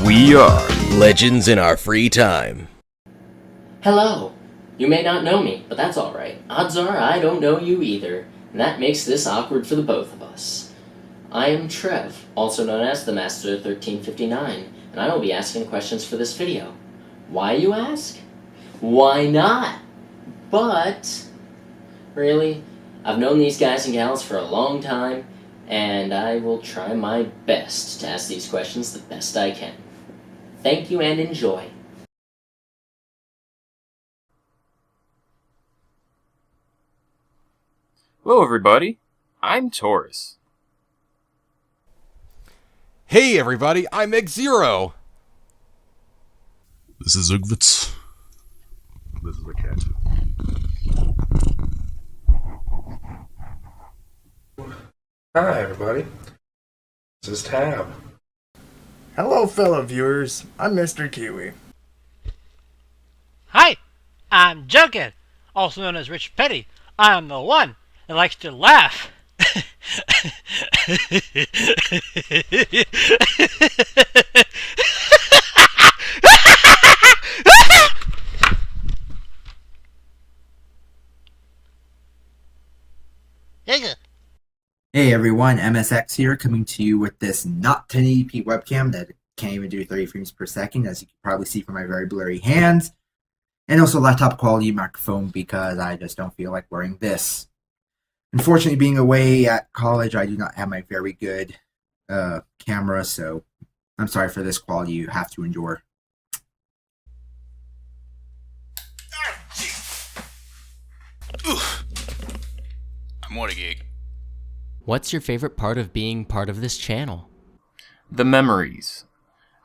We are Legends in Our Free Time. Hello. You may not know me, but that's alright. Odds are I don't know you either, and that makes this awkward for the both of us. I am Trev, also known as the Master 1359, and I will be asking questions for this video. Why, you ask? Why not? But, really, I've known these guys and gals for a long time, and I will try my best to ask these questions the best I can. Thank you and enjoy. Hello everybody, I'm Torus. Hey everybody, I'm xZero. This is Ugvts. This is a cat. Hi everybody, this is Tab. Hello fellow viewers, I'm Mr. Kiwi. Hi, I'm Jughead, also known as Rich Petty. I'm the one that likes to laugh. Hey everyone, MSX here, coming to you with this not 1080p webcam that can't even do 30 frames per second, as you can probably see from my very blurry hands, and also laptop quality microphone because I just don't feel like wearing this. Unfortunately, being away at college, I do not have my very good camera, so I'm sorry for this quality you have to endure. I'm what a gig. What's your favorite part of being part of this channel? The memories.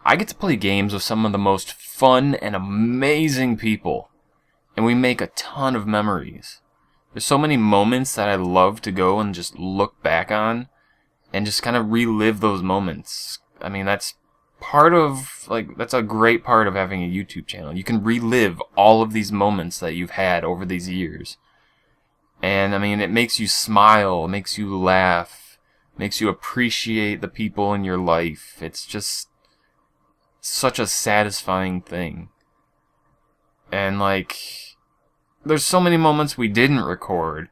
I get to play games with some of the most fun and amazing people, and we make a ton of memories. There's so many moments that I love to go and just look back on and just kind of relive those moments. I mean, that's a great part of having a YouTube channel. You can relive all of these moments that you've had over these years. And I mean, it makes you smile, it makes you laugh, makes you appreciate the people in your life. It's just such a satisfying thing. And like, there's so many moments we didn't record,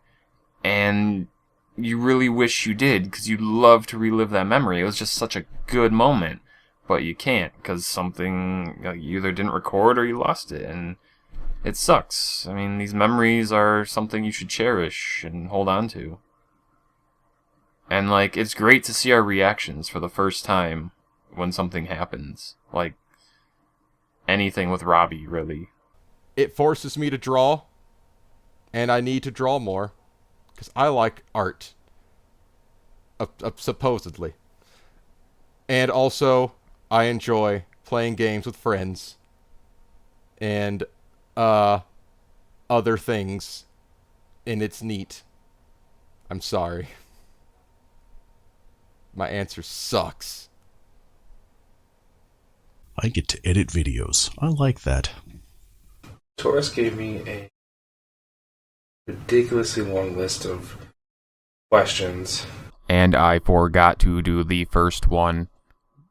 and you really wish you did, because you'd love to relive that memory. It was just such a good moment, but you can't, because something, you either didn't record or you lost it, and it sucks. I mean, these memories are something you should cherish and hold on to. And, like, it's great to see our reactions for the first time when something happens. Like, anything with Robbie, really. It forces me to draw, and I need to draw more, because I like art. Supposedly. And also, I enjoy playing games with friends. And other things, and it's neat. I'm sorry. My answer sucks. I get to edit videos. I like that. Torus gave me a ridiculously long list of questions. And I forgot to do the first one.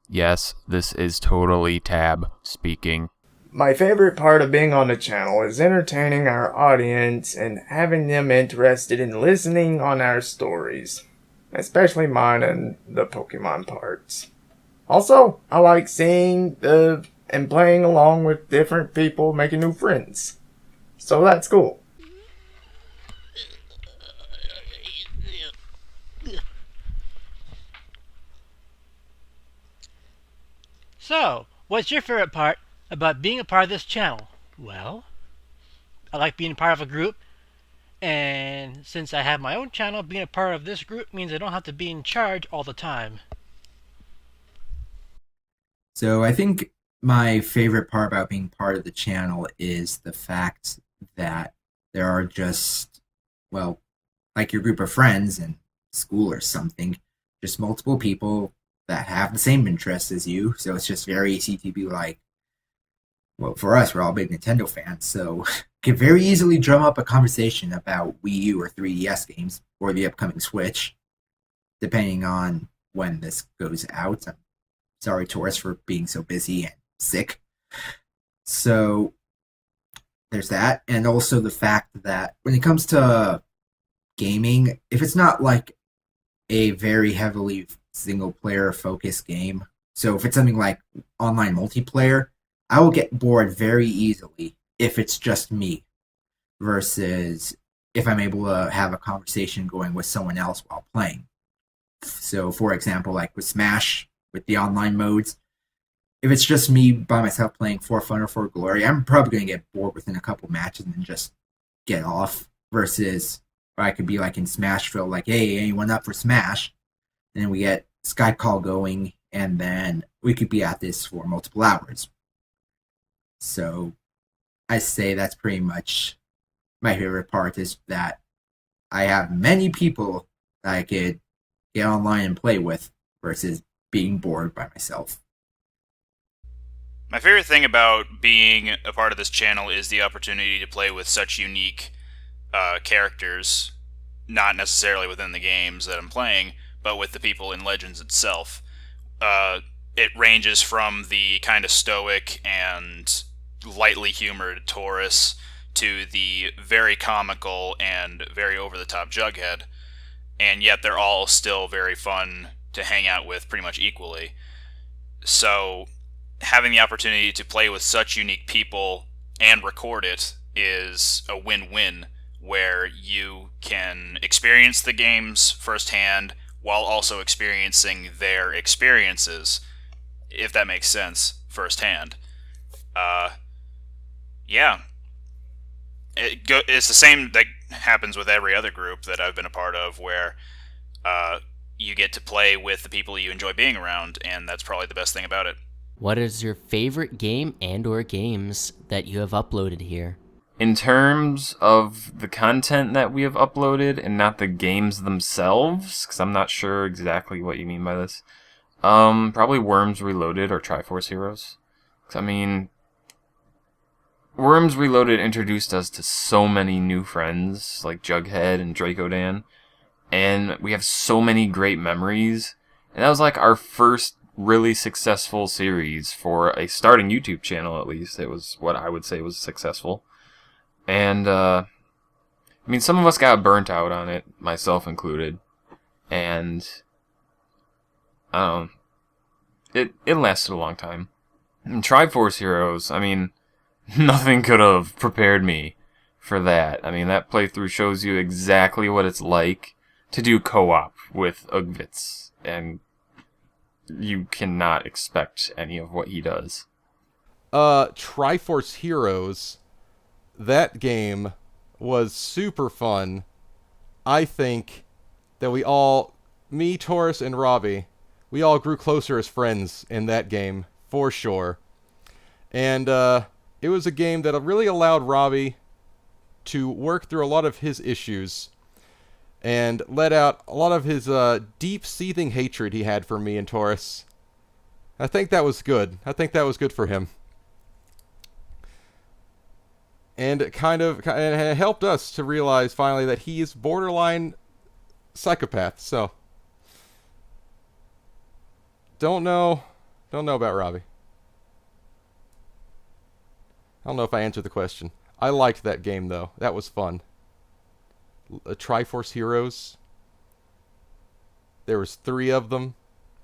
Yes, this is totally Tab speaking. My favorite part of being on the channel is entertaining our audience and having them interested in listening on our stories. Especially mine and the Pokemon parts. Also, I like seeing and playing along with different people, making new friends. So that's cool. So, what's your favorite part about being a part of this channel? Well, I like being part of a group, and since I have my own channel, being a part of this group means I don't have to be in charge all the time. So I think my favorite part about being part of the channel is the fact that there are just, well, like your group of friends in school or something, just multiple people that have the same interests as you, so it's just very easy to be like, well, for us, we're all big Nintendo fans, so can very easily drum up a conversation about Wii U or 3DS games or the upcoming Switch, depending on when this goes out. Sorry, Torus, for being so busy and sick. So there's that. And also the fact that when it comes to gaming, if it's not like a very heavily single-player focused game, so if it's something like online multiplayer, I will get bored very easily if it's just me versus if I'm able to have a conversation going with someone else while playing. So, for example, like with Smash, with the online modes, if it's just me by myself playing for fun or for glory, I'm probably going to get bored within a couple matches and just get off. Versus, I could be like in Smashville, like, hey, anyone up for Smash? And then we get Skype call going, and then we could be at this for multiple hours. So, I say that's pretty much my favorite part, is that I have many people that I could get online and play with versus being bored by myself. My favorite thing about being a part of this channel is the opportunity to play with such unique characters, not necessarily within the games that I'm playing, but with the people in Legends itself. It ranges from the kind of stoic and lightly humored Torus to the very comical and very over-the-top Jughead, and yet they're all still very fun to hang out with pretty much equally. So having the opportunity to play with such unique people and record it is a win-win, where you can experience the games firsthand while also experiencing their experiences, if that makes sense, firsthand. Yeah. It's the same that happens with every other group that I've been a part of, where you get to play with the people you enjoy being around, and that's probably the best thing about it. What is your favorite game and or games that you have uploaded here? In terms of the content that we have uploaded and not the games themselves, because I'm not sure exactly what you mean by this, probably Worms Reloaded or Triforce Heroes. 'Cause, I mean, Worms Reloaded introduced us to so many new friends, like Jughead and Dracodan, and we have so many great memories, and that was like our first really successful series for a starting YouTube channel, at least. It was what I would say was successful. And, I mean, some of us got burnt out on it, myself included, and, it lasted a long time. And Triforce Heroes, I mean, nothing could have prepared me for that. I mean, that playthrough shows you exactly what it's like to do co-op with Ugvts, and you cannot expect any of what he does. Triforce Heroes, that game was super fun. I think that we all, me, Torus, and Robbie, we all grew closer as friends in that game, for sure. And, it was a game that really allowed Robbie to work through a lot of his issues and let out a lot of his deep seething hatred he had for me and Torus. I think that was good. I think that was good for him. And it it helped us to realize finally that he is borderline psychopath. So don't know about Robbie. I don't know if I answered the question. I liked that game, though. That was fun. Triforce Heroes. There was 3 of them.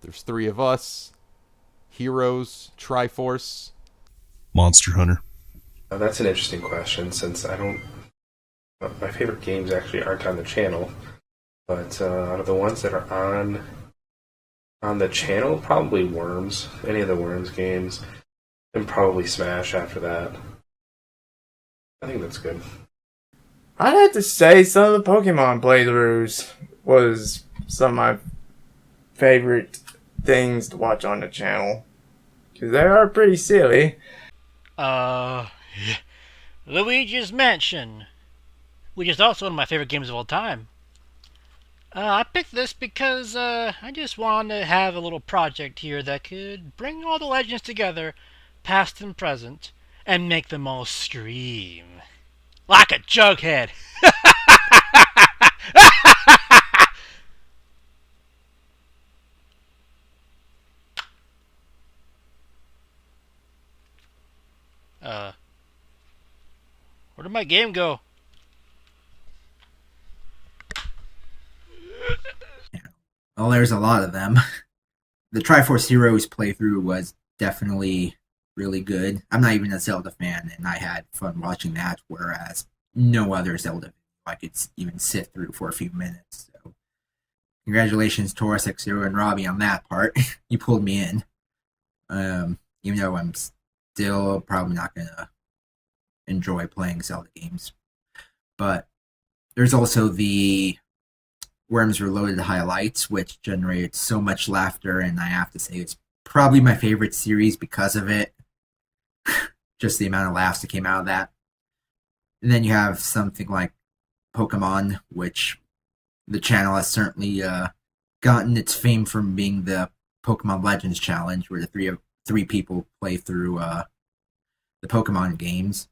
There's 3 of us. Heroes, Triforce. Monster Hunter. That's an interesting question, since my favorite games actually aren't on the channel. But out of the ones that are on the channel, probably Worms. Any of the Worms games. And probably Smash after that. I think that's good. I'd have to say some of the Pokemon playthroughs was some of my favorite things to watch on the channel. Because they are pretty silly. Luigi's Mansion, which is also one of my favorite games of all time. I picked this because I just wanted to have a little project here that could bring all the legends together, past and present, and make them all scream. Like a Jughead! Where'd my game go? Well, there's a lot of them. The Triforce Heroes playthrough was definitely really good. I'm not even a Zelda fan, and I had fun watching that, whereas no other Zelda I could even sit through for a few minutes. So, congratulations, Torus, xZero, and Robbie on that part. You pulled me in. Even though I'm still probably not going to enjoy playing Zelda games. But there's also the Worms Reloaded highlights, which generated so much laughter, and I have to say it's probably my favorite series because of it. Just the amount of laughs that came out of that. And then you have something like Pokemon, which the channel has certainly gotten its fame from being the Pokemon Legends Challenge, where the three people play through the Pokemon games.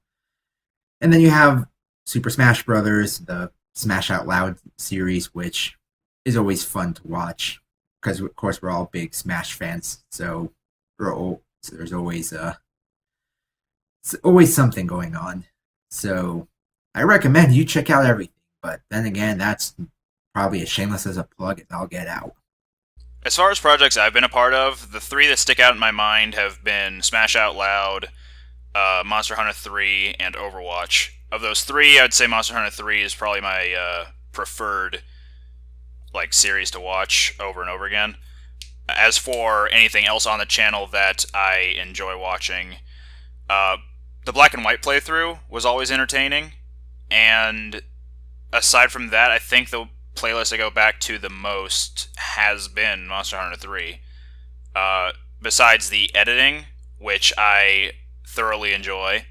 And then you have Super Smash Brothers, the Smash Out Loud series, which is always fun to watch because, of course, we're all big Smash fans. So there's always something going on. So I recommend you check out everything. But then again, that's probably as shameless as a plug as I'll get out. As far as projects I've been a part of, the three that stick out in my mind have been Smash Out Loud, Monster Hunter 3, and Overwatch. Of those three, I'd say Monster Hunter 3 is probably my preferred series to watch over and over again. As for anything else on the channel that I enjoy watching, the Black and White playthrough was always entertaining, and aside from that, I think the playlist I go back to the most has been Monster Hunter 3. Besides the editing, which I thoroughly enjoy,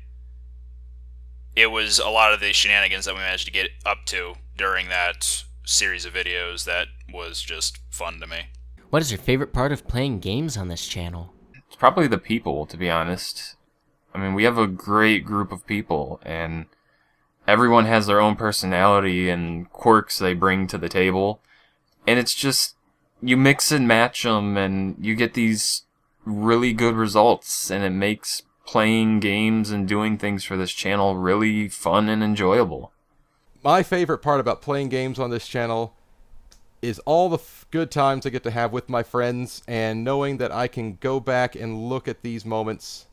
it was a lot of the shenanigans that we managed to get up to during that series of videos that was just fun to me. What is your favorite part of playing games on this channel? It's probably the people, to be honest. I mean, we have a great group of people, and everyone has their own personality and quirks they bring to the table. And it's just, you mix and match them, and you get these really good results, and it makes playing games and doing things for this channel really fun and enjoyable. My favorite part about playing games on this channel is all the good times I get to have with my friends, and knowing that I can go back and look at these moments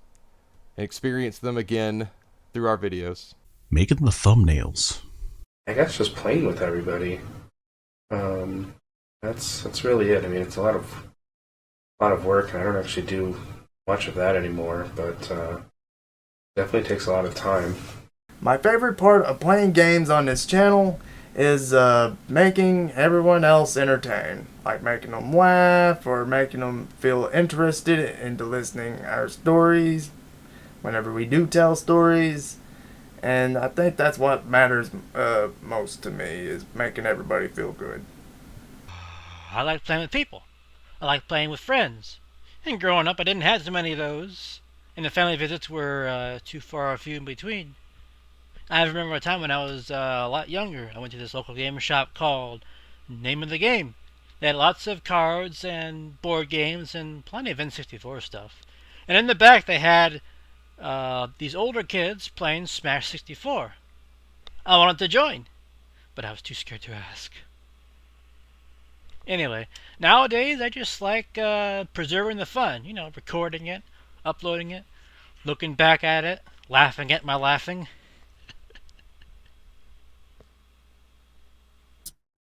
and experience them again through our videos. Making the thumbnails. I guess just playing with everybody. That's really it. I mean, it's a lot of work, and I don't actually do much of that anymore, but definitely takes a lot of time. My favorite part of playing games on this channel is making everyone else entertained, like making them laugh or making them feel interested into listening our stories whenever we do tell stories. And I think that's what matters most to me, is making everybody feel good. I like playing with people. I like playing with friends. And growing up, I didn't have so many of those. And the family visits were too far a few in between. I remember a time when I was a lot younger. I went to this local game shop called Name of the Game. They had lots of cards and board games and plenty of N64 stuff. And in the back they had these older kids playing Smash 64. I wanted to join, but I was too scared to ask. Anyway, nowadays I just like preserving the fun. You know, recording it, uploading it, looking back at it, laughing at my laughing.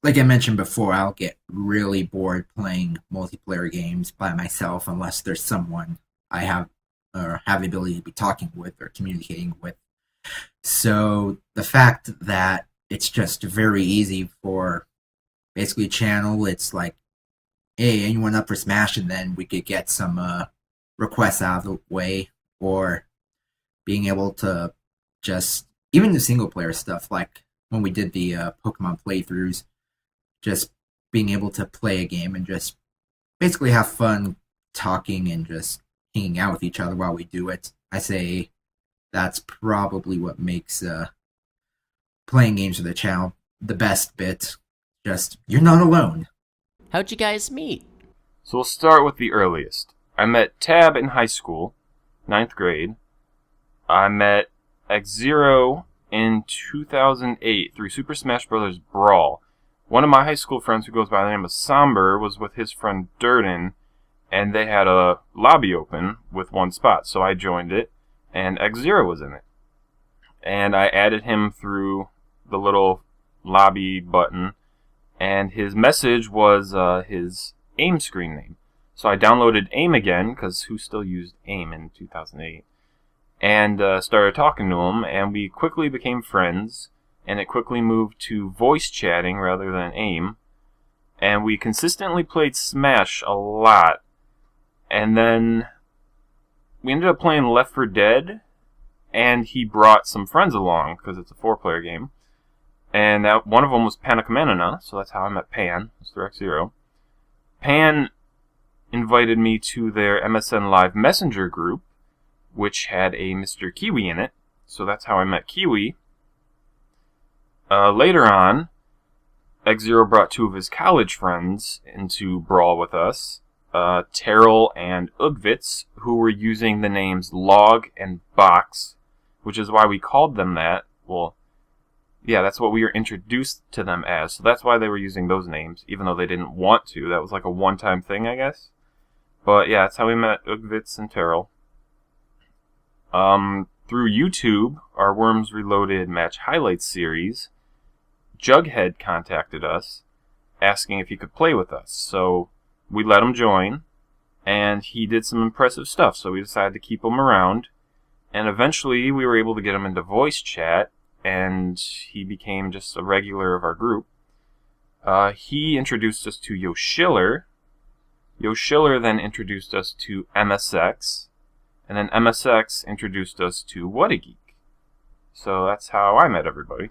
Like I mentioned before, I'll get really bored playing multiplayer games by myself unless there's someone I have or have the ability to be talking with or communicating with. So the fact that it's just very easy for basically a channel, it's like, hey, anyone up for Smash? And then we could get some requests out of the way, or being able to just, even the single player stuff, like when we did the Pokemon playthroughs, just being able to play a game and just basically have fun talking and just hanging out with each other while we do it. I say that's probably what makes playing games for the channel the best bit. Just, you're not alone. How'd you guys meet? So we'll start with the earliest. I met Tab in high school, 9th grade. I met xZero in 2008 through Super Smash Bros. Brawl. One of my high school friends who goes by the name of Somber was with his friend Durden, and they had a lobby open with one spot, so I joined it, and xZero was in it. And I added him through the little lobby button, and his message was his AIM screen name. So I downloaded AIM again, because who still used AIM in 2008? And started talking to him, and we quickly became friends, and it quickly moved to voice chatting rather than AIM. And we consistently played Smash a lot. And then we ended up playing Left 4 Dead, and he brought some friends along, because it's a 4-player game. And one of them was Panakamana, so that's how I met Pan, Mr. xZero. Pan invited me to their MSN Live Messenger group, which had a Mr. Kiwi in it, so that's how I met Kiwi. Later on, xZero brought 2 of his college friends into Brawl with us, Terrell and Ugvts, who were using the names Log and Box, which is why we called them that. Well, yeah, that's what we were introduced to them as, so that's why they were using those names, even though they didn't want to. That was like a one-time thing, I guess. But yeah, that's how we met Ugvts and Terrell. Through YouTube, our Worms Reloaded Match Highlights series, Jughead contacted us, asking if he could play with us. So we let him join, and he did some impressive stuff, so we decided to keep him around. And eventually, we were able to get him into voice chat, and he became just a regular of our group. He introduced us to Yoshiller. Yoshiller then introduced us to MSX. And then MSX introduced us to What a Geek. So that's how I met everybody.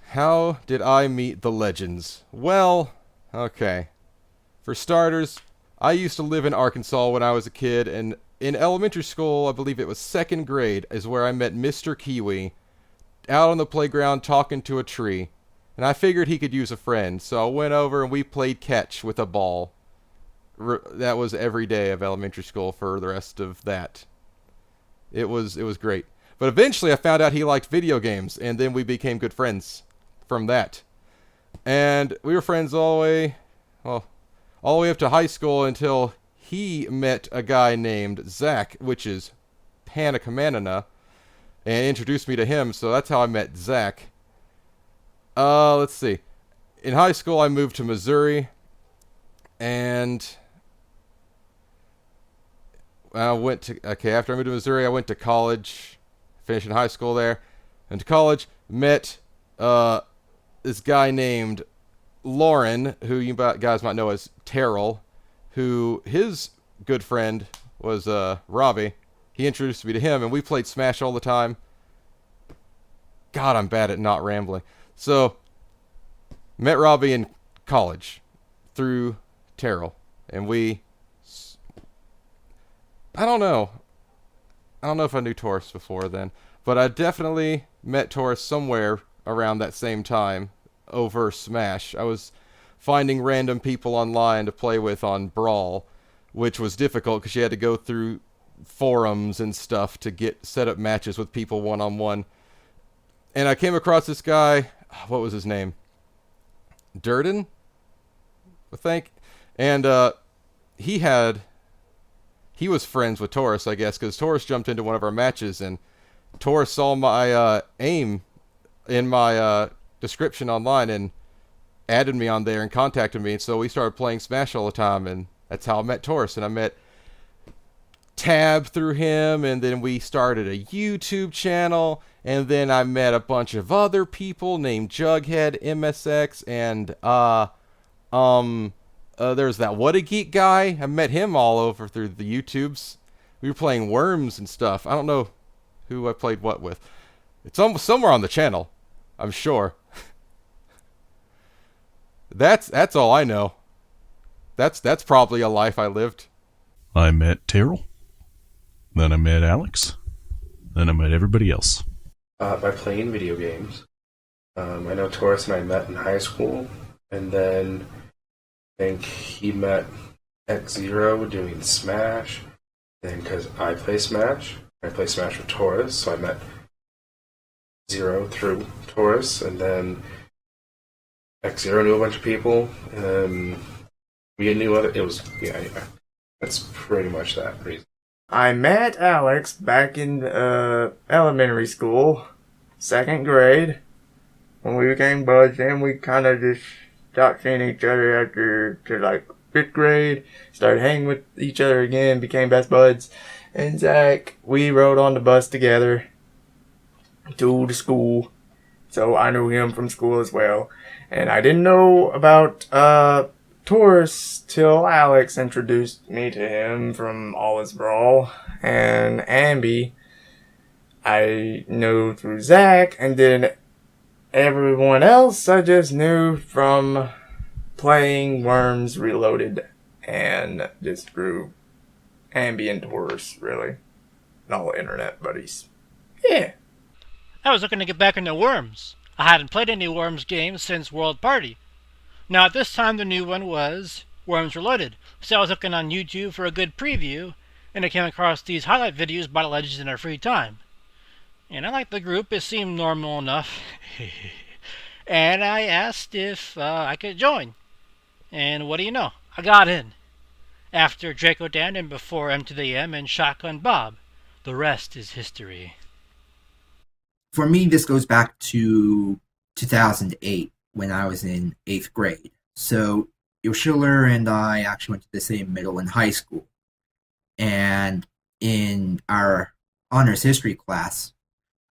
How did I meet the Legends? Well, okay. For starters, I used to live in Arkansas when I was a kid, and in elementary school, I believe it was 2nd grade, is where I met Mr. Kiwi out on the playground talking to a tree. And I figured he could use a friend, so I went over and we played catch with a ball. That was every day of elementary school for the rest of that. It was great. But eventually I found out he liked video games, and then we became good friends from that. And we were friends all the way up to high school until he met a guy named Zach, which is Panakamana, and introduced me to him, so that's how I met Zach. Let's see. In high school I moved to Missouri, and after I moved to Missouri, I went to college, finished in high school there, and to college, met this guy named Lauren, who you guys might know as Terrell, who his good friend was Robbie. He introduced me to him, and we played Smash all the time. God, I'm bad at not rambling. So, met Robbie in college through Terrell, and I don't know if I knew Torus before then, but I definitely met Torus somewhere around that same time over Smash. I was finding random people online to play with on Brawl, which was difficult because you had to go through forums and stuff to get set up matches with people one-on-one. And I came across this guy, what was his name? Durden, I think. And he was friends with Torus, I guess, because Torus jumped into one of our matches, and Torus saw my AIM in my description online and added me on there and contacted me, and so we started playing Smash all the time, and that's how I met Torus. And I met Tab through him, and then we started a YouTube channel, and then I met a bunch of other people named Jughead, MSX, and there's that What a Geek guy. I met him all over through the YouTubes. We were playing Worms and stuff. I don't know who I played what with. It's somewhere on the channel, I'm sure. That's all I know. That's probably a life I lived. I met Terrell. Then I met Alex. Then I met everybody else. By playing video games. I know Torus and I met in high school, and then I think he met xZero doing Smash. Then because I play Smash with Torus, so I met xZero through Torus, and then xZero knew a bunch of people, and we knew other. It was that's pretty much that reason. I met Alex back in elementary school, 2nd grade, when we became buds, and we kind of just stopped seeing each other after to like 5th grade, started hanging with each other again, became best buds. And Zach, we rode on the bus together to the school, so I knew him from school as well. And I didn't know about Torus till Alex introduced me to him from All Is Brawl. And Ambi I knew through Zach, and then everyone else I just knew from playing Worms Reloaded and just through Ambi and Torus, really. All internet buddies. Yeah. I was looking to get back into Worms. I hadn't played any Worms games since World Party. Now at this time the new one was Worms Reloaded, so I was looking on YouTube for a good preview, and I came across these highlight videos by the Legends in Our Free Time. And I liked the group, it seemed normal enough. And I asked if I could join. And what do you know? I got in. After Draco Dan and before M to the M and Shotgun Bob. The rest is history. For me, this goes back to 2008 when I was in 8th grade. So Yoshiller and I actually went to the same middle and high school. And in our honors history class,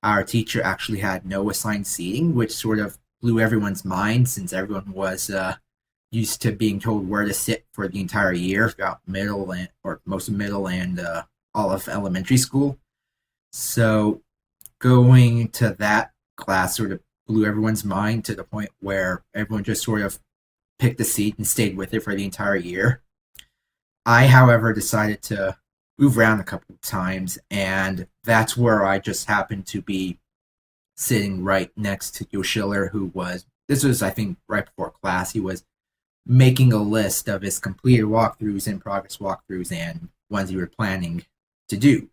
our teacher actually had no assigned seating, which sort of blew everyone's mind since everyone was used to being told where to sit for the entire year throughout most of middle and all of elementary school. So going to that class sort of blew everyone's mind to the point where everyone just sort of picked a seat and stayed with it for the entire year. I, however, decided to move around a couple of times, and that's where I just happened to be sitting right next to Yoshiller, this was, I think, right before class. He was making a list of his completed walkthroughs, in-progress walkthroughs, and ones he were planning to do.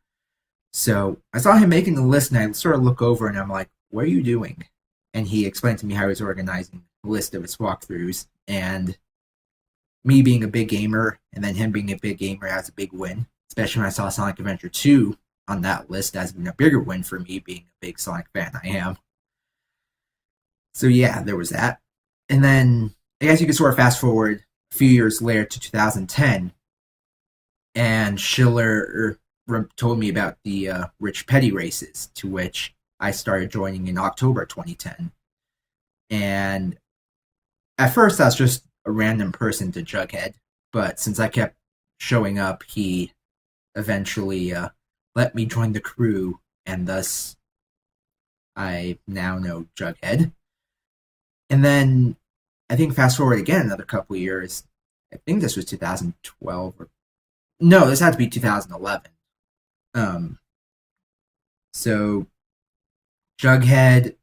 So I saw him making the list, and I sort of look over, and I'm like, what are you doing? And he explained to me how he was organizing a list of his walkthroughs, and me being a big gamer, and then him being a big gamer as a big win, especially when I saw Sonic Adventure 2 on that list as being a bigger win for me, being a big Sonic fan I am. So yeah, there was that. And then I guess you could sort of fast forward a few years later to 2010, and Schiller told me about the Rich Petty races, to which I started joining in October 2010. And at first I was just a random person to Jughead, but since I kept showing up, he eventually let me join the crew, and thus I now know Jughead. And then I think fast forward again another couple of years, I think this was 2012 no, this had to be 2011. So Jughead,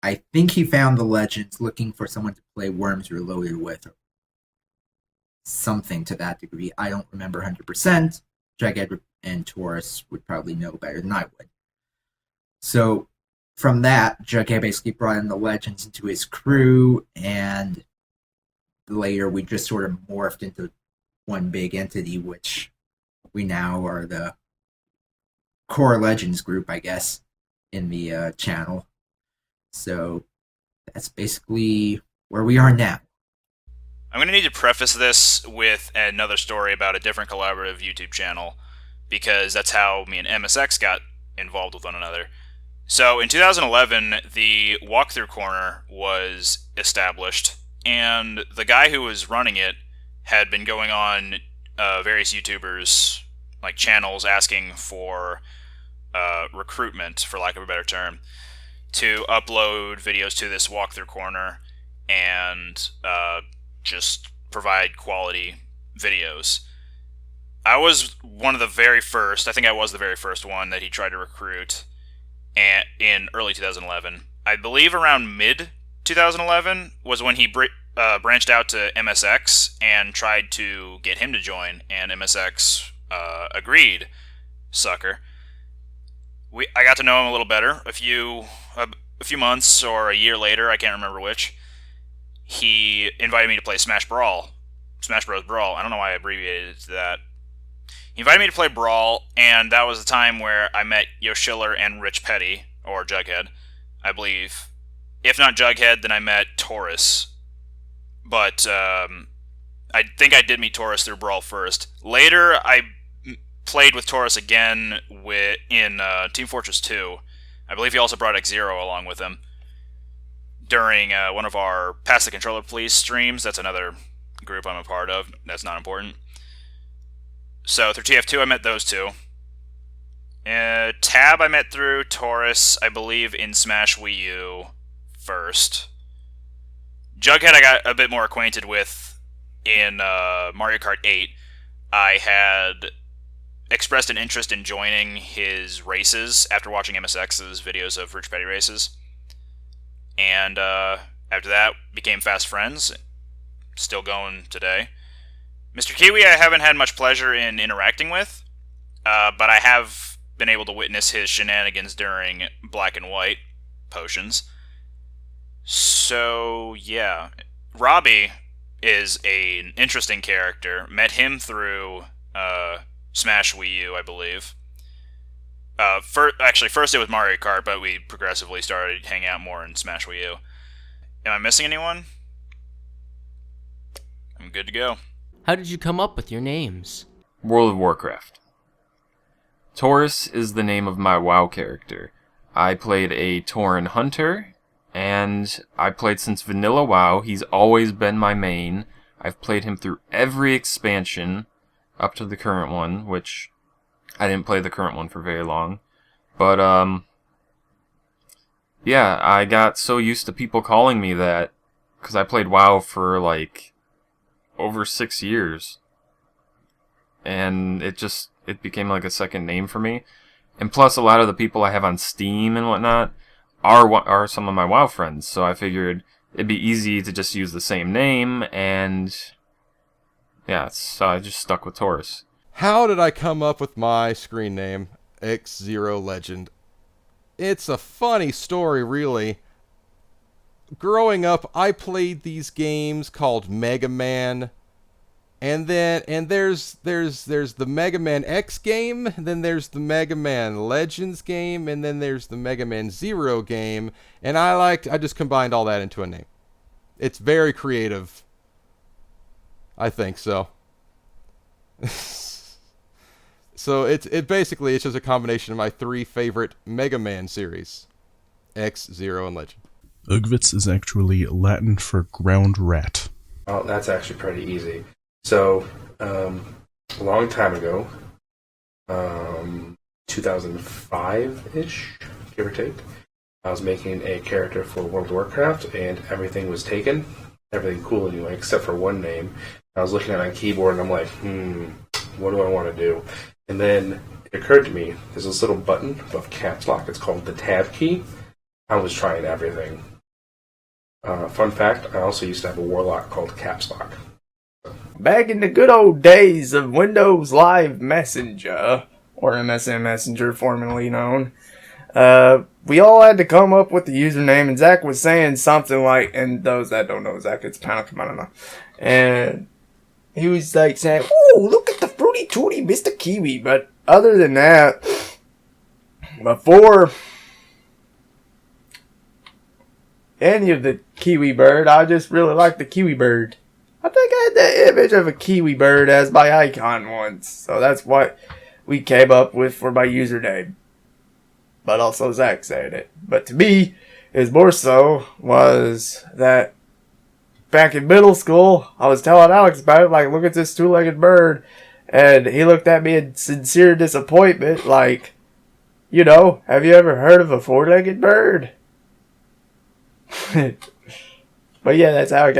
I think he found the Legends looking for someone to play Worms Reloaded with, or something to that degree. I don't remember 100%. Jughead and Torus would probably know better than I would. So from that, Jughead basically brought in the Legends into his crew, and later we just sort of morphed into one big entity, which we now are the core Legends group, I guess, in the channel. So that's basically where we are now. I'm going to need to preface this with another story about a different collaborative YouTube channel, because that's how me and MSX got involved with one another. So in 2011, the Walkthrough Corner was established, and the guy who was running it had been going on various YouTubers, like channels, asking for recruitment, for lack of a better term, to upload videos to this Walkthrough Corner and just provide quality videos. I was one of the very first, I think I was the very first one that he tried to recruit in early 2011. I believe around mid-2011 was when he branched out to MSX and tried to get him to join, and MSX agreed, sucker. I got to know him a little better. A few months or a year later, I can't remember which. He invited me to play Smash Bros. Brawl. I don't know why I abbreviated it to that. He invited me to play Brawl, and that was the time where I met Yoshiller and Rich Petty, or Jughead, I believe. If not Jughead, then I met Torus. But I think I did meet Torus through Brawl first. Later, I played with Torus again in Team Fortress 2. I believe he also brought xZero along with him during one of our Pass the Controller Please streams. That's another group I'm a part of. That's not important. So through TF2, I met those two. Tab, I met through Torus, I believe, in Smash Wii U first. Jughead, I got a bit more acquainted with in Mario Kart 8. I had expressed an interest in joining his races after watching MSX's videos of Rich Petty races. And after that, became fast friends. Still going today. Mr. Kiwi, I haven't had much pleasure in interacting with, but I have been able to witness his shenanigans during Black and White potions. So, yeah. Robbie is an interesting character. Met him through Smash Wii U, I believe. First it was Mario Kart, but we progressively started hanging out more in Smash Wii U. Am I missing anyone? I'm good to go. How did you come up with your names? World of Warcraft. Torus is the name of my WoW character. I played a Tauren Hunter, and I played since Vanilla WoW. He's always been my main. I've played him through every expansion up to the current one, which I didn't play the current one for very long. But, yeah, I got so used to people calling me that, because I played WoW for, like, over 6 years. And it became like a second name for me. And plus, a lot of the people I have on Steam and whatnot are some of my WoW friends. So I figured it'd be easy to just use the same name, and yeah, so I just stuck with Torus. How did I come up with my screen name, xZero Legend? It's a funny story, really. Growing up, I played these games called Mega Man, and there's the Mega Man X game, then there's the Mega Man Legends game, and then there's the Mega Man Zero game, and I just combined all that into a name. It's very creative. I think so. So it's just a combination of my three favorite Mega Man series, X, Zero, and Legend. Ugvts is actually Latin for ground rat. Oh, that's actually pretty easy. So, a long time ago, 2005-ish, give or take, I was making a character for World of Warcraft, and everything was taken. Everything cool anyway, except for one name. I was looking at my keyboard, and I'm like, what do I want to do? And then it occurred to me, there's this little button above caps lock. It's called the tab key. I was trying everything. Fun fact, I also used to have a warlock called Caps Lock. Back in the good old days of Windows Live Messenger, or MSN Messenger formerly known, we all had to come up with the username, and Zach was saying something like, and those that don't know Zach, it's Panic, I don't know, and he was like saying, "Ooh, look at the fruity tooty Mr. Kiwi," but other than that, before any of the Kiwi bird, I just really like the Kiwi bird. I think I had the image of a Kiwi bird as my icon once, so that's what we came up with for my username. But also Zach said it. But to me, is more so was that back in middle school, I was telling Alex about it, like, look at this two-legged bird, and he looked at me in sincere disappointment, like, you know, have you ever heard of a four-legged bird? But yeah, that's how we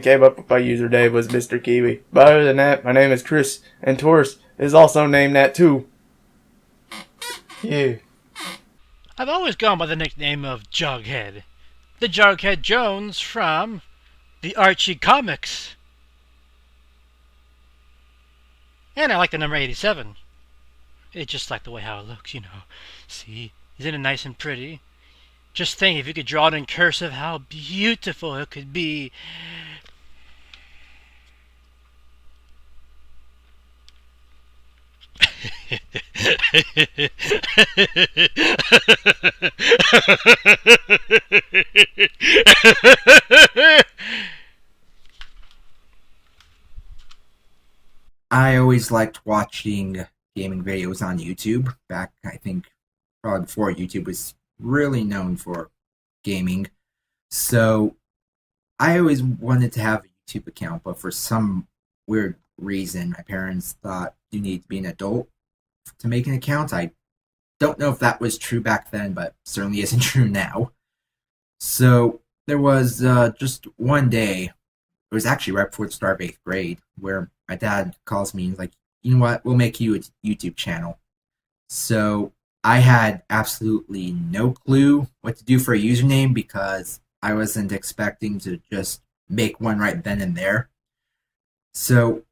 came up with my username, was Mr. Kiwi. But other than that, my name is Chris, and Torus is also named that too. Yeah. I've always gone by the nickname of Jughead. The Jughead Jones from the Archie comics. And I like the number 87. It's just like the way how it looks, you know. See? Isn't it nice and pretty? Just think if you could draw it in cursive, how beautiful it could be. I always liked watching gaming videos on YouTube. Back, I think, probably before YouTube was really known for gaming. So I always wanted to have a YouTube account, but for some weird reason, my parents thought you need to be an adult to make an account. I don't know if that was true back then, but certainly isn't true now. So there was just one day, it was actually right before the start of 8th grade, where my dad calls me and he's like, you know what, we'll make you a YouTube channel. So I had absolutely no clue what to do for a username because I wasn't expecting to just make one right then and there. So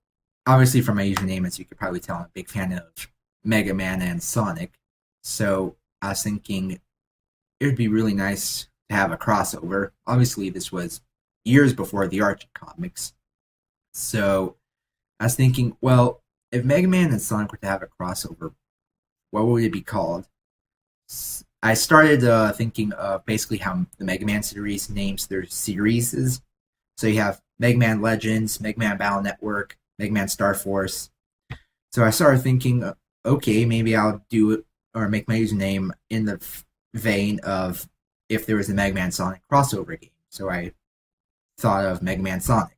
obviously from my username, as you could probably tell, I'm a big fan of Mega Man and Sonic. So I was thinking it would be really nice to have a crossover. Obviously this was years before the Archie comics. So I was thinking, well, if Mega Man and Sonic were to have a crossover, what would it be called? I started thinking of basically how the Mega Man series names their series. So you have Mega Man Legends, Mega Man Battle Network, Mega Man Star Force. So I started thinking, okay, maybe I'll do it or make my username in the vein of if there was a Mega Man Sonic crossover game. So I thought of Mega Man Sonic.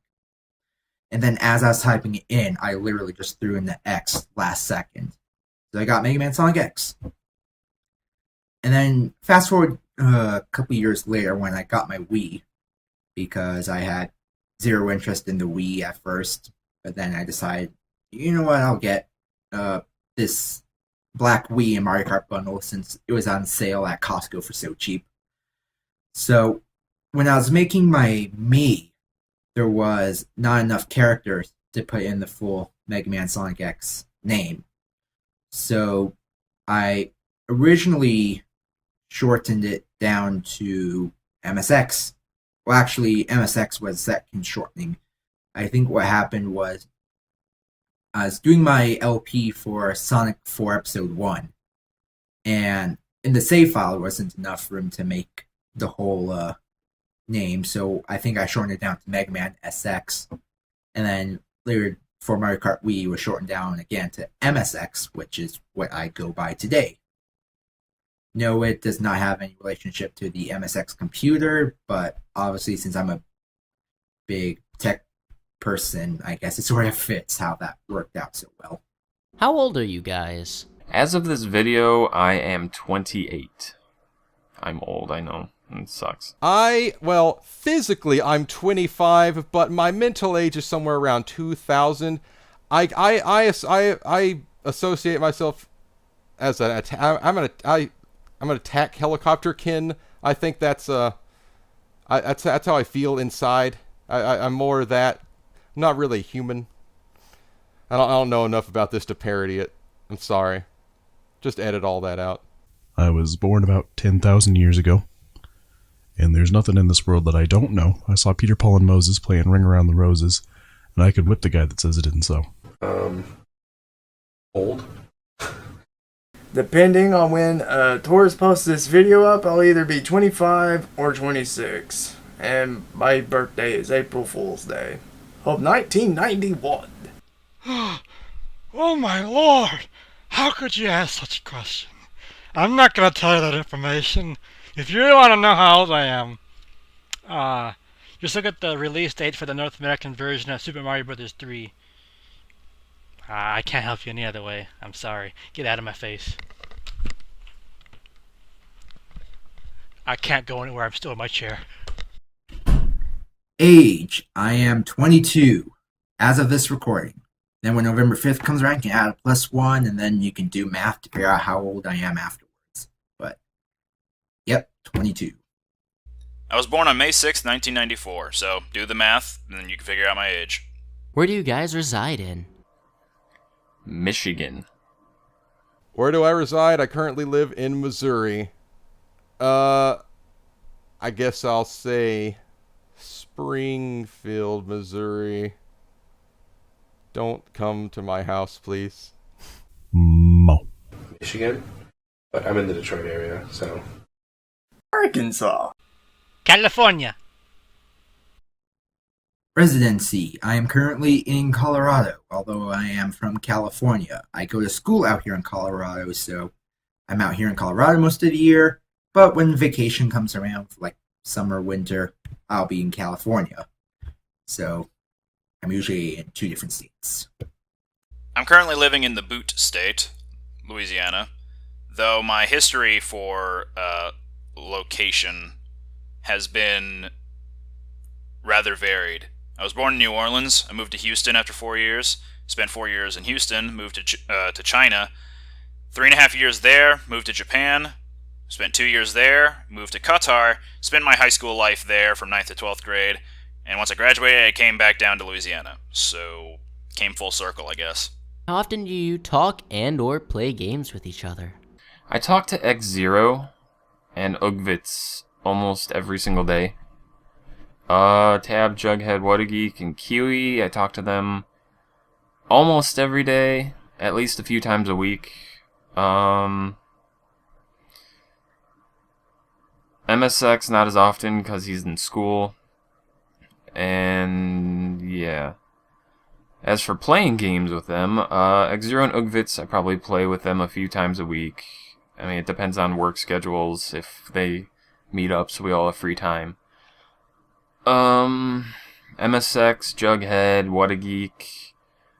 And then as I was typing it in, I literally just threw in the X last second. So I got Mega Man Sonic X. And then fast forward a couple years later when I got my Wii, because I had zero interest in the Wii at first, but then I decided, you know what, I'll get this black Wii and Mario Kart bundle since it was on sale at Costco for so cheap. So when I was making my Mii, there was not enough characters to put in the full Mega Man Sonic X name. So I originally shortened it down to MSX. Well, actually, MSX was second shortening. I think what happened was I was doing my LP for Sonic 4 Episode 1, and in the save file, there wasn't enough room to make the whole name, so I think I shortened it down to Mega Man SX, and then later for Mario Kart Wii, it was shortened down again to MSX, which is what I go by today. No, it does not have any relationship to the MSX computer, but obviously since I'm a big tech person, I guess it sort of fits how that worked out so well. How old are you guys? As of this video, I am 28. I'm old, I know. It sucks. Well, physically I'm 25, but my mental age is somewhere around 2000. I associate myself as I'm an attack helicopter kin. I think that's that's how I feel inside. I'm more that. I'm not really human. I don't know enough about this to parody it. I'm sorry. Just edit all that out. I was born about 10,000 years ago, and there's nothing in this world that I don't know. I saw Peter, Paul, and Moses playing Ring Around the Roses, and I could whip the guy that says it isn't so. Old? Depending on when Torus posts this video up, I'll either be 25 or 26. And my birthday is April Fool's Day of 1991. Oh my lord! How could you ask such a question? I'm not gonna tell you that information. If you really want to know how old I am, just look at the release date for the North American version of Super Mario Bros. 3. I can't help you any other way. I'm sorry. Get out of my face. I can't go anywhere. I'm still in my chair. Age, I am 22 as of this recording. Then when November 5th comes around, you can add a +1, and then you can do math to figure out how old I am afterwards. But, yep, 22. I was born on May 6th, 1994, so do the math, and then you can figure out my age. Where do you guys reside in? Michigan. Where do I reside? I currently live in Missouri. I guess I'll say Springfield, Missouri. Don't come to my house, please. Mo. Michigan, but I'm in the Detroit area, so. Arkansas. California. Residency. I am currently in Colorado, although I am from California. I go to school out here in Colorado, so I'm out here in Colorado most of the year. But when vacation comes around, like summer, winter, I'll be in California. So I'm usually in 2 different states. I'm currently living in the Boot State, Louisiana, though my history for location has been rather varied. I was born in New Orleans. I moved to Houston after 4 years. Spent 4 years in Houston. Moved to China. 3.5 years there. Moved to Japan. Spent 2 years there. Moved to Qatar. Spent my high school life there from 9th to 12th grade. And once I graduated, I came back down to Louisiana. So, came full circle, I guess. How often do you talk and or play games with each other? I talk to xZero and Ugvts almost every single day. Tab, Jughead, What a Geek, and Kiwi, I talk to them almost every day, at least a few times a week. MSX not as often because he's in school. And yeah. As for playing games with them, xZero and Ugvts, I probably play with them a few times a week. I mean, it depends on work schedules, if they meet up so we all have free time. MSX, Jughead, What a Geek,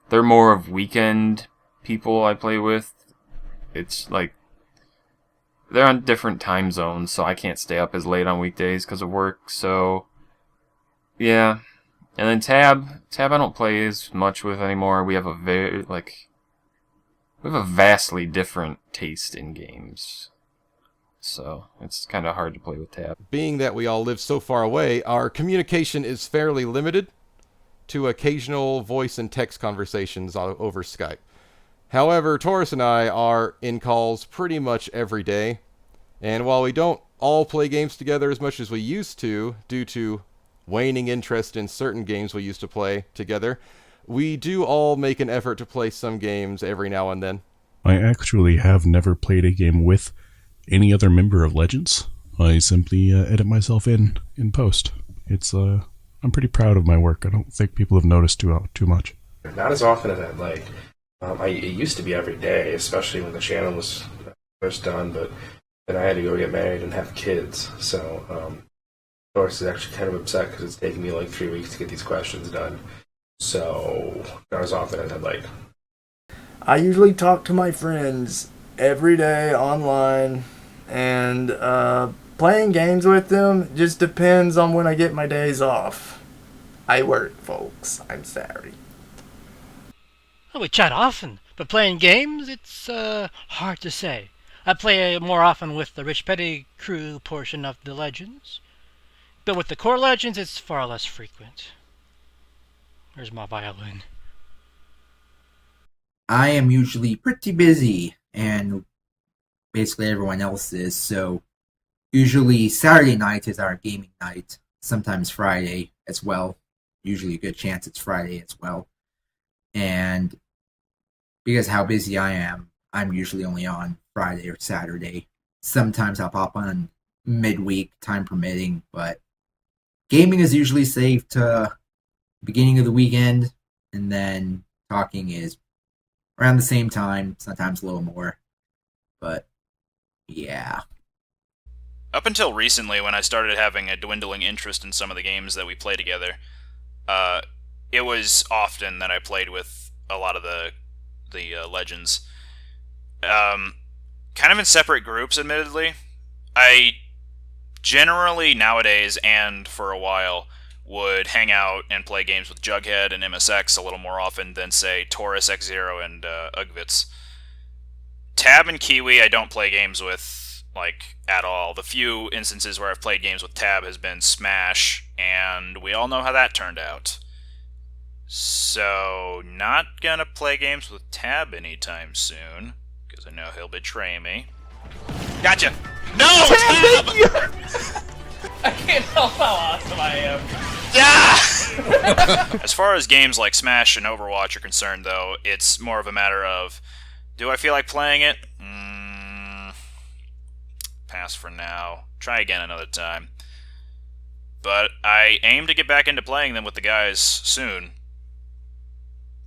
they're more of weekend people I play with. It's like, they're on different time zones, so I can't stay up as late on weekdays because of work, so yeah. And then Tab I don't play as much with anymore. We have a vastly different taste in games. So, it's kind of hard to play with Tab. Being that we all live so far away, our communication is fairly limited to occasional voice and text conversations over Skype. However, Torus and I are in calls pretty much every day, and while we don't all play games together as much as we used to, due to waning interest in certain games we used to play together, we do all make an effort to play some games every now and then. I actually have never played a game with any other member of Legends. I simply edit myself in post. It's I'm pretty proud of my work. I don't think people have noticed too much. Not as often as I'd like. It used to be every day, especially when the channel was first done, but then I had to go get married and have kids, so Torus is actually kind of upset because it's taking me like 3 weeks to get these questions done. So, not as often as I'd like. I usually talk to my friends every day online, and playing games with them just depends on when I get my days off. I work, folks. I'm sorry. Well, we chat often, but playing games, it's hard to say. I play more often with the Rich Petty crew portion of the Legends, but with the core Legends, it's far less frequent. Where's my violin? I am usually pretty busy, and basically everyone else is, so usually Saturday night is our gaming night, sometimes Friday as well. Usually a good chance it's Friday as well. And because how busy I am, I'm usually only on Friday or Saturday. Sometimes I'll pop on midweek, time permitting, but gaming is usually saved to beginning of the weekend, and then talking is around the same time, sometimes a little more. But yeah. Up until recently, when I started having a dwindling interest in some of the games that we play together, it was often that I played with a lot of the Legends. Kind of in separate groups, admittedly. I generally, nowadays, and for a while, would hang out and play games with Jughead and MSX a little more often than, say, Torus, xZero, and Ugvts. Tab and Kiwi I don't play games with, like, at all. The few instances where I've played games with Tab has been Smash, and we all know how that turned out. So, not gonna play games with Tab anytime soon. because I know he'll betray me. Gotcha! No! Tab! I can't help how awesome I am. Yeah! As far as games like Smash and Overwatch are concerned, though, it's more of a matter of, do I feel like playing it? Pass for now. Try again another time. But I aim to get back into playing them with the guys soon.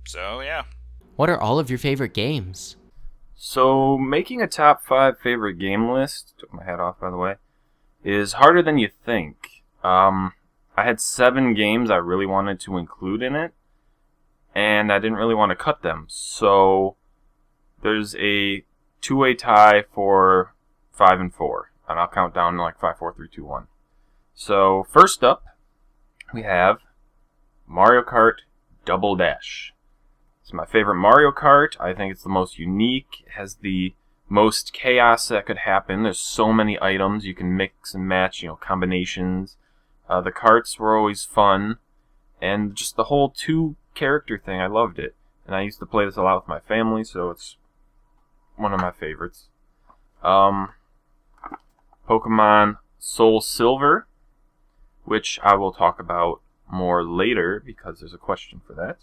So, yeah. What are all of your favorite games? So, making a top 5 favorite game list, took my hat off by the way, is harder than you think. I had 7 games I really wanted to include in it, and I didn't really want to cut them. So, there's a 2-way tie for 5 and 4, and I'll count down to like 5, 4, 3, 2, 1. So, first up, we have Mario Kart Double Dash. It's my favorite Mario Kart. I think it's the most unique. It has the most chaos that could happen. There's so many items you can mix and match, combinations. The karts were always fun, and just the whole 2-character thing, I loved it. And I used to play this a lot with my family, so it's one of my favorites. Pokemon Soul Silver, which I will talk about more later because there's a question for that.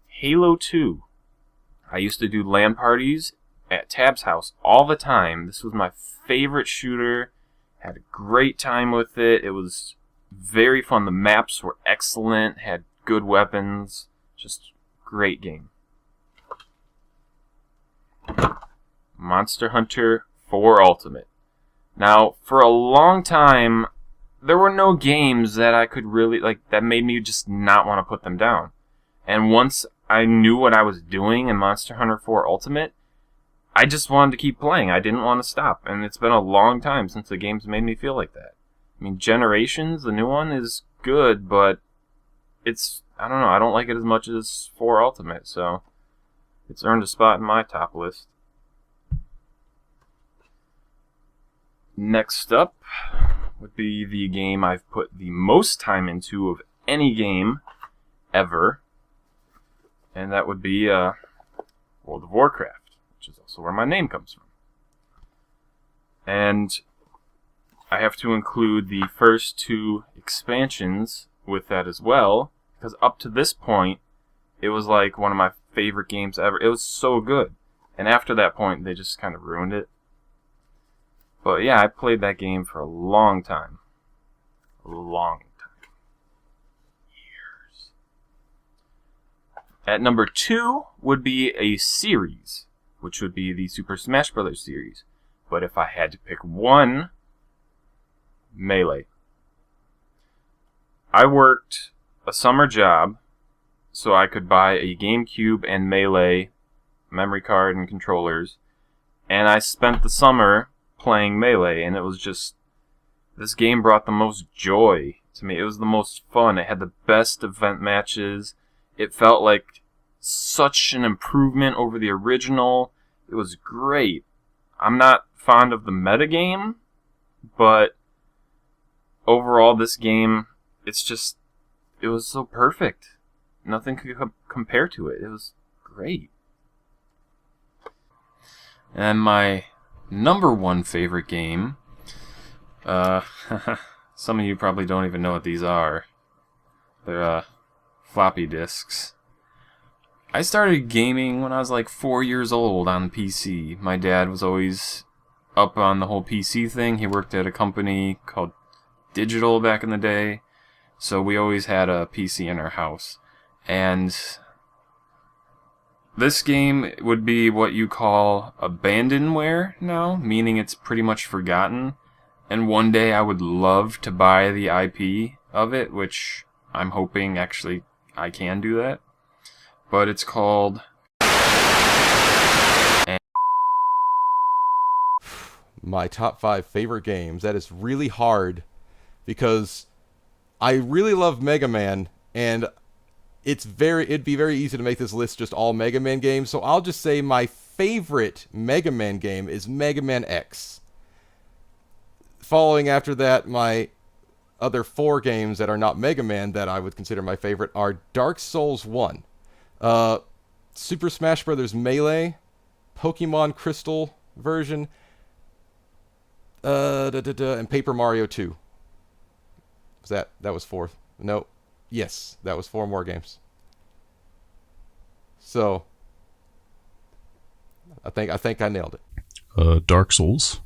Halo 2. I used to do LAN parties at Tab's house all the time. This was my favorite shooter. Had a great time with it. It was very fun. The maps were excellent. Had good weapons. Just great game. Monster Hunter 4 Ultimate. Now, for a long time, there were no games that I could really, that made me just not want to put them down. And once I knew what I was doing in Monster Hunter 4 Ultimate, I just wanted to keep playing. I didn't want to stop. And it's been a long time since the game's made me feel like that. I mean, Generations, the new one, is good, but it's, I don't know, I don't like it as much as 4 Ultimate, so it's earned a spot in my top list. Next up would be the game I've put the most time into of any game ever, and that would be World of Warcraft, which is also where my name comes from. And I have to include the first 2 expansions with that as well, because up to this point, it was like one of my favorite games ever. It was so good. And after that point, they just kind of ruined it. But yeah, I played that game for a long time. A long time. Years. At number 2 would be a series, which would be the Super Smash Bros. Series. But if I had to pick one, Melee. I worked a summer job so I could buy a GameCube and Melee memory card and controllers, and I spent the summer playing Melee, and it was just, this game brought the most joy to me. It was the most fun. It had the best event matches. It felt like such an improvement over the original. It was great. I'm not fond of the metagame, but overall this game, it was so perfect. Nothing could compare to it. It was great. And my number 1 favorite game, some of you probably don't even know what these are. They're floppy disks. I started gaming when I was like 4 years old on PC. My dad was always up on the whole PC thing. He worked at a company called Digital back in the day, so we always had a PC in our house. And this game would be what you call abandonware now, meaning it's pretty much forgotten. And one day I would love to buy the IP of it, which I'm hoping actually I can do that. But it's called... My top 5 favorite games. That is really hard because I really love Mega Man, and it'd be very easy to make this list just all Mega Man games, so I'll just say my favorite Mega Man game is Mega Man X. Following after that, my other 4 games that are not Mega Man that I would consider my favorite are Dark Souls 1, Super Smash Bros. Melee, Pokemon Crystal version, and Paper Mario 2. That was 4th? No. Yes, that was 4 more games. So I think I nailed it. Dark Souls.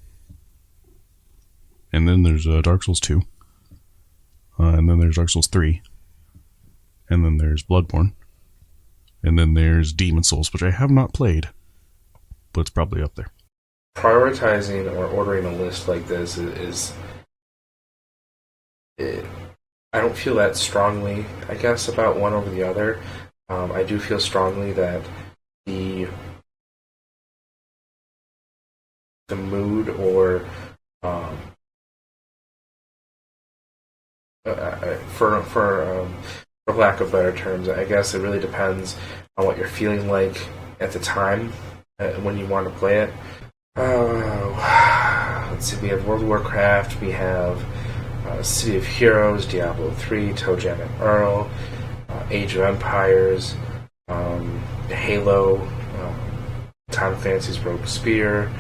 And then there's Dark Souls 2. And then there's Dark Souls 3. And then there's Bloodborne. And then there's Demon Souls, which I have not played, but it's probably up there. Prioritizing or ordering a list like this I don't feel that strongly, I guess, about one over the other. I do feel strongly that the mood or for lack of better terms, I guess it really depends on what you're feeling like at the time when you want to play it. Let's see, we have World of Warcraft, we have City of Heroes, Diablo 3, ToeJam and Earl, Age of Empires, Halo, Tom Clancy's Rogue Spear,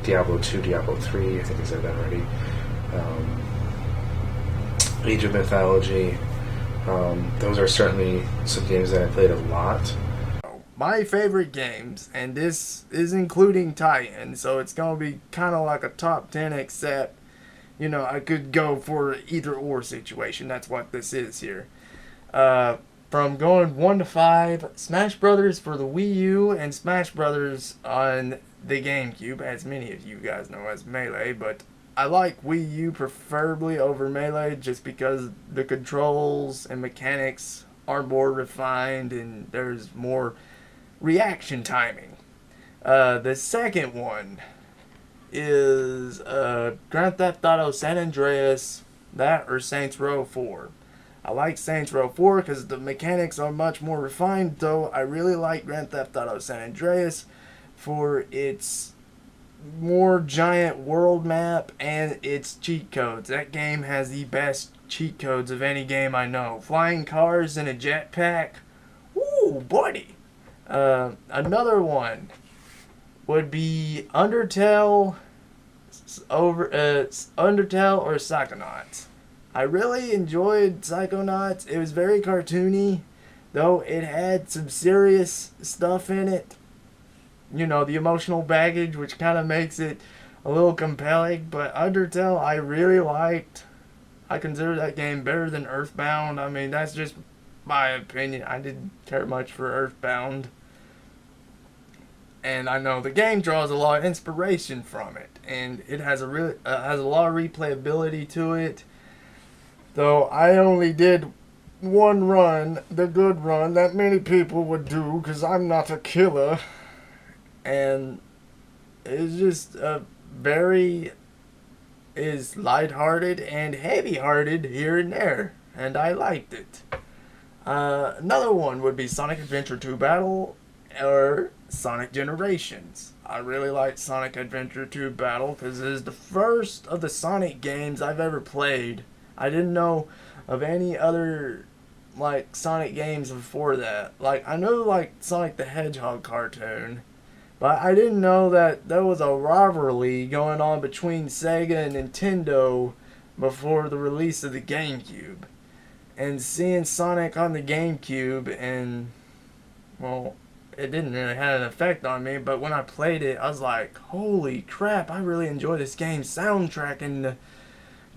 Diablo 2, Diablo 3, I think I said that already, Age of Mythology. Those are certainly some games that I played a lot. My favorite games, and this is including tie-in, so it's going to be kind of like a top 10, except, I could go for either or situation. That's what this is here. From going 1 to 5, Smash Brothers for the Wii U and Smash Brothers on the GameCube, as many of you guys know as Melee, but I like Wii U preferably over Melee just because the controls and mechanics are more refined and there's more reaction timing. The second one is Grand Theft Auto San Andreas, that or Saints Row 4. I like Saints Row 4 because the mechanics are much more refined, though I really like Grand Theft Auto San Andreas for its more giant world map and its cheat codes. That game has the best cheat codes of any game I know. Flying cars in a jetpack. Ooh, buddy. Another one would be Undertale or Psychonauts. I really enjoyed Psychonauts. It was very cartoony, though it had some serious stuff in it. The emotional baggage, which kind of makes it a little compelling. But Undertale, I really liked. I consider that game better than Earthbound. I mean, that's just my opinion. I didn't care much for Earthbound. And I know the game draws a lot of inspiration from it, and it has a lot of replayability to it. Though I only did one run, the good run that many people would do, because I'm not a killer. And it's just is lighthearted and heavy-hearted here and there, and I liked it. Another one would be Sonic Adventure 2 Battle or Sonic Generations. I really like Sonic Adventure 2 Battle because it is the first of the Sonic games I've ever played. I didn't know of any other Sonic games before that. I know Sonic the Hedgehog cartoon, but I didn't know that there was a rivalry going on between Sega and Nintendo before the release of the GameCube. And seeing Sonic on the GameCube, and, well, it didn't really have an effect on me, but when I played it, I was like, holy crap, I really enjoy this game's soundtrack and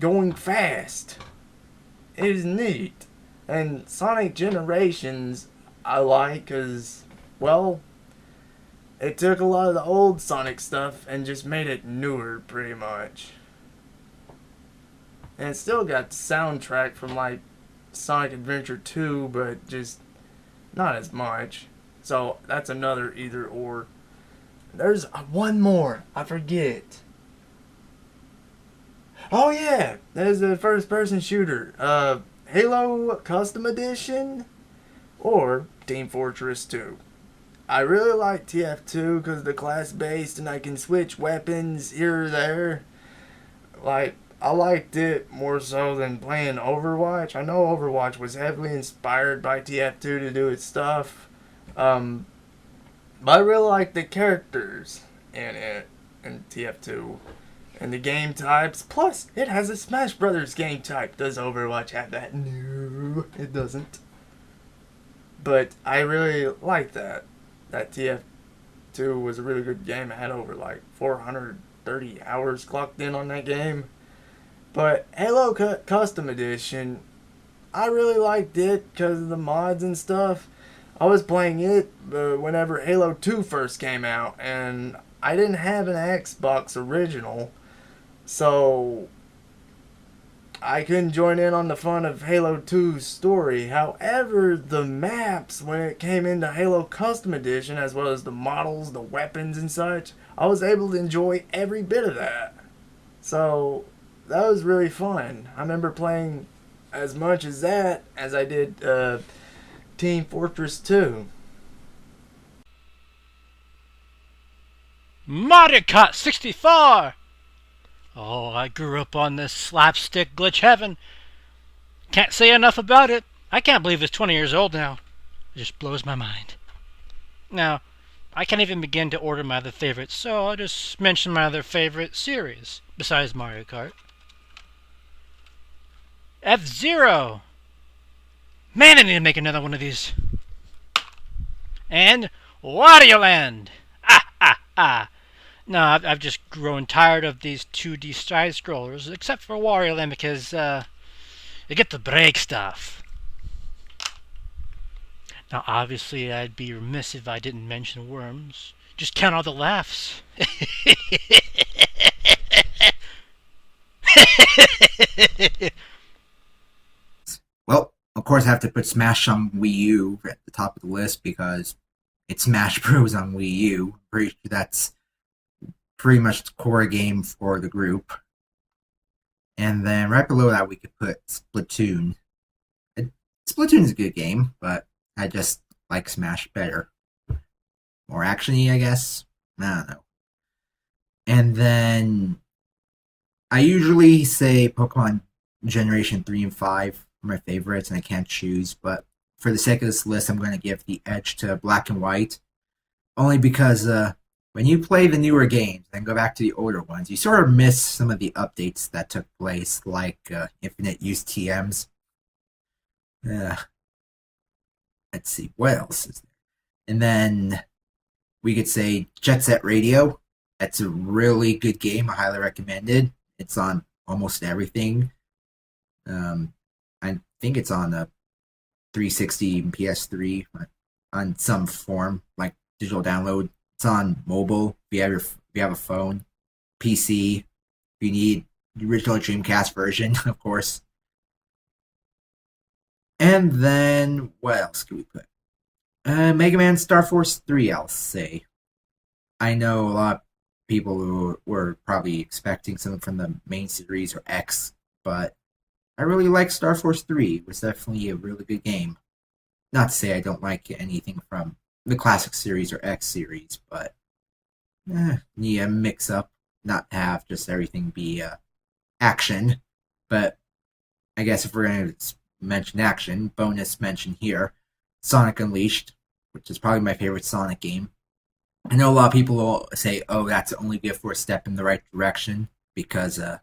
going fast. It is neat. And Sonic Generations, I like because, well, it took a lot of the old Sonic stuff and just made it newer, pretty much. And it still got the soundtrack from, Sonic Adventure 2, but just not as much. So that's another either or. There's one more. I forget. Oh yeah, there's a first-person shooter. Halo Custom Edition or Team Fortress 2. I really like TF2 because the class-based and I can switch weapons here or there. I liked it more so than playing Overwatch. I know Overwatch was heavily inspired by TF2 to do its stuff. But I really like the characters in it, in TF2. And the game types. Plus, it has a Smash Brothers game type. Does Overwatch have that? No, it doesn't. But I really like that. That TF2 was a really good game. I had over like 430 hours clocked in on that game. But Halo Custom Edition, I really liked it because of the mods and stuff. I was playing it whenever Halo 2 first came out, and I didn't have an Xbox original, so I couldn't join in on the fun of Halo 2's story. However, the maps, when it came into Halo Custom Edition, as well as the models, the weapons and such, I was able to enjoy every bit of that. So that was really fun. I remember playing as much as that as I did Team Fortress 2. Mario Kart 64! Oh, I grew up on this slapstick glitch heaven. Can't say enough about it. I can't believe it's 20 years old now. It just blows my mind. Now, I can't even begin to order my other favorites, so I'll just mention my other favorite series, besides Mario Kart. xZero! Man, I need to make another one of these. And Wario Land! No, I've just grown tired of these 2D side-scrollers, except for Wario Land because they get to break stuff. Now, obviously, I'd be remiss if I didn't mention Worms. Just count all the laughs. Well, of course I have to put Smash on Wii U at the top of the list because it's Smash Bros. On Wii U. Pretty sure that's pretty much the core game for the group. And then right below that we could put Splatoon. Splatoon is a good game, but I just like Smash better. More actiony, I guess. I don't know. And then I usually say Pokemon Generation 3 and 5 are my favorites, and I can't choose, but for the sake of this list, I'm going to give the edge to Black and White. Only because when you play the newer games and go back to the older ones, you sort of miss some of the updates that took place, like Infinite Use TMs. Let's see, what else is there? And then we could say Jet Set Radio. That's a really good game. I highly recommend it. It's on almost everything. I think it's on the 360 and PS3 on some form, like digital download. It's on mobile if you have a phone, PC. If you need the original Dreamcast version, of course. And then what else can we put? Mega Man Star Force 3, I'll say. I know a lot of people who were probably expecting something from the main series or X, but I really like Star Force 3. It was definitely a really good game. Not to say I don't like anything from the classic series or X series, but yeah, mix up, not have just everything be action. But I guess if we're going to mention action, bonus mention here, Sonic Unleashed, which is probably my favorite Sonic game. I know a lot of people will say, oh, that's only good for a step in the right direction because the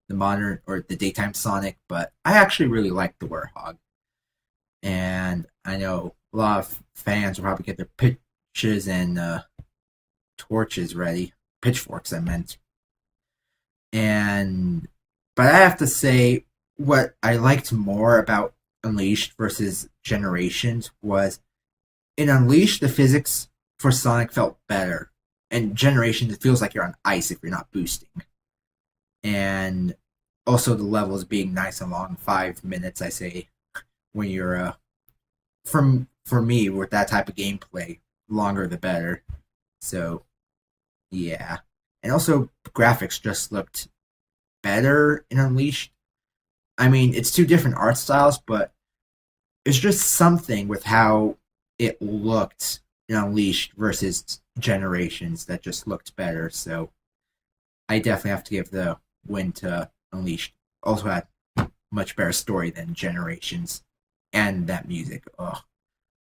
modern or the daytime Sonic, but I actually really like the Warthog. And I know a lot of fans will probably get their pitches and torches ready. Pitchforks, I meant. But I have to say, what I liked more about Unleashed versus Generations was in Unleashed, the physics for Sonic felt better. And Generations, it feels like you're on ice if you're not boosting. And also the levels being nice and long, 5 minutes, I say, when you're, for me, with that type of gameplay, longer the better. So, yeah. And also, graphics just looked better in Unleashed. I mean, it's two different art styles, but it's just something with how it looked in Unleashed versus Generations that just looked better. So I definitely have to give the win to Unleashed also had much better story than Generations, and that music. Oh,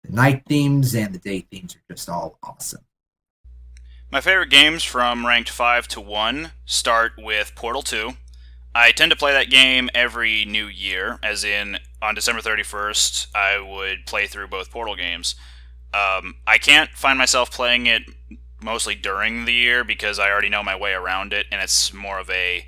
the night themes and the day themes are just all awesome. My favorite games from ranked 5 to 1 start with Portal 2. I tend to play that game every new year, as in on December 31st, I would play through both Portal games. I can't find myself playing it mostly during the year because I already know my way around it, and it's more of a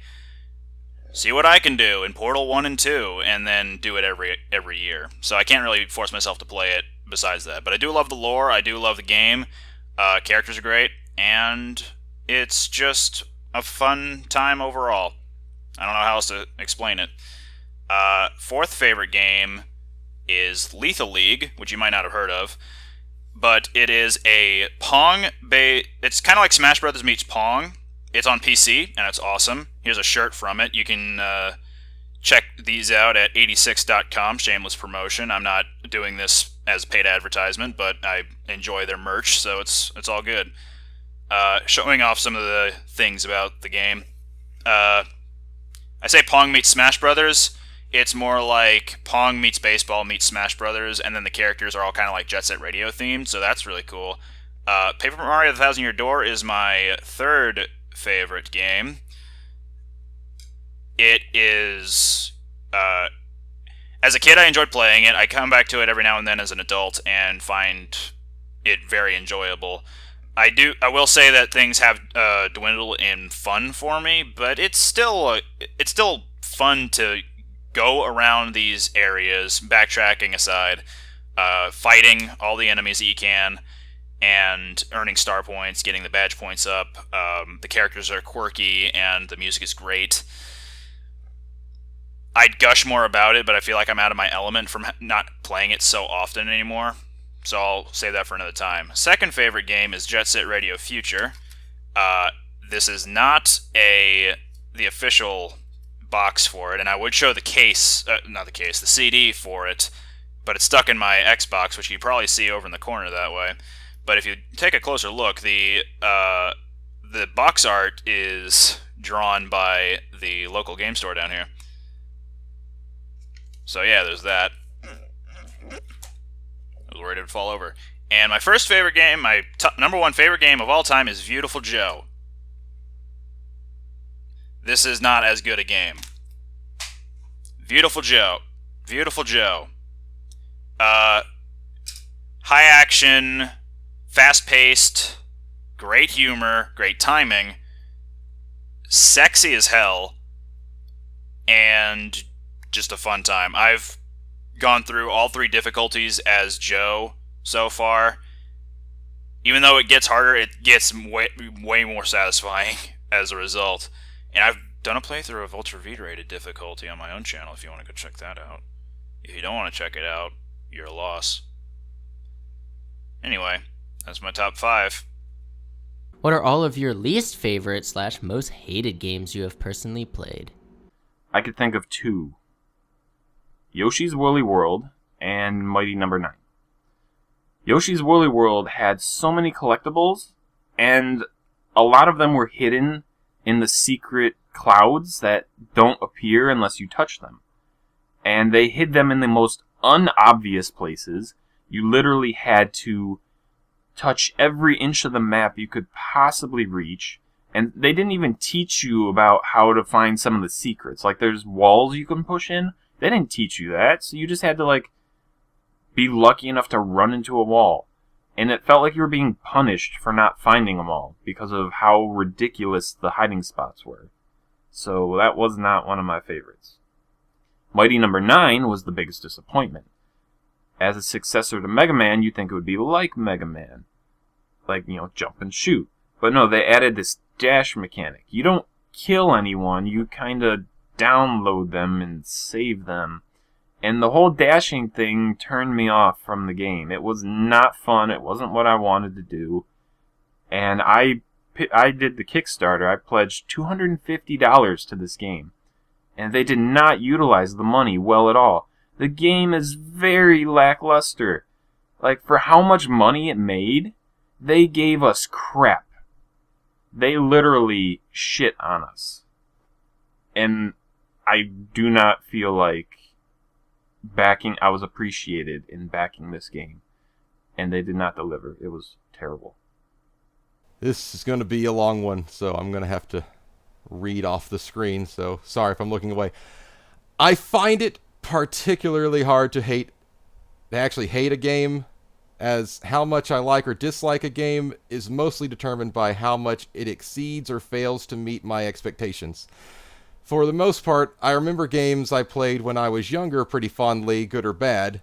see what I can do in Portal 1 and 2, and then do it every year. So I can't really force myself to play it besides that. But I do love the lore, I do love the game, characters are great, and it's just a fun time overall. I don't know how else to explain it. Fourth favorite game is Lethal League, which you might not have heard of. But it is a Pong it's kind of like Smash Brothers meets Pong. It's on PC, and it's awesome. Here's a shirt from it. You can check these out at 86.com, shameless promotion. I'm not doing this as paid advertisement, but I enjoy their merch, so it's all good. Showing off some of the things about the game. I say Pong meets Smash Brothers. It's more like Pong meets baseball meets Smash Brothers, and then the characters are all kind of like Jet Set Radio themed, so that's really cool. Paper Mario: The Thousand Year Door is my third favorite game. It is... as a kid, I enjoyed playing it. I come back to it every now and then as an adult and find it very enjoyable. I will say that things have dwindled in fun for me, but it's still fun to go around these areas, backtracking aside, fighting all the enemies that you can, and earning star points, getting the badge points up. The characters are quirky, and the music is great. I'd gush more about it, but I feel like I'm out of my element from not playing it so often anymore, so I'll save that for another time. Second favorite game is Jet Set Radio Future. This is not the official box for it, and I would show the case, the CD for it, but it's stuck in my Xbox, which you probably see over in the corner that way. But if you take a closer look, the box art is drawn by the local game store down here. So yeah, there's that. I was ready to fall over. And my first favorite game, my number one favorite game of all time is Beautiful Joe. This is not as good a game. Beautiful Joe. Beautiful Joe. High action, fast-paced, great humor, great timing, sexy as hell, and just a fun time. I've gone through all 3 difficulties as Joe so far. Even though it gets harder, it gets way more satisfying as a result. And I've done a playthrough of Ultra V-rated difficulty on my own channel if you want to go check that out. If you don't want to check it out, you're a loss. Anyway, that's my top 5. What are all of your least favorite / most hated games you have personally played? I could think of 2. Yoshi's Woolly World and Mighty Number 9. Yoshi's Woolly World had so many collectibles, and a lot of them were hidden in the secret clouds that don't appear unless you touch them. And they hid them in the most unobvious places. You literally had to touch every inch of the map you could possibly reach. And they didn't even teach you about how to find some of the secrets. Like, there's walls you can push in. They didn't teach you that. So you just had to, be lucky enough to run into a wall. And it felt like you were being punished for not finding them all because of how ridiculous the hiding spots were. So that was not one of my favorites. Mighty Number 9 was the biggest disappointment. As a successor to Mega Man, you'd think it would be like Mega Man. Jump and shoot. But no, they added this dash mechanic. You don't kill anyone, you kind of download them and save them. And the whole dashing thing turned me off from the game. It was not fun. It wasn't what I wanted to do. And I did the Kickstarter. I pledged $250 to this game. And they did not utilize the money well at all. The game is very lackluster. For how much money it made, they gave us crap. They literally shit on us. And I do not feel like I was appreciated in backing this game, and they did not deliver. It was terrible. This is going to be a long one, so I'm going to have to read off the screen, so sorry if I'm looking away. I find it particularly hard to actually hate a game, as how much I like or dislike a game is mostly determined by how much it exceeds or fails to meet my expectations. For the most part, I remember games I played when I was younger pretty fondly, good or bad,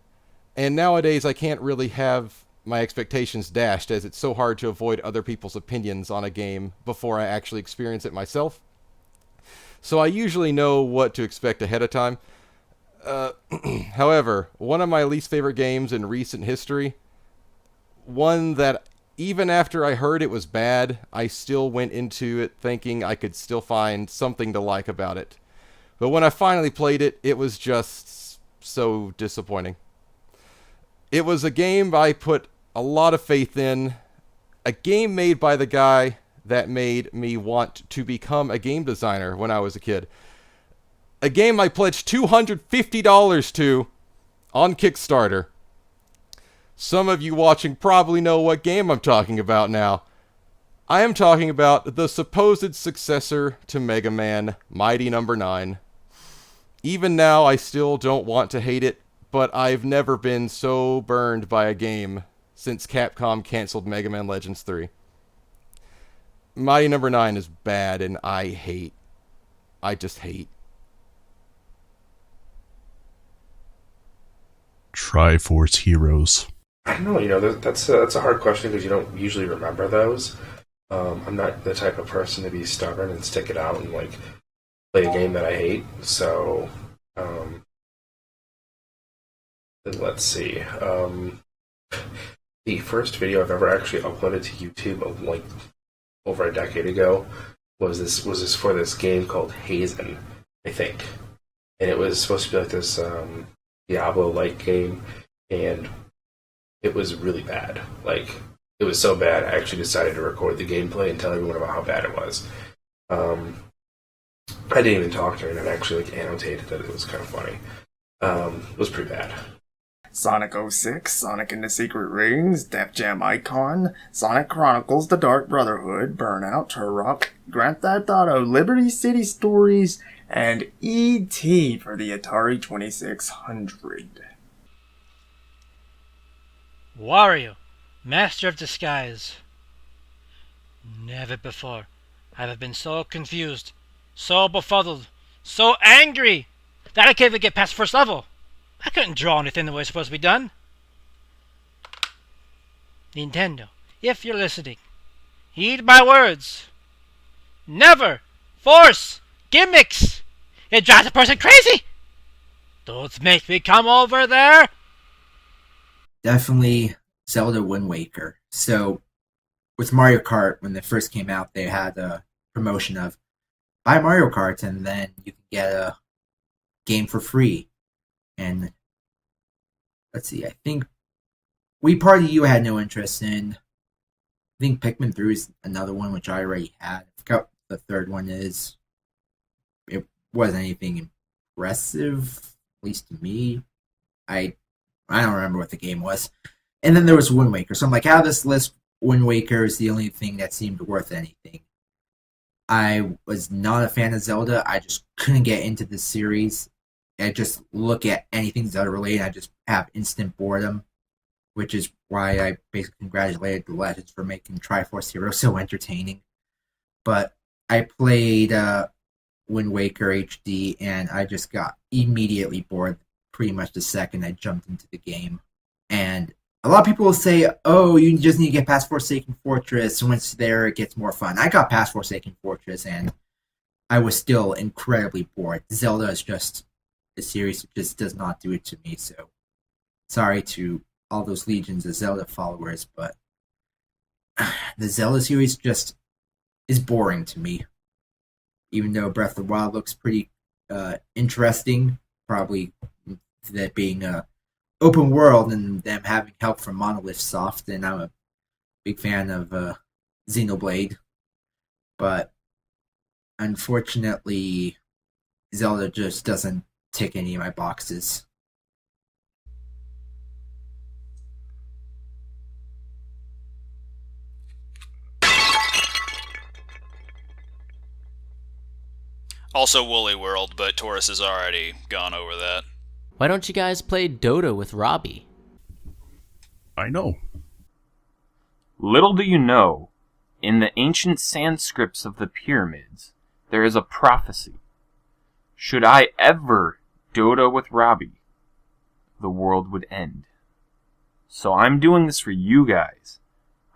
and nowadays I can't really have my expectations dashed, as it's so hard to avoid other people's opinions on a game before I actually experience it myself. So I usually know what to expect ahead of time. However, one of my least favorite games in recent history, one that even after I heard it was bad, I still went into it thinking I could still find something to like about it. But when I finally played it, it was just so disappointing. It was a game I put a lot of faith in, a game made by the guy that made me want to become a game designer when I was a kid. A game I pledged $250 to on Kickstarter. Some of you watching probably know what game I'm talking about now. I am talking about the supposed successor to Mega Man, Mighty No. 9. Even now, I still don't want to hate it, but I've never been so burned by a game since Capcom canceled Mega Man Legends 3. Mighty No. 9 is bad, and I just hate. Triforce Heroes. I don't know. That's a hard question because you don't usually remember those. I'm not the type of person to be stubborn and stick it out and like play a game that I hate. So, let's see. The first video I've ever actually uploaded to YouTube of like over a decade ago was this for this game called Hazen, I think, and it was supposed to be like this Diablo-like game, and it was really bad. Like, it was so bad, I actually decided to record the gameplay and tell everyone about how bad it was. I didn't even talk to her, and I actually like annotated that it was kind of funny. It was pretty bad. Sonic 06, Sonic and the Secret Rings, Def Jam Icon, Sonic Chronicles, The Dark Brotherhood, Burnout, Turok, Grand Theft Auto, Liberty City Stories, and E.T. for the Atari 2600. Wario, Master of Disguise. Never before have I been so confused, so befuddled, so angry that I can't even get past first level. I couldn't draw anything the way it's supposed to be done. Nintendo, if you're listening, heed my words. Never force gimmicks. It drives a person crazy. Don't make me come over there. Definitely Zelda Wind Waker. So with Mario Kart, when they first came out, they had a promotion of buy Mario Kart and then you can get a game for free. And let's see, I think Wii Party U had no interest in. I think Pikmin 3 is another one which I already had. I forgot what the third one is. It wasn't anything impressive, at least to me. I don't remember what the game was. And then there was Wind Waker. So I'm like, out of this list, Wind Waker is the only thing that seemed worth anything. I was not a fan of Zelda. I just couldn't get into the series. I just look at anything Zelda related. I just have instant boredom, which is why I basically congratulated the Legends for making Triforce Heroes so entertaining. But I played Wind Waker HD, and I just got immediately bored pretty much the second I jumped into the game. And a lot of people will say, oh, you just need to get past Forsaken Fortress. Once there, it gets more fun. I got past Forsaken Fortress, and I was still incredibly bored. Zelda is just a series that just does not do it to me, so sorry to all those legions of Zelda followers, but the Zelda series just is boring to me. Even though Breath of the Wild looks pretty interesting, probably that being a open world and them having help from Monolith Soft, and I'm a big fan of Xenoblade, but unfortunately Zelda just doesn't tick any of my boxes. Also Woolly World, but Torus has already gone over that. Why don't you guys play Dota with Robbie? I know. Little do you know, in the ancient Sanscripts of the pyramids, there is a prophecy. Should I ever Dota with Robbie, the world would end. So I'm doing this for you guys.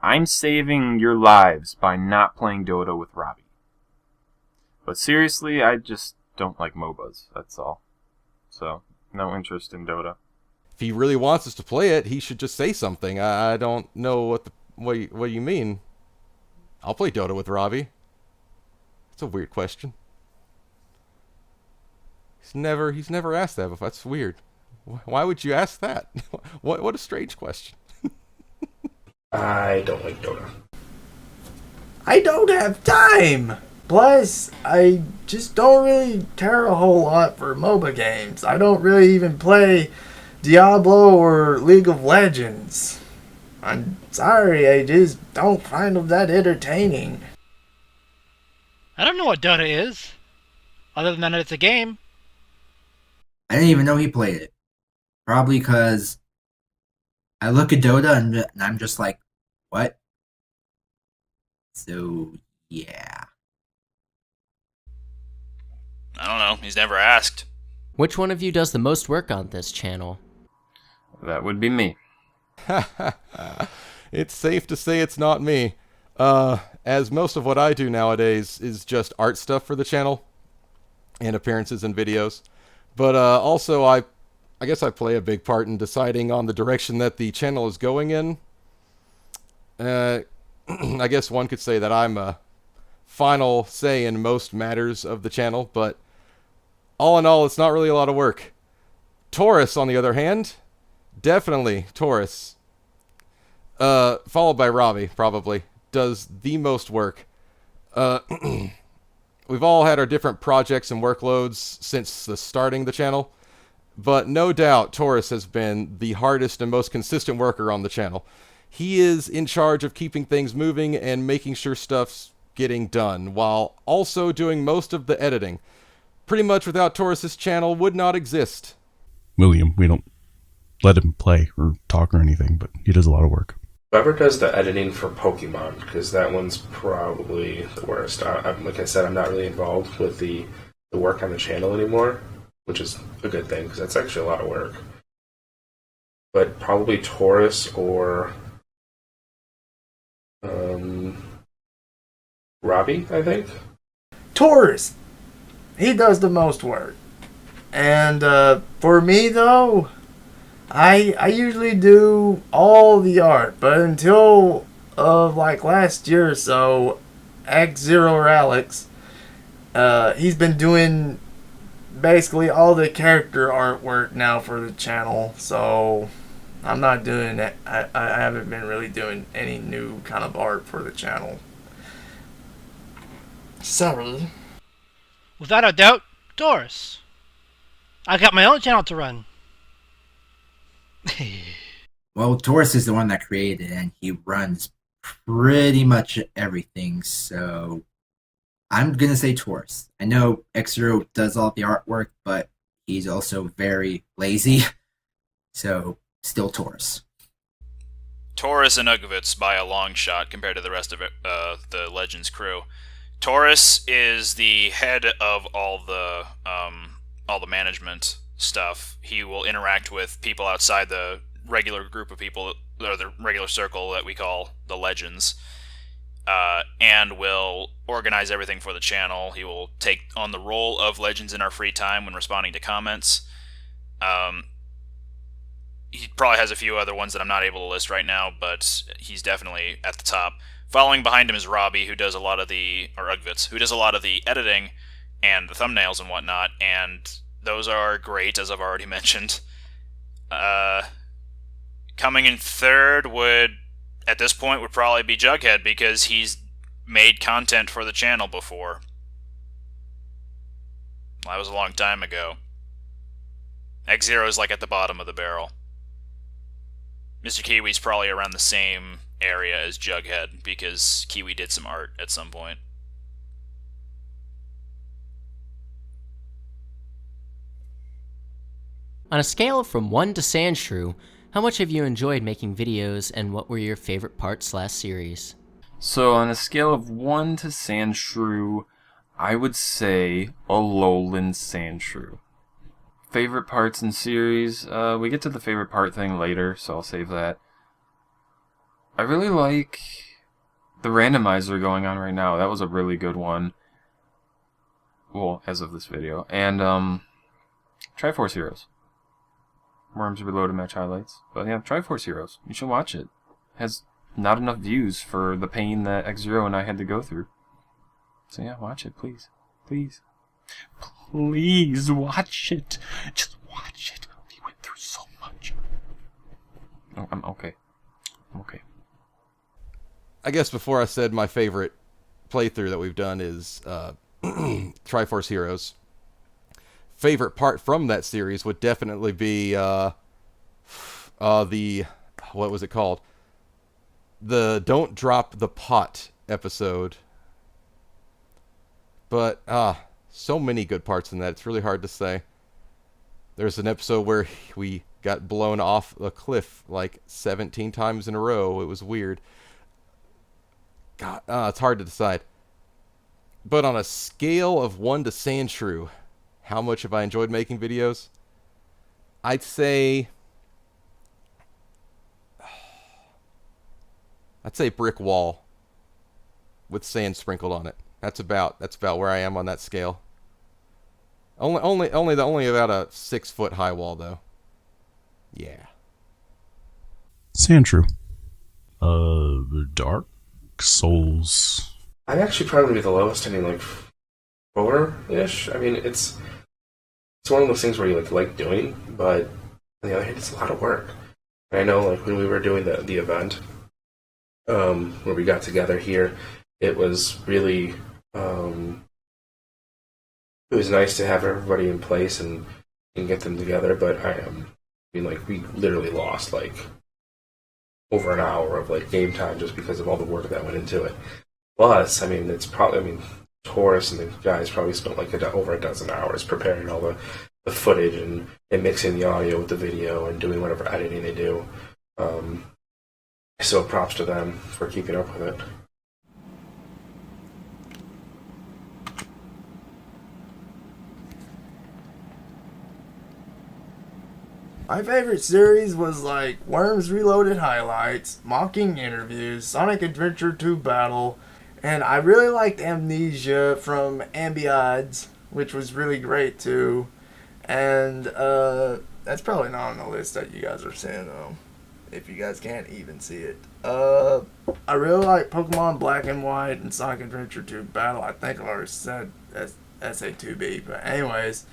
I'm saving your lives by not playing Dota with Robbie. But seriously, I just don't like MOBAs, that's all. So, no interest in Dota. If he really wants us to play it, he should just say something. I don't know what you mean. I'll play Dota with Robbie. It's a weird question. He's never asked that before. That's weird. Why would you ask that? What a strange question. I don't like Dota. I don't have time! Plus, I just don't really care a whole lot for MOBA games. I don't really even play Diablo or League of Legends. I'm sorry, I just don't find them that entertaining. I don't know what Dota is, other than that it's a game. I didn't even know he played it. Probably because I look at Dota and I'm just like, what? So, yeah. I don't know. He's never asked. Which one of you does the most work on this channel? That would be me. It's safe to say it's not me. As most of what I do nowadays is just art stuff for the channel and appearances and videos. But also I guess I play a big part in deciding on the direction that the channel is going in. I guess one could say that I'm a final say in most matters of the channel, but all in all, it's not really a lot of work. Torus, on the other hand, definitely Torus, followed by Robbie, probably, does the most work. We've all had our different projects and workloads since the starting the channel, but no doubt Torus has been the hardest and most consistent worker on the channel. He is in charge of keeping things moving and making sure stuff's getting done, while also doing most of the editing. Pretty much without Torus, channel would not exist. William, we don't let him play or talk or anything, but he does a lot of work. Whoever does the editing for Pokemon, because that one's probably the worst. Like I said, I'm not really involved with the work on the channel anymore, which is a good thing, because that's actually a lot of work. But probably Torus or Robbie, I think. Torus! He does the most work. And for me, though, I usually do all the art, but until like last year or so, xZero or Alex, he's been doing basically all the character artwork now for the channel, so I'm not doing it. I haven't been really doing any new kind of art for the channel. Sorry. Without a doubt, Torus. I got my own channel to run. Well, Torus is the one that created it, and he runs pretty much everything, so I'm going to say Torus. I know xZero does all the artwork, but he's also very lazy, so still Torus. Torus and Ugvts by a long shot compared to the rest of it, the Legends crew. Torus is the head of all the management stuff. He will interact with people outside the regular group of people, or the regular circle that we call the Legends, and will organize everything for the channel. He will take on the role of Legends in our free time when responding to comments. He probably has a few other ones that I'm not able to list right now, but he's definitely at the top. Following behind him is Robbie, who does a lot of the, or Ugvts, who does a lot of the editing and the thumbnails and whatnot, and those are great, as I've already mentioned. Coming in third at this point, would probably be Jughead, because he's made content for the channel before. That was a long time ago. xZero is like at the bottom of the barrel. Mr. Kiwi's probably around the same area as Jughead, because Kiwi did some art at some point. On a scale from 1 to Sandshrew, how much have you enjoyed making videos, and what were your favorite parts/series? So on a scale of 1 to Sandshrew, I would say Alolan Sandshrew. Favorite parts and series, we get to the favorite part thing later, so I'll save that. I really like the randomizer going on right now. That was a really good one. Well, as of this video. And, Triforce Heroes. Worms Reloaded match highlights. But yeah, Triforce Heroes. You should watch it. It has not enough views for the pain that xZero and I had to go through. So yeah, watch it, please. Please. Please watch it. Just watch it. We went through so much. Oh, I'm okay. I'm okay. I guess before I said my favorite playthrough that we've done is Triforce Heroes. Favorite part from that series would definitely be the what was it called? The Don't Drop the Pot episode. But so many good parts in that. It's really hard to say. There's an episode where we got blown off a cliff like 17 times in a row. It was weird. God, it's hard to decide. But on a scale of 1 to Sandshrew, how much have I enjoyed making videos? I'd say brick wall with sand sprinkled on it. That's about where I am on that scale. Only about a 6-foot high wall though. Yeah. Sandshrew. Dark Souls. I'd actually probably be the lowest, like 4-ish. I mean, it's one of those things where you like doing, but on the other hand, it's a lot of work. And I know, like when we were doing the event, where we got together here, it was really it was nice to have everybody in place and get them together. But we literally lost like over an hour of like game time just because of all the work that went into it. Plus, it's probably Torus and the guys probably spent like over a dozen hours preparing all the footage and mixing the audio with the video and doing whatever editing they do. So props to them for keeping up with it. My favorite series was like Worms Reloaded highlights, Mocking interviews, Sonic Adventure 2 Battle, and I really liked Amnesia from Ambiod's, which was really great too. And that's probably not on the list that you guys are seeing though, if you guys can't even see it. I really like Pokemon Black and White and Sonic Adventure 2 Battle. I think I've already said SA2B, but anyways.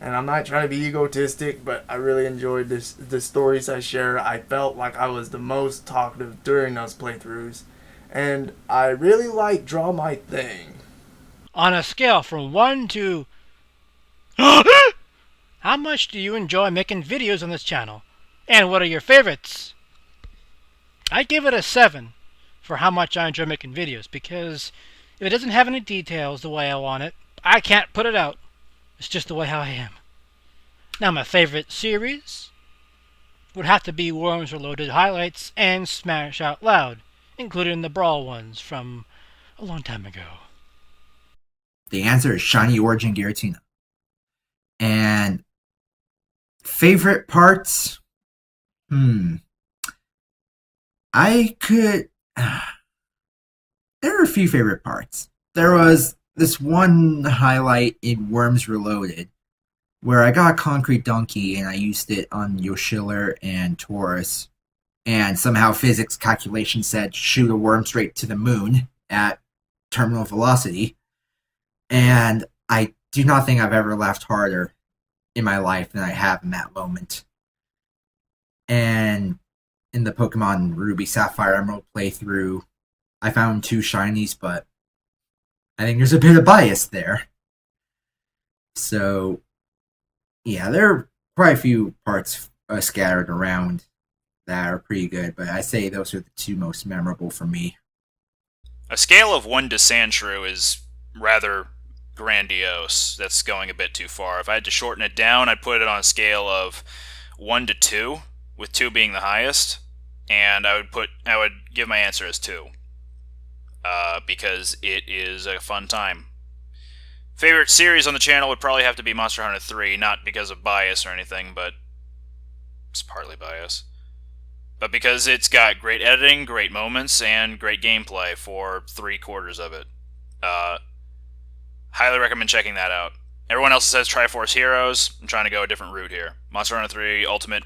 And I'm not trying to be egotistic, but I really enjoyed the stories I shared. I felt like I was the most talkative during those playthroughs. And I really like Draw My Thing. On a scale from 1 to... How much do you enjoy making videos on this channel? And what are your favorites? I give it a 7 for how much I enjoy making videos, because if it doesn't have any details the way I want it, I can't put it out. It's just the way how I am. Now my favorite series would have to be Worms Reloaded highlights and Smash Out Loud, including the Brawl ones from a long time ago. The answer is Shiny Origin Giratina. And favorite parts? I could... There are a few favorite parts. There was this one highlight in Worms Reloaded where I got a Concrete Donkey and I used it on Yoshiller and Torus, and somehow physics calculation said shoot a worm straight to the moon at terminal velocity, and I do not think I've ever laughed harder in my life than I have in that moment. And in the Pokemon Ruby Sapphire Emerald playthrough, I found 2 shinies, but I think there's a bit of bias there. So, yeah, there are quite a few parts scattered around that are pretty good, but I say those are the two most memorable for me. A scale of 1 to Sandshrew is rather grandiose. That's going a bit too far. If I had to shorten it down, I'd put it on a scale of 1 to 2, with 2 being the highest, and I would give my answer as 2, because it is a fun time. Favorite series on the channel would probably have to be Monster Hunter 3, not because of bias or anything, but it's partly bias. But because it's got great editing, great moments, and great gameplay for 3/4 of it. Highly recommend checking that out. Everyone else says Triforce Heroes. I'm trying to go a different route here. Monster Hunter 3 Ultimate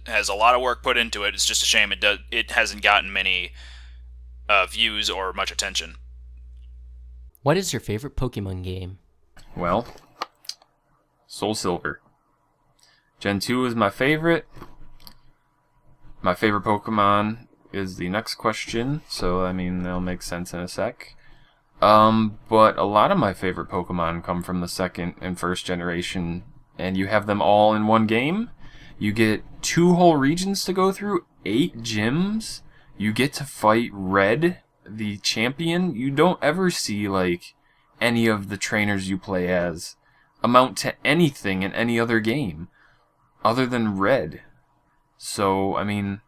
has a lot of work put into it. It's just a shame it hasn't gotten many views or much attention. What is your favorite Pokemon game? Well, Soul Silver. Gen 2 is my favorite. My favorite Pokemon is the next question, so I mean that'll make sense in a sec. But a lot of my favorite Pokemon come from the second and first generation, and you have them all in one game. You get 2 whole regions to go through, 8 gyms. You get to fight Red, the champion. You don't ever see like any of the trainers you play as amount to anything in any other game other than Red. So, I mean,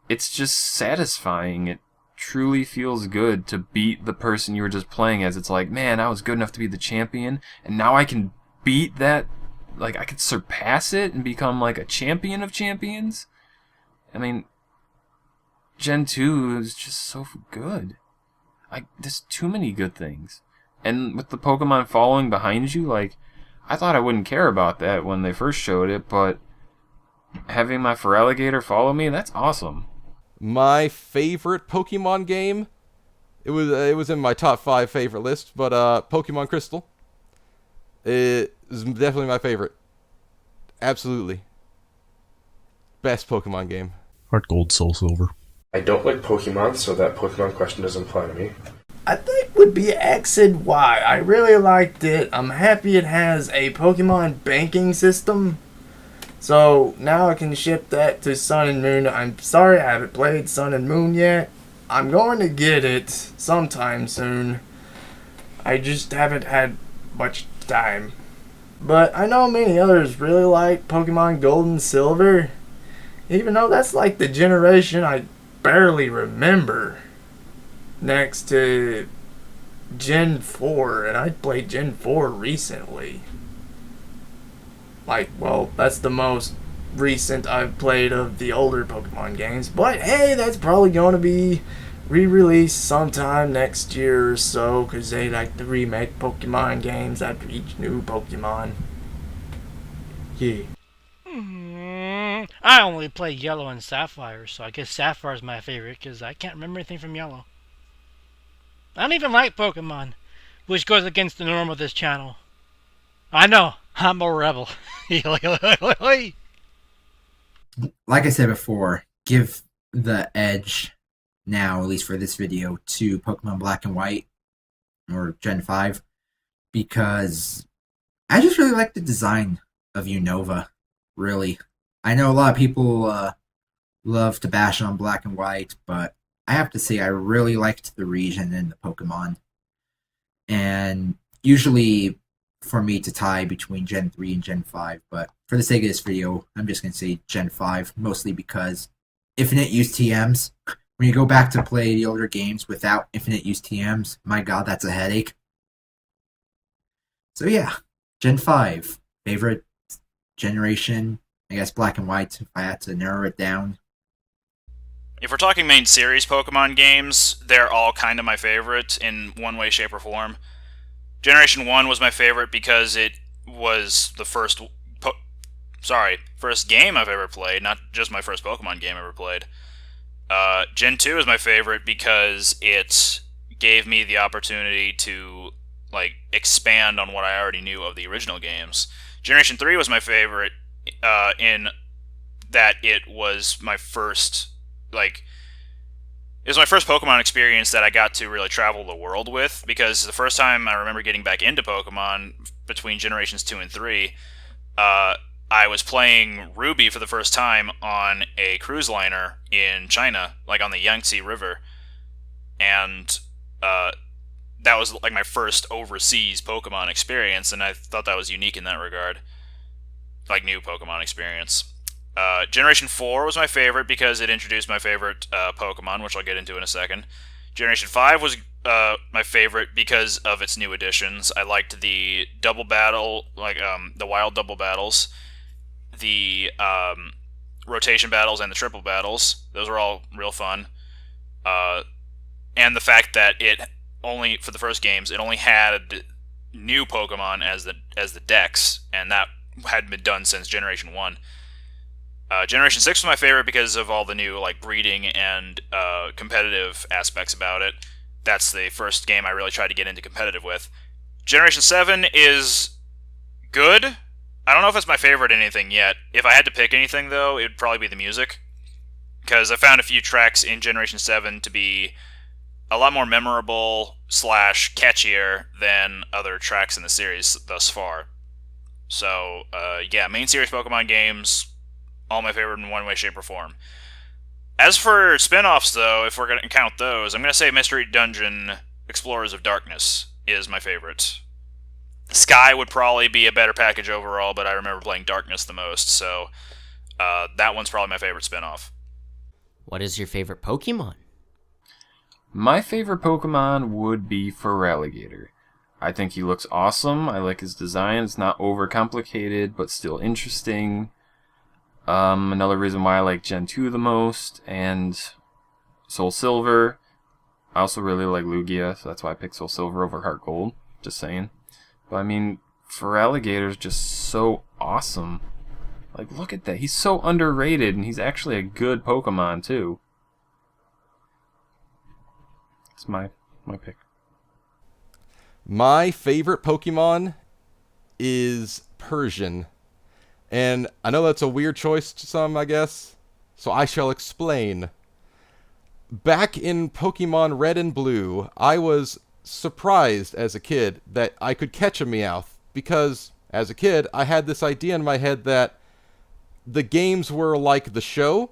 it's just satisfying. It truly feels good to beat the person you were just playing as. It's like, man, I was good enough to be the champion, and now I can beat that, like, I could surpass it and become, like, a champion of champions. I mean, Gen 2 is just so good. There's too many good things. And with the Pokemon following behind you, like, I thought I wouldn't care about that when they first showed it, but having my Feraligatr follow me, that's awesome. My favorite Pokemon game, it was in my top 5 favorite list, but Pokemon Crystal, it is definitely my favorite. Absolutely. Best Pokemon game. Heart Gold, Soul Silver. I don't like Pokemon, so that Pokemon question doesn't apply to me. I think would be X and Y. I really liked it. I'm happy it has a Pokemon banking system. So now I can ship that to Sun and Moon. I'm sorry I haven't played Sun and Moon yet. I'm going to get it sometime soon. I just haven't had much time. But I know many others really like Pokemon Gold and Silver. Even though that's like the generation I barely remember. Next to Gen 4, and I played Gen 4 recently. Like, well, that's the most recent I've played of the older Pokemon games. But hey, that's probably going to be re-released sometime next year or so, because they like to remake Pokemon games after each new Pokemon. Yeah. I only play Yellow and Sapphire, so I guess Sapphire's my favorite, because I can't remember anything from Yellow. I don't even like Pokemon, which goes against the norm of this channel. I know, I'm a rebel. Like I said before, give the edge now, at least for this video, to Pokemon Black and White, or Gen 5, because I just really like the design of Unova, really. I know a lot of people love to bash on Black and White, but I have to say I really liked the region and the Pokemon. And usually for me to tie between Gen 3 and Gen 5, but for the sake of this video, I'm just going to say Gen 5, mostly because infinite use TMs. When you go back to play the older games without infinite use TMs, my god, that's a headache. So yeah, Gen 5, favorite generation, I guess Black and White, if I had to narrow it down. If we're talking main series Pokemon games, they're all kind of my favorite in one way, shape, or form. Generation 1 was my favorite because it was the first game I've ever played, not just my first Pokemon game I ever played. Gen 2 is my favorite because it gave me the opportunity to expand on what I already knew of the original games. Generation 3 was my favorite in that it was my first it was my first Pokemon experience that I got to really travel the world with, because the first time I remember getting back into Pokemon between generations 2 and 3, I was playing Ruby for the first time on a cruise liner in China, like on the Yangtze River, and that was like my first overseas Pokemon experience, and I thought that was unique in that regard, like new Pokemon experience. Generation 4 was my favorite because it introduced my favorite Pokemon, which I'll get into in a second. Generation 5 was my favorite because of its new additions. I liked the double battle, like the wild double battles, the rotation battles, and the triple battles. Those were all real fun. And the fact that it only, for the first games, it only had new Pokemon as the dex, and that hadn't been done since Generation 1. Generation 6 was my favorite because of all the new like breeding and competitive aspects about it. That's the first game I really tried to get into competitive with. Generation 7 is good. I don't know if it's my favorite anything yet. If I had to pick anything, though, it would probably be the music. Because I found a few tracks in Generation 7 to be a lot more memorable / catchier than other tracks in the series thus far. So, yeah, main series Pokemon games, all my favorite in one way, shape, or form. As for spin-offs, though, if we're going to count those, I'm going to say Mystery Dungeon Explorers of Darkness is my favorite. Sky would probably be a better package overall, but I remember playing Darkness the most, so that one's probably my favorite spin-off. What is your favorite Pokemon? My favorite Pokemon would be Feraligatr. I think he looks awesome. I like his design. It's not overcomplicated, but still interesting. Another reason why I like Gen 2 the most, and Soul Silver. I also really like Lugia, so that's why I picked Soul Silver over Heart Gold. Just saying. But I mean, Feraligator's just so awesome. Like, look at that. He's so underrated, and he's actually a good Pokemon, too. It's my pick. My favorite Pokemon is Persian. And I know that's a weird choice to some, I guess, so I shall explain. Back in Pokemon Red and Blue, I was surprised as a kid that I could catch a Meowth, because as a kid, I had this idea in my head that the games were like the show,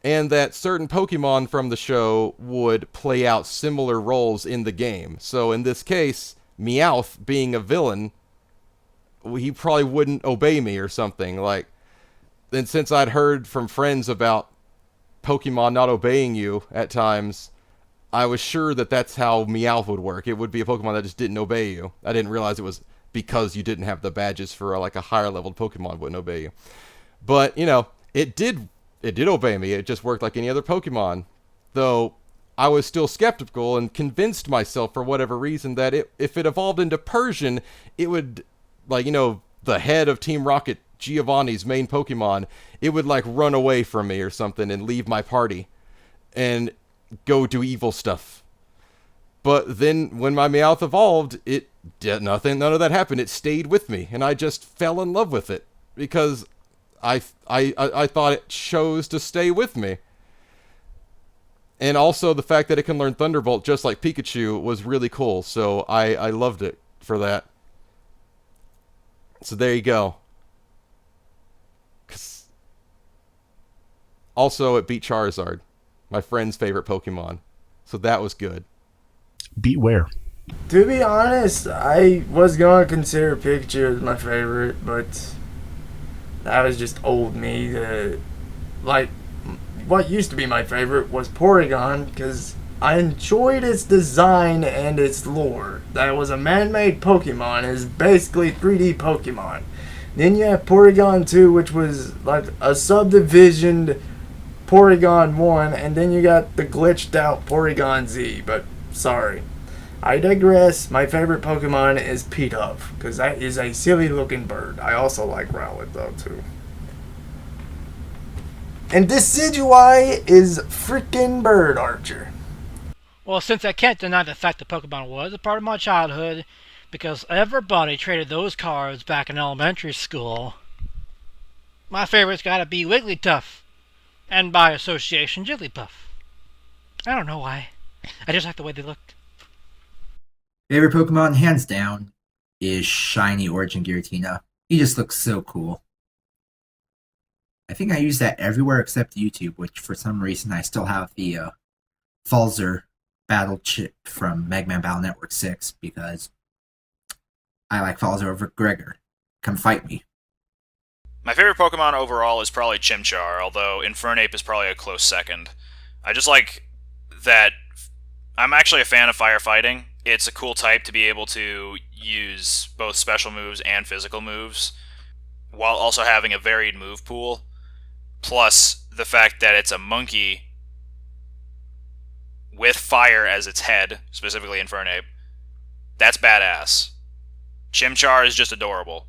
and that certain Pokemon from the show would play out similar roles in the game. So in this case, Meowth being a villain, he probably wouldn't obey me or something. Like, and since I'd heard from friends about Pokemon not obeying you at times, I was sure that that's how Meowth would work. It would be a Pokemon that just didn't obey you. I didn't realize it was because you didn't have the badges for like a higher leveled Pokemon wouldn't obey you. But, you know, it did obey me. It just worked like any other Pokemon. Though I was still skeptical and convinced myself for whatever reason that if it evolved into Persian, it would, like, you know, the head of Team Rocket, Giovanni's main Pokemon, it would like run away from me or something and leave my party and go do evil stuff. But then when my Meowth evolved, it did nothing. None of that happened. It stayed with me, and I just fell in love with it because I thought it chose to stay with me. And also the fact that it can learn Thunderbolt just like Pikachu was really cool. So I loved it for that. So there you go. Also, it beat Charizard, my friend's favorite Pokemon. So that was good. Beat where? To be honest, I was going to consider Pikachu as my favorite, but that was just old me. Like, what used to be my favorite was Porygon, because I enjoyed its design and its lore. That was a man-made Pokemon. It's basically 3D Pokemon. Then you have Porygon 2, which was like a subdivisioned Porygon 1, and then you got the glitched out Porygon Z, but sorry. I digress. My favorite Pokemon is Pidove, because that is a silly looking bird. I also like Rowlet though too. And Decidueye is freaking Bird Archer. Well, since I can't deny the fact that Pokemon was a part of my childhood, because everybody traded those cards back in elementary school, my favorite's gotta be Wigglytuff, and by association, Jigglypuff. I don't know why. I just like the way they look. Favorite Pokemon, hands down, is shiny Origin Giratina. He just looks so cool. I think I use that everywhere except YouTube, which for some reason I still have the Falzer battle chip from Mega Man Battle Network 6 because I like Falzer over Gregor. Come fight me. My favorite Pokemon overall is probably Chimchar, although Infernape is probably a close second. I just like that. I'm actually a fan of firefighting. It's a cool type to be able to use both special moves and physical moves, while also having a varied move pool. Plus, the fact that it's a monkey with fire as its head, specifically Infernape. That's badass. Chimchar is just adorable.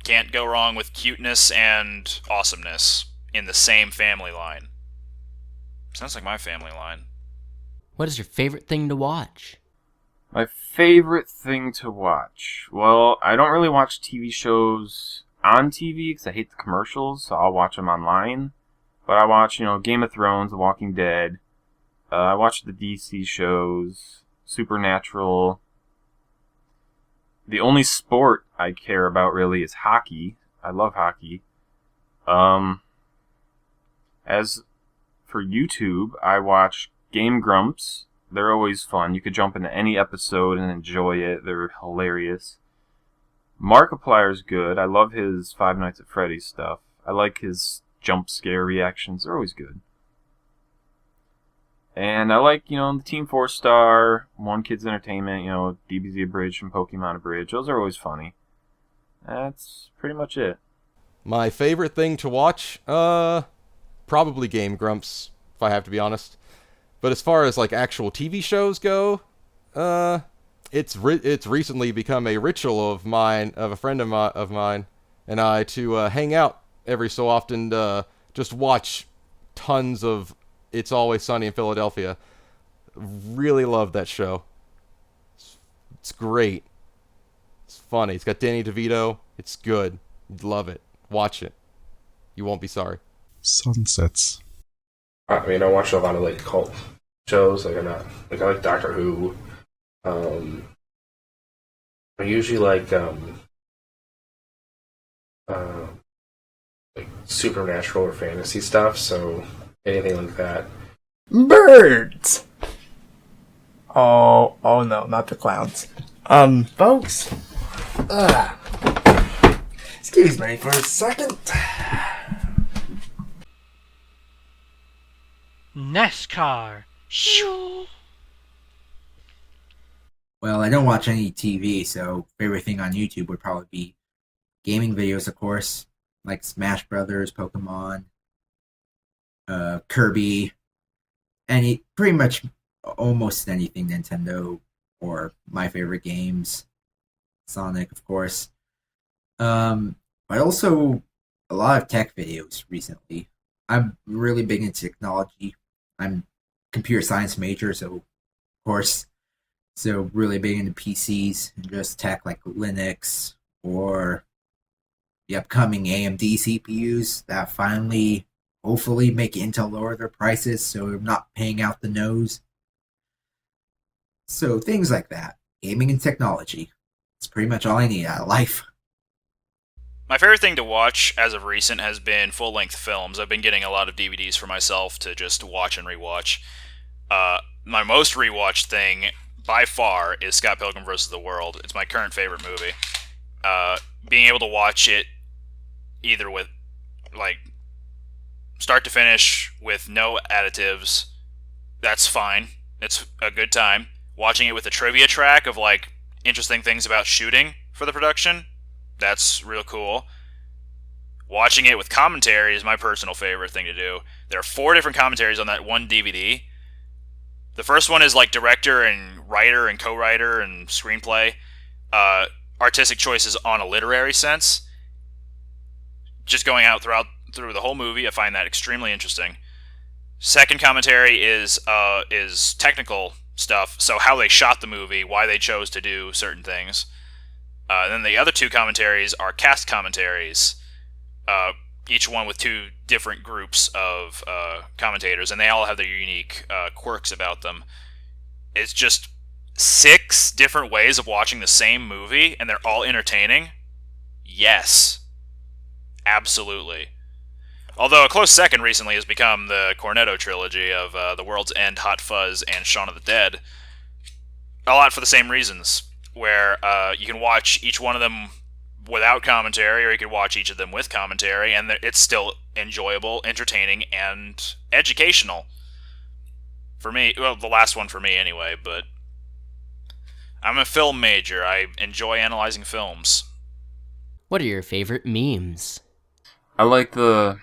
Can't go wrong with cuteness and awesomeness in the same family line. Sounds like my family line. What is your favorite thing to watch? My favorite thing to watch? Well, I don't really watch TV shows on TV because I hate the commercials, so I'll watch them online. But I watch, Game of Thrones, The Walking Dead. I watch the DC shows, Supernatural. The only sport I care about really is hockey. I love hockey. As for YouTube, I watch Game Grumps. They're always fun. You could jump into any episode and enjoy it. They're hilarious. Markiplier's good. I love his Five Nights at Freddy's stuff. I like his jump scare reactions. They're always good. And I like, the Team 4-Star, One Kids Entertainment, DBZ Abridged and Pokemon Abridged. Those are always funny. That's pretty much it. My favorite thing to watch? Probably Game Grumps, if I have to be honest. But as far as, actual TV shows go, it's recently become a ritual of a friend of mine, and I to hang out every so often to just watch tons of It's Always Sunny in Philadelphia. Really love that show. It's great. It's funny. It's got Danny DeVito. It's good. You'd love it. Watch it. You won't be sorry. Sunsets. I mean, I watch a lot of cult shows. I like Doctor Who. I usually like supernatural or fantasy stuff. So anything like that. Birds! Oh no, not the clowns. Folks. Excuse me for a second. NASCAR. Shoo. Well, I don't watch any TV, so favorite thing on YouTube would probably be gaming videos, of course, like Smash Brothers, Pokemon, Kirby, pretty much almost anything Nintendo or my favorite games, Sonic, of course. But also a lot of tech videos recently. I'm really big into technology. I'm computer science major, so of course, so really big into PCs and just tech like Linux or the upcoming AMD CPUs that finally, hopefully, make Intel lower their prices so I'm not paying out the nose. So things like that. Gaming and technology. It's pretty much all I need out of life. My favorite thing to watch as of recent has been full-length films. I've been getting a lot of DVDs for myself to just watch and rewatch. My most rewatched thing, by far, is Scott Pilgrim vs. the World. It's my current favorite movie. Being able to watch it either with, start to finish with no additives, that's fine. It's a good time. Watching it with a trivia track of, interesting things about shooting for the production, that's real cool. Watching it with commentary is my personal favorite thing to do. There are 4 different commentaries on that one DVD. The first one is director and writer and co-writer and screenplay. Artistic choices on a literary sense. Just going out through the whole movie, I find that extremely interesting. Second commentary is technical stuff, so how they shot the movie, why they chose to do certain things. Then the other 2 commentaries are cast commentaries, each one with 2 different groups of commentators, and they all have their unique quirks about them. It's just 6 different ways of watching the same movie and they're all entertaining? Yes. Absolutely. Although a close second recently has become the Cornetto trilogy of The World's End, Hot Fuzz, and Shaun of the Dead. A lot for the same reasons, where you can watch each one of them without commentary, or you can watch each of them with commentary, and it's still enjoyable, entertaining, and educational. For me, well, the last one for me anyway, but I'm a film major. I enjoy analyzing films. What are your favorite memes? I like the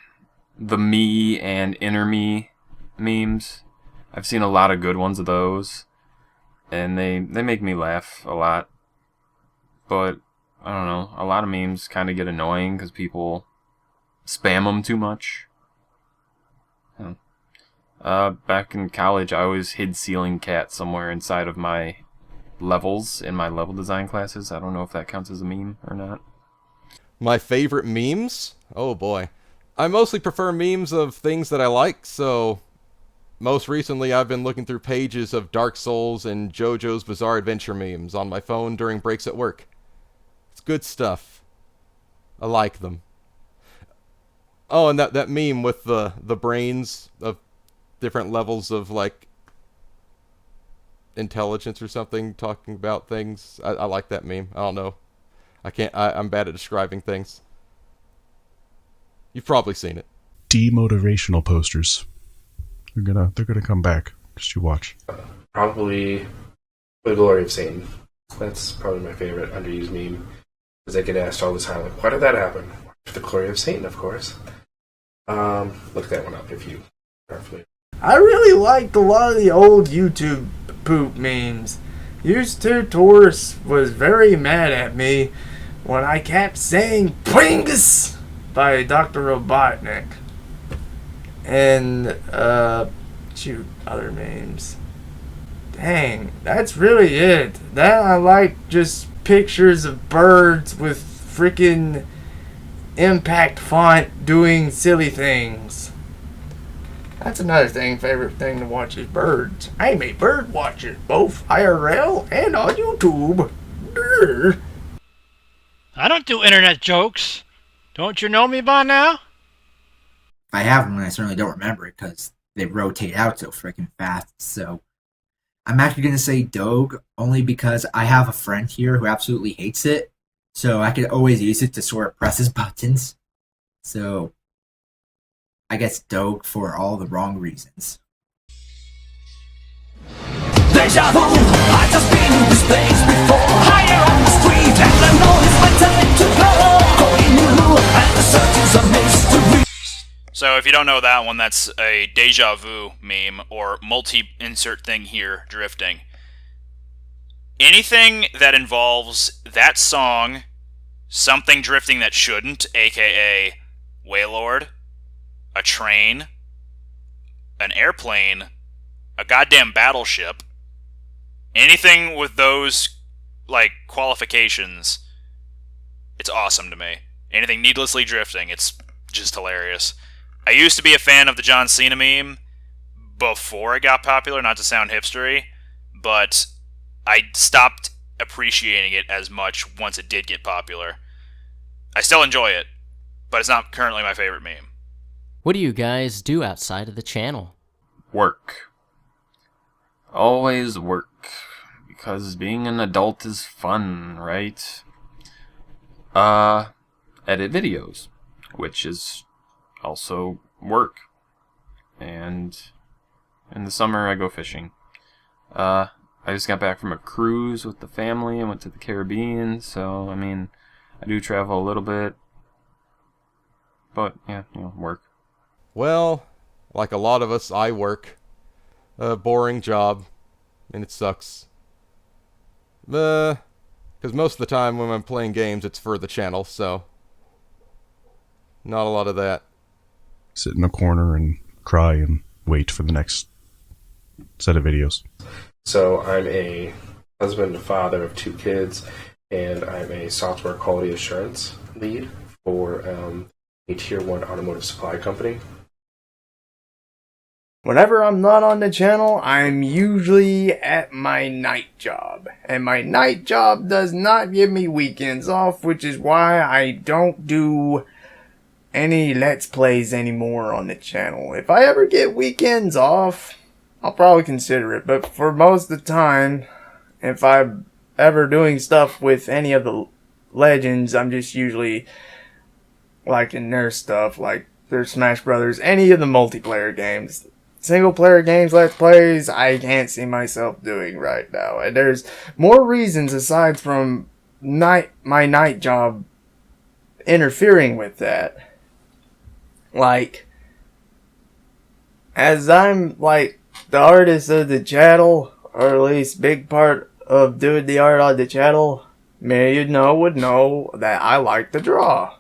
me and inner me memes. I've seen a lot of good ones of those, and they make me laugh a lot. But I don't know, a lot of memes kind of get annoying because people spam them too much. Back in college, I always hid Ceiling Cat somewhere inside of my levels in my level design classes. I don't know if that counts as a meme or not. My favorite memes? Oh boy. I mostly prefer memes of things that I like, so most recently I've been looking through pages of Dark Souls and JoJo's Bizarre Adventure memes on my phone during breaks at work. It's good stuff. I like them. Oh, and that meme with the brains of different levels of, like, intelligence or something, talking about things. I like that meme. I don't know. I'm bad at describing things. You've probably seen it. Demotivational posters. They're gonna come back. Just you watch. Probably The Glory of Satan. That's probably my favorite underused meme. Because I get asked all the time, like, why did that happen? The Glory of Satan, of course. Look that one up if you are familiar. I really liked a lot of the old YouTube poop memes. Used to, Torus was very mad at me when I kept saying Pringus by Dr. Robotnik. And, other memes. Dang, that's really it. Then I like just pictures of birds with freaking impact font doing silly things. That's another favorite thing to watch is birds. I'm a bird watcher, both IRL and on YouTube. Grr. I don't do internet jokes. Don't you know me by now? If I have one, I certainly don't remember it because they rotate out so freaking fast. So I'm actually going to say Doge only because I have a friend here who absolutely hates it. So I could always use it to sort of press his buttons. So I guess Doge for all the wrong reasons. Deja vu, I just been in this place before. Higher on the street, and I know it's my time to go. Going new, and the search is a mystery. So if you don't know that one, that's a deja vu meme, or multi-insert thing here drifting. Anything that involves that song, something drifting that shouldn't, aka Waylord, a train, an airplane, a goddamn battleship, anything with those, like, qualifications, it's awesome to me. Anything needlessly drifting, it's just hilarious. I used to be a fan of the John Cena meme before it got popular, not to sound hipstery, but I stopped appreciating it as much once it did get popular. I still enjoy it, but it's not currently my favorite meme. What do you guys do outside of the channel? Work. Always work. Because being an adult is fun, right? Edit videos, which is also work. And in the summer I go fishing. I just got back from a cruise with the family. I went to the Caribbean, so, I mean, I do travel a little bit. But, yeah, work. Well, like a lot of us, I work. A boring job, and it sucks. Because most of the time when I'm playing games, it's for the channel, so not a lot of that. Sit in a corner and cry and wait for the next set of videos. So I'm a husband and father of 2 kids, and I'm a software quality assurance lead for a tier 1 automotive supply company. whenever I'm not on the channel, I'm usually at my night job. And my night job does not give me weekends off, which is why I don't do any Let's Plays anymore on the channel. If I ever get weekends off, I'll probably consider it. But for most of the time, if I'm ever doing stuff with any of the Legends, I'm just usually liking their stuff, like their Smash Brothers, any of the multiplayer games. Single player games, Let's Plays, I can't see myself doing right now. And there's more reasons aside from my night job interfering with that. Like, as I'm like the artist of the channel, or at least big part of doing the art on the channel, many would know that I like to draw.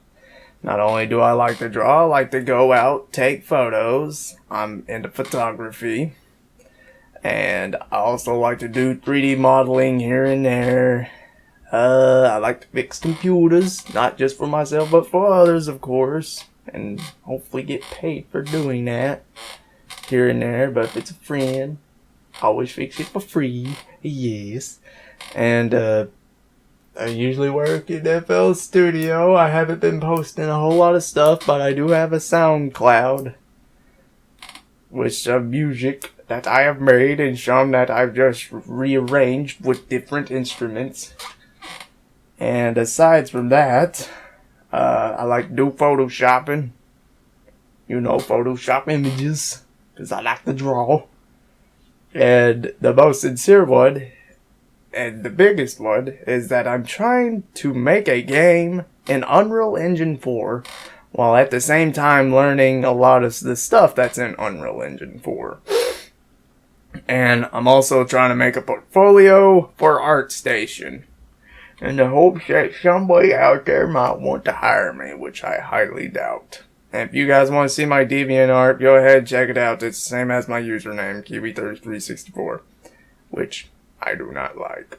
Not only do I like to draw, I like to go out, take photos. I'm into photography. And I also like to do 3D modeling here and there. I like to fix computers, not just for myself, but for others, of course. And hopefully get paid for doing that here and there. But if it's a friend, I always fix it for free. Yes. And I usually work in FL Studio. I haven't been posting a whole lot of stuff, but I do have a SoundCloud with some music that I have made and some that I've just rearranged with different instruments. And aside from that, I like to do photoshopping. You know, Photoshop images, because I like to draw. And the most sincere one, and the biggest one, is that I'm trying to make a game in Unreal Engine 4, while at the same time learning a lot of the stuff that's in Unreal Engine 4. And I'm also trying to make a portfolio for ArtStation, in the hopes that somebody out there might want to hire me, which I highly doubt. And if you guys want to see my DeviantArt, go ahead and check it out. It's the same as my username, Kiwi3364, which I do not like.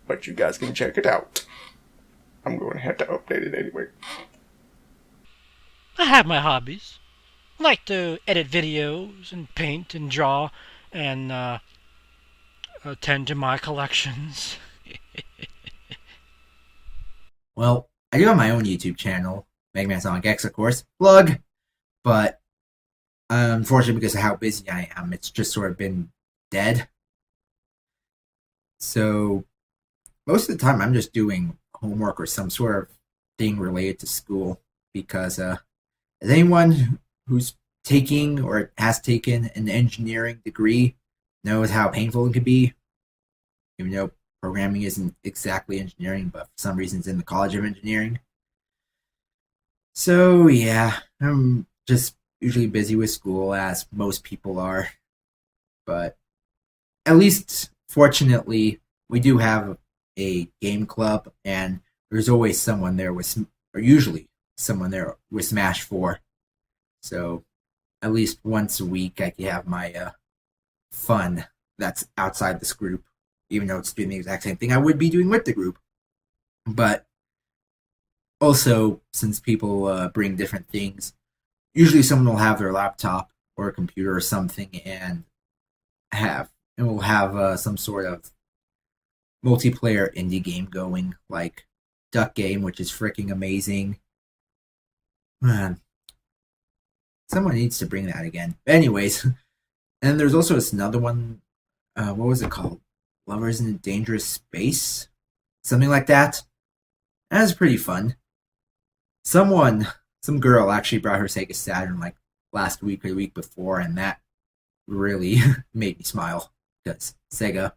But you guys can check it out. I'm going to have to update it anyway. I have my hobbies. I like to edit videos and paint and draw and attend to my collections. Well, I do have my own YouTube channel, Mega Man Sonic X, of course, plug, but unfortunately because of how busy I am, it's just sort of been dead. So most of the time I'm just doing homework or some sort of thing related to school, because as anyone who's taking or has taken an engineering degree knows how painful it can be, even though programming isn't exactly engineering, but for some reason it's in the College of Engineering. So yeah, I'm just usually busy with school, as most people are. But at least, fortunately, we do have a game club, and there's always someone there with, or usually someone there with Smash 4. So at least once a week I can have my fun that's outside this group, even though it's doing the exact same thing I would be doing with the group. But also, since people bring different things, usually someone will have their laptop or a computer or something and will have some sort of multiplayer indie game going, like Duck Game, which is freaking amazing. Man, someone needs to bring that again. Anyways, and there's also this another one. What was it called? Lovers in a Dangerous Space? Something like that. That was pretty fun. Some girl actually brought her Sega Saturn like last week or the week before, and that really made me smile, because Sega.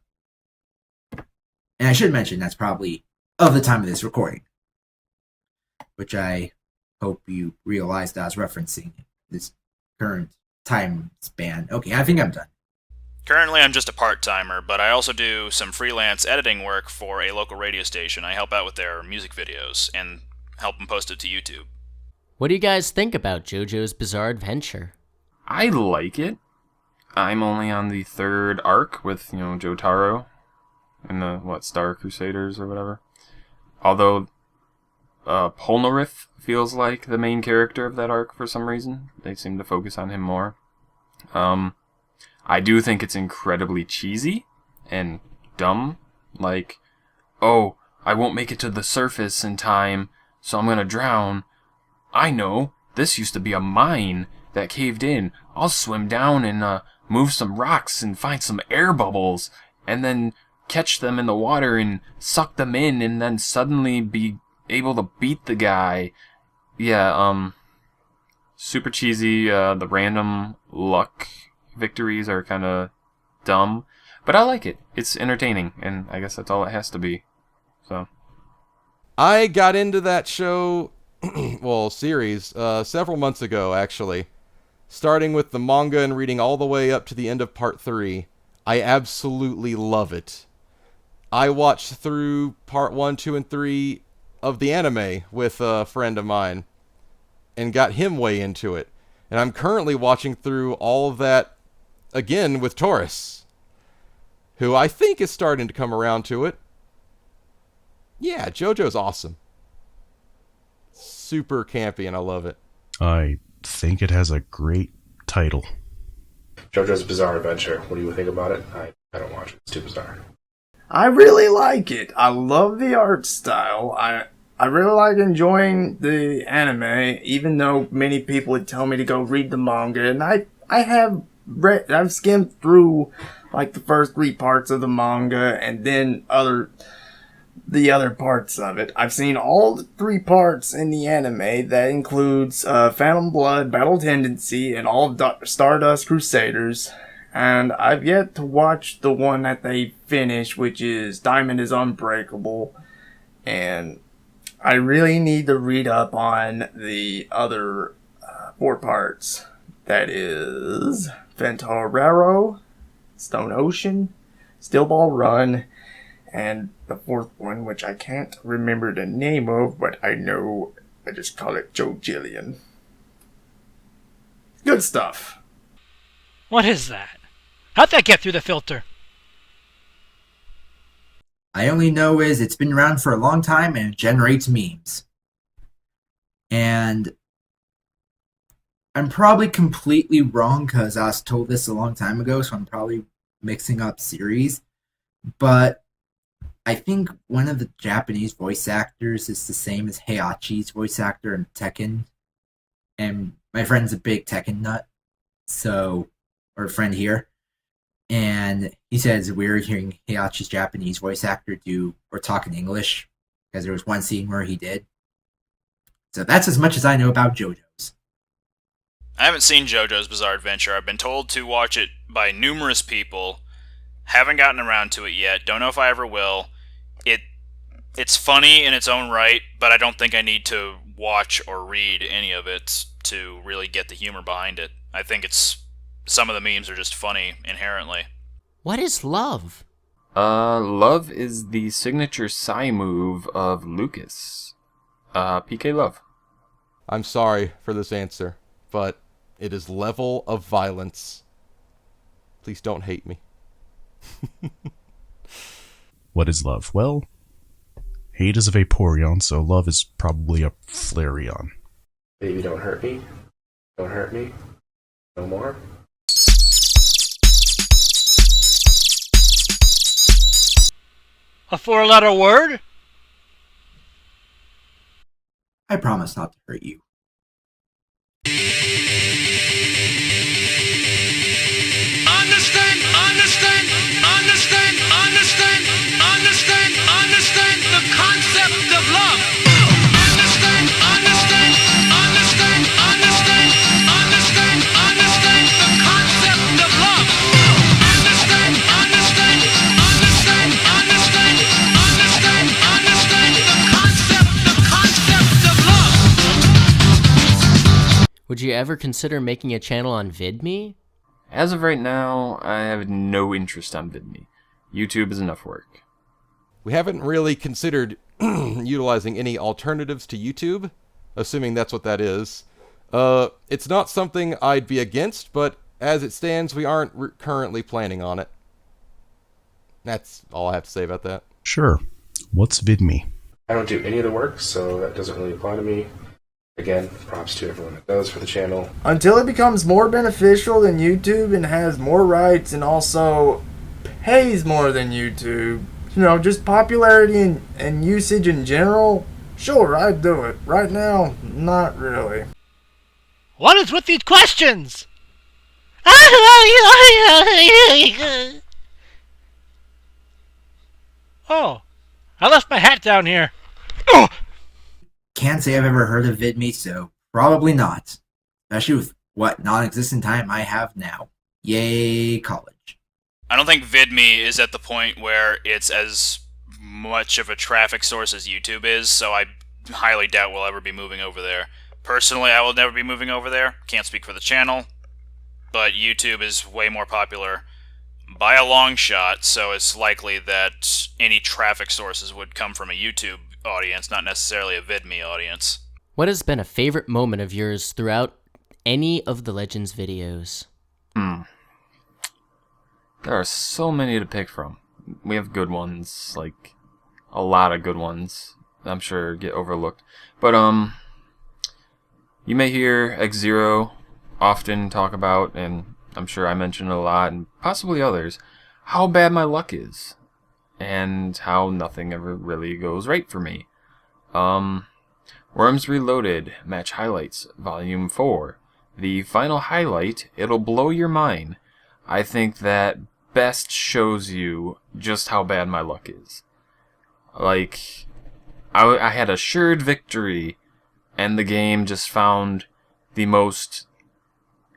And I should mention that's probably of the time of this recording, which I hope you realized I was referencing this current time span. Okay, I think I'm done. Currently, I'm just a part-timer, but I also do some freelance editing work for a local radio station. I help out with their music videos and help them post it to YouTube. What do you guys think about JoJo's Bizarre Adventure? I like it. I'm only on the 3rd arc with, Jotaro and the, Star Crusaders or whatever. Although, Polnareff feels like the main character of that arc for some reason. They seem to focus on him more. I do think it's incredibly cheesy and dumb. Like, oh, I won't make it to the surface in time, so I'm gonna drown. I know, this used to be a mine that caved in. I'll swim down and move some rocks and find some air bubbles, and then catch them in the water and suck them in, and then suddenly be able to beat the guy. Yeah, super cheesy. The random luck victories are kind of dumb, but I like it. It's entertaining, and I guess that's all it has to be. So, I got into that show, series, several months ago, actually. Starting with the manga and reading all the way up to the end of part 3. I absolutely love it. I watched through part 1, 2, and 3 of the anime with a friend of mine and got him way into it. And I'm currently watching through all of that again with Torus, who I think is starting to come around to it. Yeah, JoJo's awesome. Super campy, and I love it. I think it has a great title. JoJo's Bizarre Adventure. What do you think about it? I don't watch it. It's too bizarre. I really like it. I love the art style. I really like enjoying the anime, even though many people would tell me to go read the manga, and I've skimmed through like the first 3 parts of the manga and then the other parts of it. I've seen all the 3 parts in the anime. That includes Phantom Blood, Battle Tendency, and all of Stardust Crusaders. And I've yet to watch the one that they finished, which is Diamond is Unbreakable. And I really need to read up on the other 4 parts. That is Fentararo, Stone Ocean, Steel Ball Run, and the 4th one, which I can't remember the name of, but I know I just call it Joe Jillian. Good stuff. What is that? How'd that get through the filter? I only know is it's been around for a long time and it generates memes. And I'm probably completely wrong because I was told this a long time ago, so I'm probably mixing up series. But I think one of the Japanese voice actors is the same as Heihachi's voice actor in Tekken. And my friend's a big Tekken nut, or a friend here. And he says it's weird hearing Heihachi's Japanese voice actor talk in English, because there was one scene where he did. So that's as much as I know about JoJo's. I haven't seen JoJo's Bizarre Adventure. I've been told to watch it by numerous people. Haven't gotten around to it yet. Don't know if I ever will. It's funny in its own right, but I don't think I need to watch or read any of it to really get the humor behind it. I think some of the memes are just funny inherently. What is love? Love is the signature Psy move of Lucas. PK Love. I'm sorry for this answer, but it is level of violence. Please don't hate me. What is love? Well, hate is a Vaporeon, so love is probably a Flareon. Baby, don't hurt me. Don't hurt me. No more. A 4-letter word? I promise not to hurt you. Understand the concept of love. Understand the concept of love. Understand the concept of love. Would you ever consider making a channel on Vidme? As of right now, I have no interest on Vidme. YouTube is enough work. We haven't really considered utilizing any alternatives to YouTube, assuming that's what that is. It's not something I'd be against, but as it stands, we aren't currently planning on it. That's all I have to say about that. Sure. What's Vidme? I don't do any of the work, so that doesn't really apply to me. Again, props to everyone that does for the channel. Until it becomes more beneficial than YouTube and has more rights and also pays more than YouTube, you know, just popularity and usage in general, sure, I'd do it. Right now, not really. What is with these questions? Oh, I left my hat down here. Oh. Can't say I've ever heard of Vidme, so probably not. Especially with what non-existent time I have now. Yay, college. I don't think Vidme is at the point where it's as much of a traffic source as YouTube is, so I highly doubt we'll ever be moving over there. Personally, I will never be moving over there. Can't speak for the channel, but YouTube is way more popular by a long shot, so it's likely that any traffic sources would come from a YouTube audience, not necessarily a Vidme audience. What has been a favorite moment of yours throughout any of the Legends videos? There are so many to pick from. We have good ones, like a lot of good ones. I'm sure get overlooked. But you may hear xZero often talk about, and I'm sure I mention it a lot, and possibly others, how bad my luck is. And how nothing ever really goes right for me. Worms Reloaded, Match Highlights, Volume 4. The final highlight, it'll blow your mind. I think that best shows you just how bad my luck is. Like, I had assured victory, and the game just found the most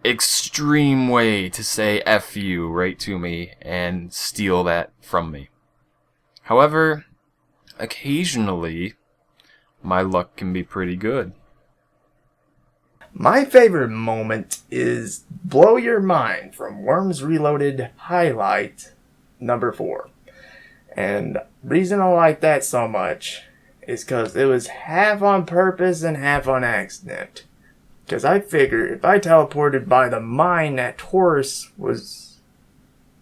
extreme way to say F you right to me and steal that from me. However, occasionally, my luck can be pretty good. My favorite moment is Blow Your Mind from Worms Reloaded Highlight number 4. And the reason I like that so much is because it was half on purpose and half on accident. Because I figured if I teleported by the mine that Torus was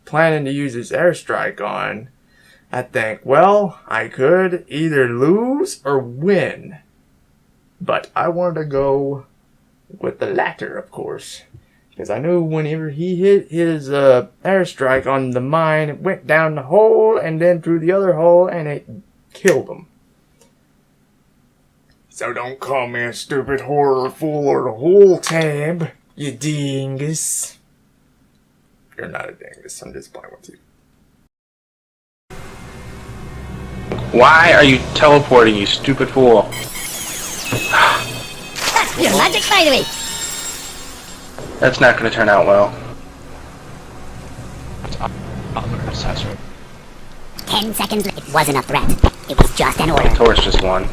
planning to use his airstrike on, I think, well, I could either lose or win. But I wanted to go with the latter, of course. Because I knew whenever he hit his airstrike on the mine, it went down the hole and then through the other hole and it killed him. So don't call me a stupid horror fool or the whole tab, you dingus. You're not a dingus, I'm just playing with you. Why are you teleporting, you stupid fool? Your logic by me. That's not going to turn out well. 10 seconds. It wasn't a threat. It was just an order. Torus just won.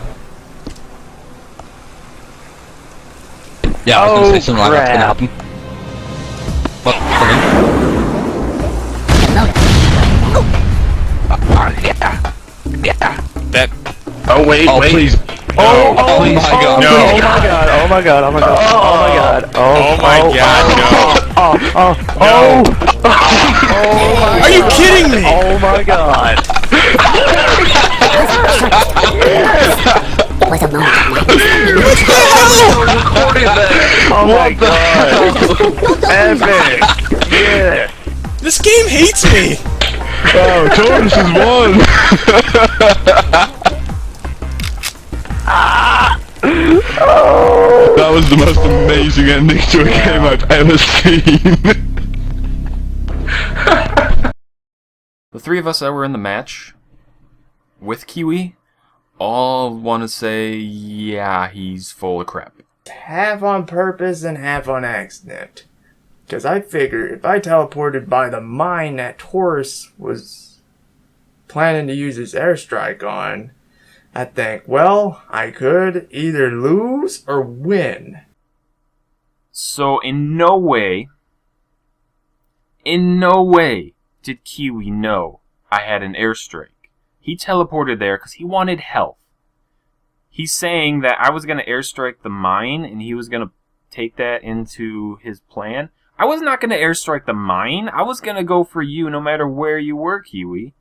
Yeah, I was gonna say something like that's gonna happen. What? Yeah. That. Oh wait, oh, wait. Please. Oh, please. Oh my god. No. Oh my god. Oh my god. Oh my god. Oh my god. Oh my god. Are you kidding me? Oh my god. It was a moment of madness. Oh my god. Epic. Yeah. This game hates me. Oh, Torus has won. That was the most amazing ending to a game I've ever seen. The three of us that were in the match with Kiwi all want to say, yeah, he's full of crap. Half on purpose and half on accident. Because I figured if I teleported by the mine that Torus was planning to use his airstrike on, I think, well, I could either lose or win. So in no way did Kiwi know I had an airstrike. He teleported there because he wanted health. He's saying that I was going to airstrike the mine and he was going to take that into his plan. I was not going to airstrike the mine. I was going to go for you no matter where you were, Kiwi.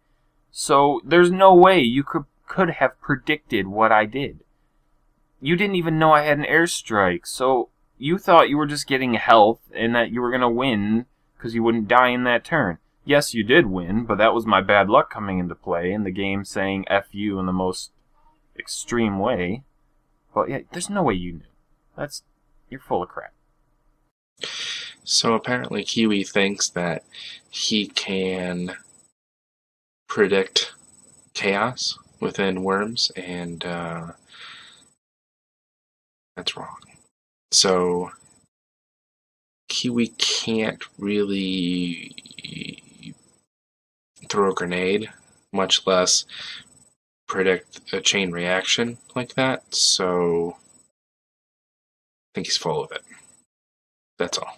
So there's no way you could have predicted what I did. you didn't even know I had an airstrike, so you thought you were just getting health and that you were going to win because you wouldn't die in that turn. Yes, you did win, but that was my bad luck coming into play and the game saying F you in the most extreme way. But yeah, there's no way you knew. You're full of crap. So apparently Kiwi thinks that he can predict chaos within worms, and that's wrong. So Kiwi can't really throw a grenade, much less predict a chain reaction like that, so I think he's full of it. That's all.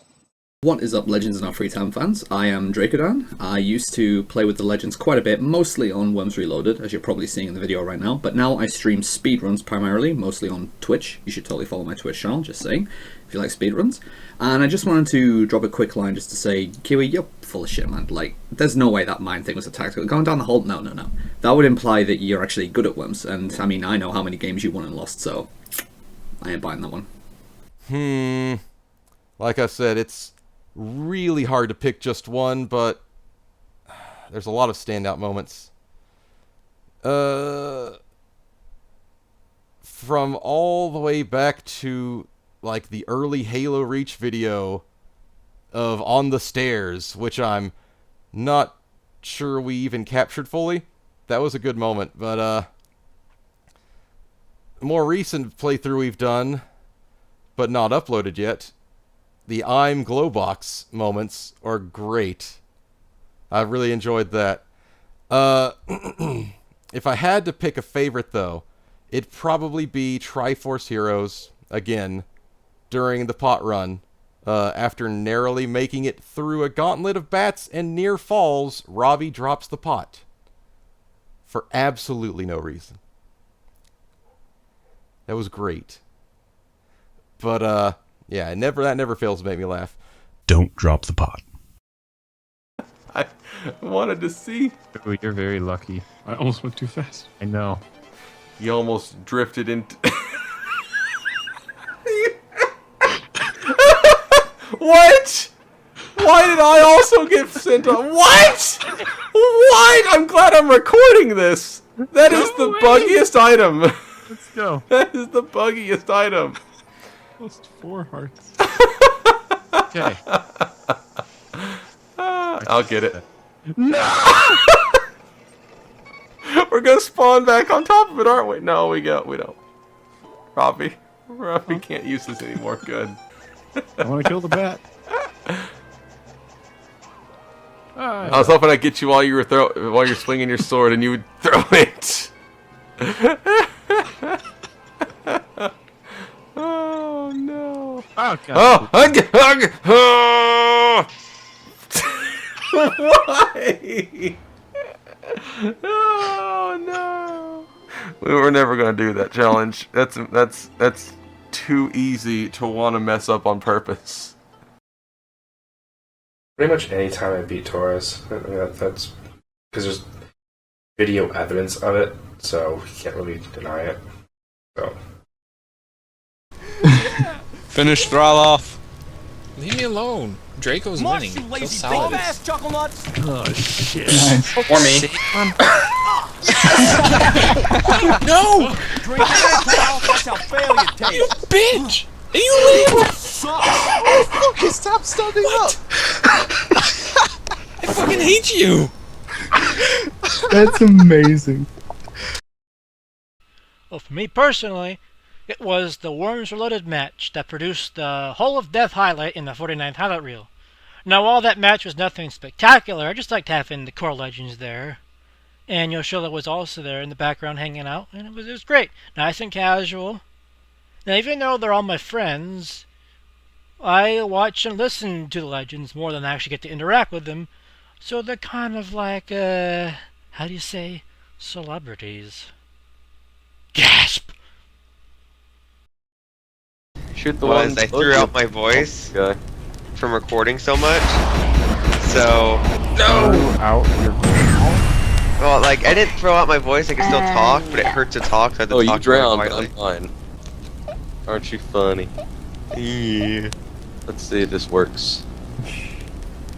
What is up, Legends in Our Free Time fans? I am Dracodan. I used to play with the Legends quite a bit, mostly on Worms Reloaded, as you're probably seeing in the video right now, but now I stream speedruns primarily, mostly on Twitch. You should totally follow my Twitch channel, just saying, if you like speedruns. And I just wanted to drop a quick line just to say, Kiwi, you're full of shit, man. Like, there's no way that mine thing was a tactical. Going down the hole? No. That would imply that you're actually good at Worms, and I mean, I know how many games you won and lost, so I ain't buying that one. Like I said, it's really hard to pick just one, but there's a lot of standout moments. From all the way back to like the early Halo Reach video of On the Stairs, which I'm not sure we even captured fully. That was a good moment, but more recent playthrough we've done, but not uploaded yet, the I'm Glowbox moments are great. I really enjoyed that. If I had to pick a favorite, though, it'd probably be Triforce Heroes, again, during the pot run. After narrowly making it through a gauntlet of bats and near falls, Robbie drops the pot. For absolutely no reason. That was great. But, yeah, that never fails to make me laugh. Don't drop the pot. I wanted to see. Oh, you're very lucky. I almost went too fast. I know. You almost drifted into... What? Why did I also get sent on? What? What? I'm glad I'm recording this. That is the buggiest item. Let's go. That is the buggiest item. Lost 4 hearts. Okay. I'll get it. No! We're gonna spawn back on top of it, aren't we? No, we don't. Robbie can't use this anymore. Good. I want to kill the bat. I was hoping I'd get you while you're swinging your sword, and you would throw it. Oh no! Oh god! Oh! Why? Oh no! We were never gonna do that challenge. That's too easy to want to mess up on purpose. Pretty much any time I beat Torus, that's because there's video evidence of it, so we can't really deny it. So. Finish Thrall off. Leave me alone. Draco's winning. You lazy solid. big ass chuckle nuts. Oh shit! Nice. For me. No! Drink that, that's how failure tastes. You bitch! And you leave! Okay, stop standing up. I fucking hate you! That's amazing. Well, for me personally, it was the Worms Reloaded match that produced the Hole of Death highlight in the 49th highlight reel. Now, while that match was nothing spectacular, I just liked having the core legends there. And Yoshila was also there in the background hanging out, and it was great. Nice and casual. Now, even though they're all my friends, I watch and listen to the legends more than I actually get to interact with them. So they're kind of like, how do you say, celebrities. Gasp! Shoot the ones I threw out my voice from recording so much. So out your well, like I didn't throw out my voice. I could still talk, but it hurt to talk. So I had to talk drowned. quietly. I'm fine. Aren't you funny? Yeah. Let's see if this works.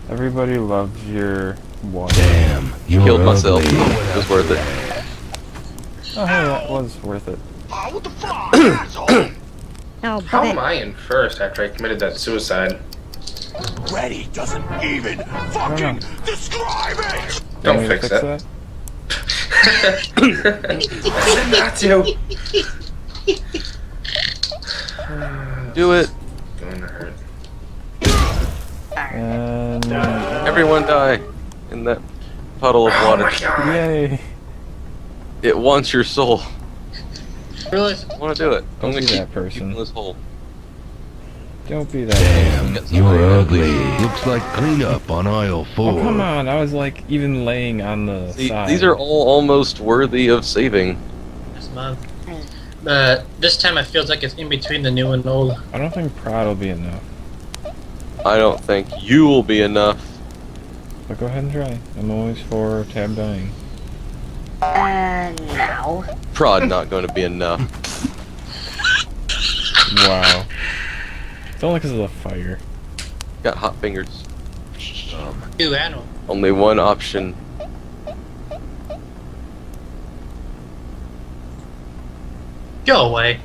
Everybody loves your one. Damn, you killed myself. It was worth it. Oh, hey, that was worth it. How am I in first after I committed that suicide? Ready doesn't even fucking describe it! Don't fix that. I said not to. Do it. Going to hurt. And everyone die in that puddle of water. Oh my God. Yay! It wants your soul. Really? I want to do it. I'm Don't gonna be keep that person. this hole. Don't be that person. You're ugly. Looks like cleanup on aisle 4. Oh, come on. I was like even laying on the See, side. these are all almost worthy of saving. This month. This time it feels like it's in between the new and old. I don't think prod will be enough. I don't think you will be enough. But go ahead and try. I'm always for tab dying. No. Prod not going to be enough. Wow. It's only because of the fire. Got hot fingers. New animal. Only one option. Go away.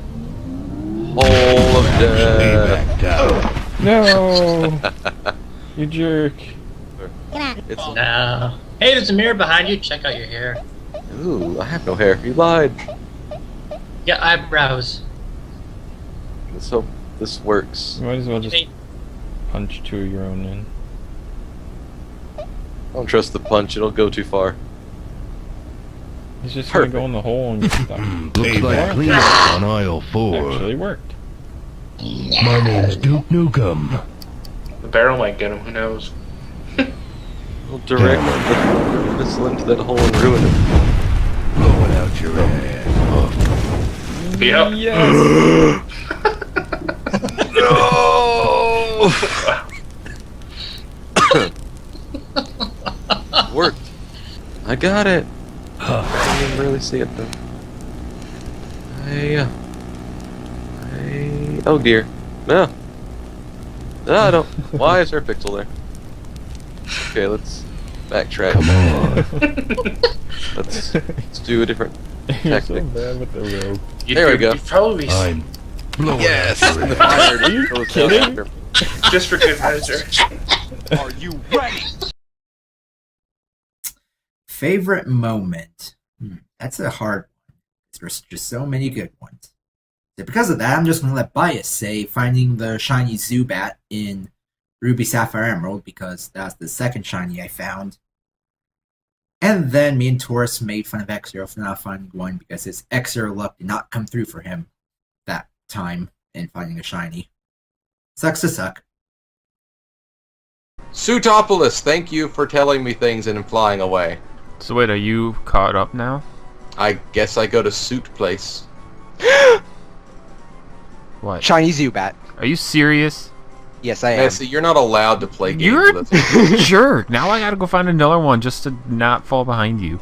Hole of death. No! You jerk. It's No. Hey, there's a mirror behind you. Check out your hair. Ooh, I have no hair. You lied. Yeah, eyebrows. Let's hope this works. You might as well just punch 2 of your own in. I don't trust the punch. It'll go too far. He's just gonna go in the hole and get stuck. Looks like cleanup on aisle 4. Actually worked. My name's Duke Nukem. The barrel might get him. Who knows? We'll direct the missile into that hole and ruin it. Blow it out your ass. Yep. Yes! No! Worked. I got it. I didn't really see it though. Oh dear. No. No, I don't. Why is there a pixel there? Okay, let's backtrack. Come on. Let's do a different You're so tactic. bad with the rope. There we go. You'd probably I'm blowing Yes! out your The ass. fire Are you goes kidding? after me. just for good measure. Are you ready? Favorite moment? That's a hard one. There's just so many good ones. So because of that, I'm just going to let Bias say finding the shiny Zubat in Ruby Sapphire Emerald, because that's the second shiny I found. And then me and Torus made fun of xZero for not finding one because his xZero luck did not come through for him that time in finding a shiny. Sucks to suck. Suitopolis, thank you for telling me things and flying away. So wait, are you caught up now? I guess I go to Suit Place. What? Shiny Zubat. Are you serious? Yes, I am. Messi, you're not allowed to play games You're with us. jerk. Now I gotta go find another one just to not fall behind you.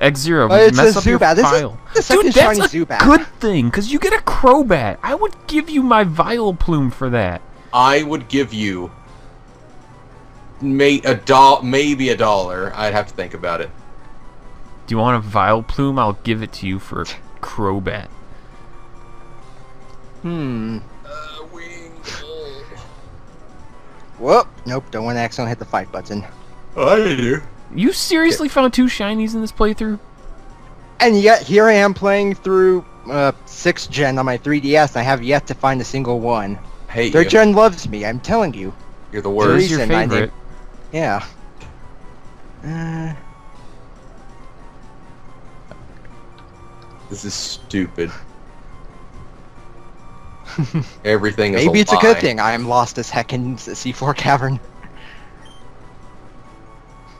xZero, It's mess a up your Zubat. This is file. the second Dude, that's shiny a Zubat. good thing, because you get a Crobat. I would give you my Vileplume for that. I would give you maybe $1. I'd have to think about it. Do you want a Vileplume? I'll give it to you for a Crobat. Whoop. Nope, don't want to accidentally hit the fight button. I do. You seriously found 2 shinies in this playthrough? And yet, here I am playing through 6th gen on my 3DS, and I have yet to find a single one. Hate 3rd you. gen loves me, I'm telling you. You're the The worst. Who's your reason I favorite? Yeah. This is stupid. Everything is Maybe it's a lie. good thing I am lost as heck in the C4 cavern.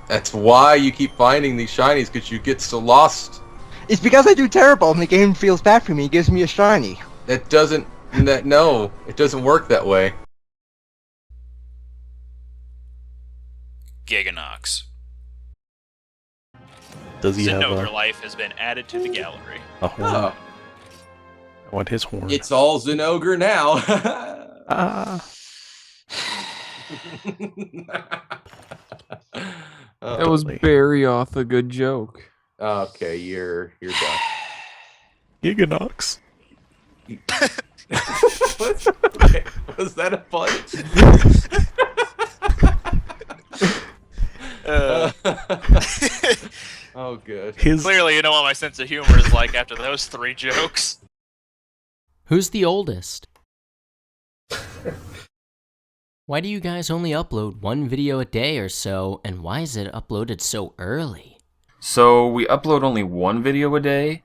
That's why you keep finding these shinies, because you get so lost. It's because I do terrible and the game feels bad for me and gives me a shiny. That doesn't... No, it doesn't work that way. Giganox. Does he have Xenover Life has been added to the gallery. a horn? I want his horn. It's all Zenogre now. That was very off a good joke. Okay, you're done. Giganox. Was that a pun? Oh, good. Clearly, you know what my sense of humor is like after those 3 jokes. Who's the oldest? Why do you guys only upload 1 video a day or so, and why is it uploaded so early? So we upload only 1 video a day,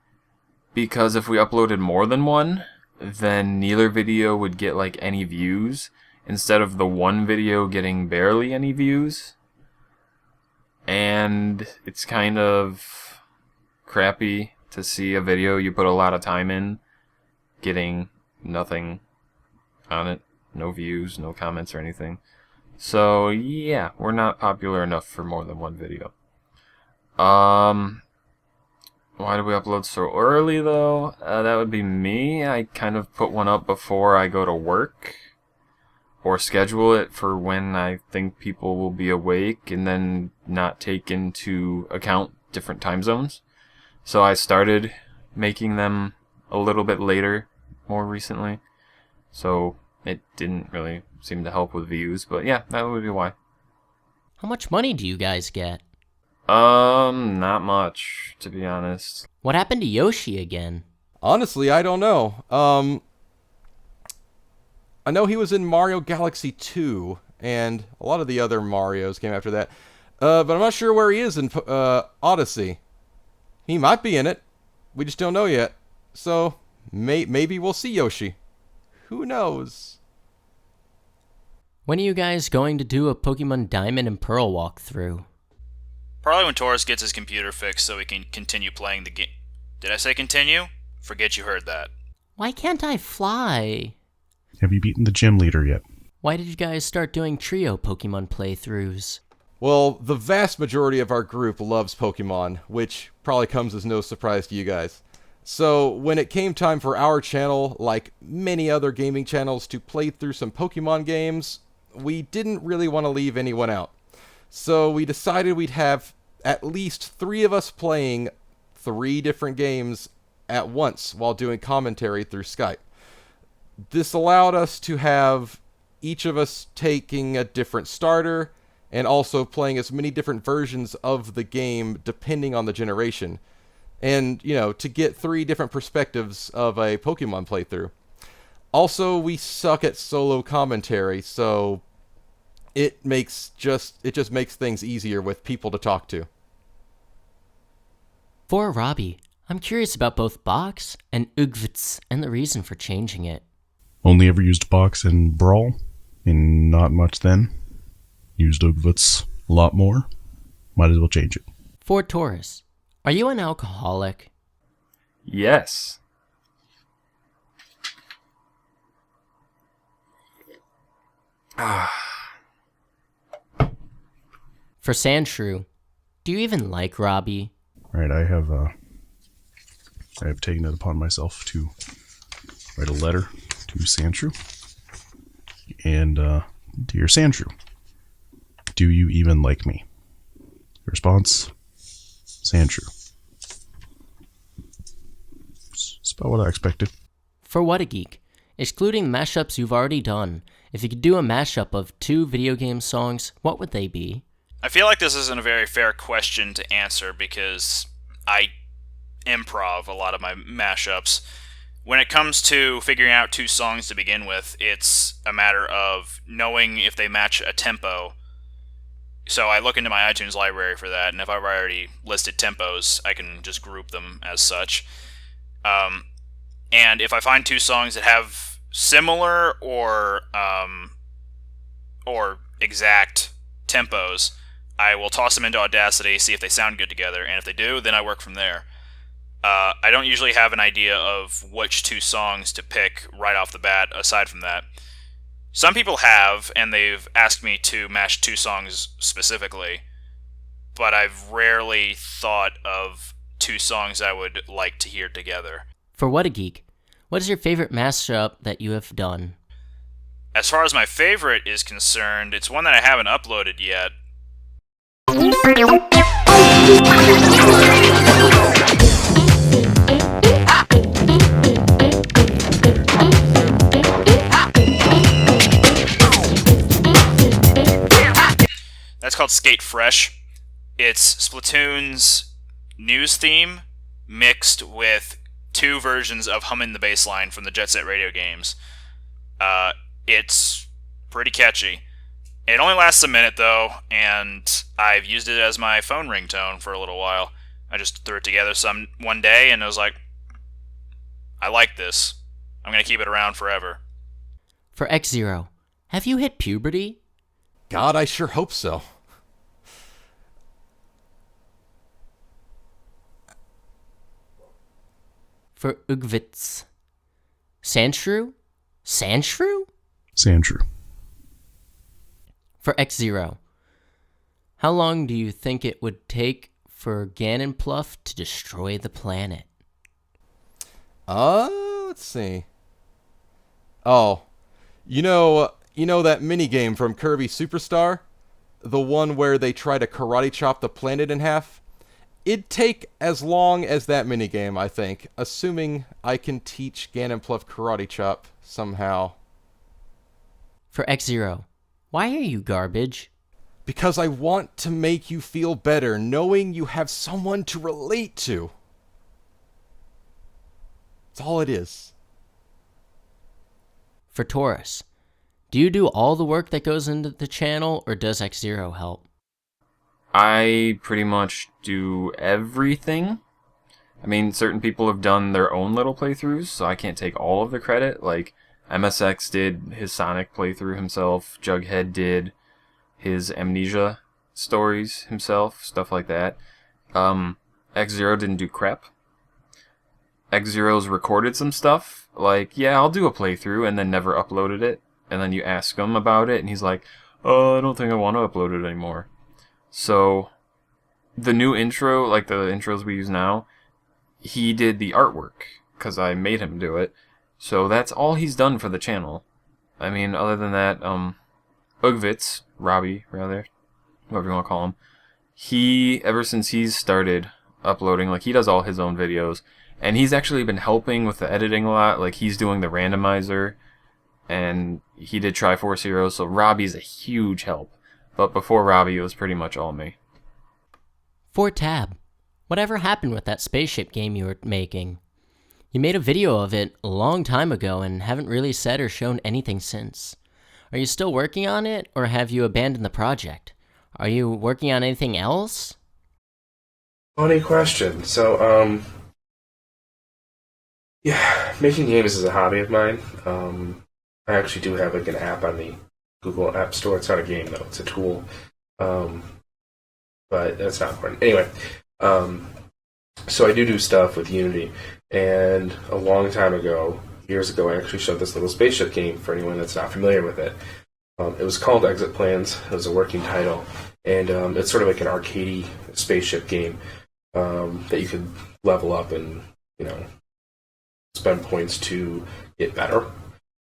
because if we uploaded more than 1, then neither video would get like any views, instead of the 1 video getting barely any views. And it's kind of crappy to see a video you put a lot of time in getting nothing on it. No views, no comments or anything. So yeah, we're not popular enough for more than 1 video. Why do we upload so early though? That would be me. I kind of put one up before I go to work, or schedule it for when I think people will be awake, and then not take into account different time zones. So I started making them a little bit later more recently. So it didn't really seem to help with views, but yeah, that would be why. How much money do you guys get? Not much, to be honest. What happened to Yoshi again? Honestly, I don't know. I know he was in Mario Galaxy 2, and a lot of the other Marios came after that. But I'm not sure where he is in Odyssey. He might be in it. We just don't know yet. So, maybe we'll see Yoshi. Who knows? When are you guys going to do a Pokemon Diamond and Pearl walkthrough? Probably when Torus gets his computer fixed so he can continue playing the game. Did I say continue? Forget you heard that. Why can't I fly? Have you beaten the gym leader yet? Why did you guys start doing trio Pokemon playthroughs? Well, the vast majority of our group loves Pokemon, which probably comes as no surprise to you guys. So, when it came time for our channel, like many other gaming channels, to play through some Pokemon games, we didn't really want to leave anyone out. So we decided we'd have at least 3 of us playing 3 different games at once while doing commentary through Skype. This allowed us to have each of us taking a different starter and also playing as many different versions of the game depending on the generation. And, you know, to get 3 different perspectives of a Pokemon playthrough. Also, we suck at solo commentary, so it just makes things easier with people to talk to. For Robbie, I'm curious about both Box and Ugvts and the reason for changing it. Only ever used Box in Brawl, and not much then. Used Ugvts a lot more. Might as well change it. For Torus, are you an alcoholic? Yes. For Sandshrew, do you even like Robbie? Right, I have taken it upon myself to write a letter to Sandshrew. And, dear Sandshrew, do you even like me? Response, Sandshrew. It's about what I expected. For What a Geek, excluding the mashups you've already done, if you could do a mashup of 2 video game songs, what would they be? I feel like this isn't a very fair question to answer because I improv a lot of my mashups. When it comes to figuring out 2 songs to begin with, it's a matter of knowing if they match a tempo. So I look into my iTunes library for that, and if I've already listed tempos, I can just group them as such. And if I find 2 songs that have similar or exact tempos, I will toss them into Audacity, see if they sound good together, and if they do, then I work from there. I don't usually have an idea of which 2 songs to pick right off the bat, aside from that. Some people have, and they've asked me to mash 2 songs specifically, but I've rarely thought of 2 songs I would like to hear together. For What a Geek, What is your favorite mashup that you have done? As far as my favorite is concerned, it's one that I haven't uploaded yet. That's called Skate Fresh. It's Splatoon's news theme mixed with 2 versions of Hummin' the Bassline from the Jet Set Radio games. It's pretty catchy. It only lasts a minute though, and I've used it as my phone ringtone for a little while. I just threw it together one day and I was like, I like this. I'm going to keep it around forever. For xZero, have you hit puberty? God, I sure hope so. For Ugvts, Sandshrew? Sandshrew? Sandshrew. For xZero, how long do you think it would take for Ganonpluff to destroy the planet? Let's see. Oh, you know that mini game from Kirby Superstar? The one where they try to karate chop the planet in half? It'd take as long as that minigame, I think, assuming I can teach Ganonpluff karate chop somehow. For xZero, why are you garbage? Because I want to make you feel better, knowing you have someone to relate to. That's all it is. For Torus, do you do all the work that goes into the channel, or does xZero help? I pretty much do everything. I mean, certain people have done their own little playthroughs, so I can't take all of the credit. Like, MSX did his Sonic playthrough himself, Jughead did his Amnesia stories himself, stuff like that. xZero didn't do crap. xZero's recorded some stuff, like, yeah, I'll do a playthrough, and then never uploaded it. And then you ask him about it, and he's like, I don't think I want to upload it anymore. So, the new intro, like the intros we use now, he did the artwork, because I made him do it. So that's all he's done for the channel. I mean, other than that, Ugvts, Robbie, rather, whatever you want to call him, he, ever since he's started uploading, like, he does all his own videos, and he's actually been helping with the editing a lot, like, he's doing the randomizer, and he did Triforce Heroes, so Robbie's a huge help. But before Robbie, it was pretty much all me. For Tab, whatever happened with that spaceship game you were making? You made a video of it a long time ago and haven't really said or shown anything since. Are you still working on it, or have you abandoned the project? Are you working on anything else? Funny question. So, yeah, making games is a hobby of mine. I actually do have like an app on the Google App Store. It's not a game though; it's a tool. But that's not important. Anyway, so I do stuff with Unity, and a long time ago, years ago, I actually showed this little spaceship game for anyone that's not familiar with it. It was called Exit Plans. It was a working title, and it's sort of like an arcadey spaceship game that you could level up and spend points to get better.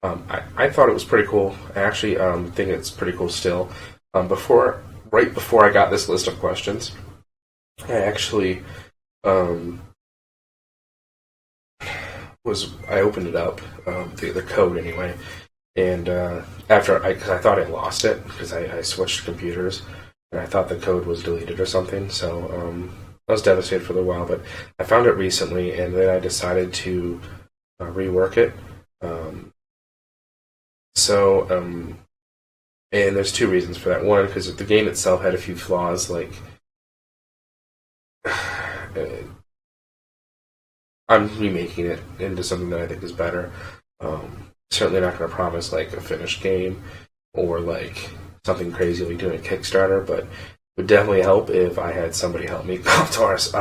I thought it was pretty cool. I actually think it's pretty cool still. Right before I got this list of questions, I actually I opened it up, the code anyway, and because I thought I lost it because I switched computers and I thought the code was deleted or something. So I was devastated for a while, but I found it recently, and then I decided to rework it. And there's two reasons for that. One, because the game itself had a few flaws, like I'm remaking it into something that I think is better. Certainly not going to promise like a finished game or like something crazy like doing a Kickstarter, but it would definitely help if I had somebody help me call Torus.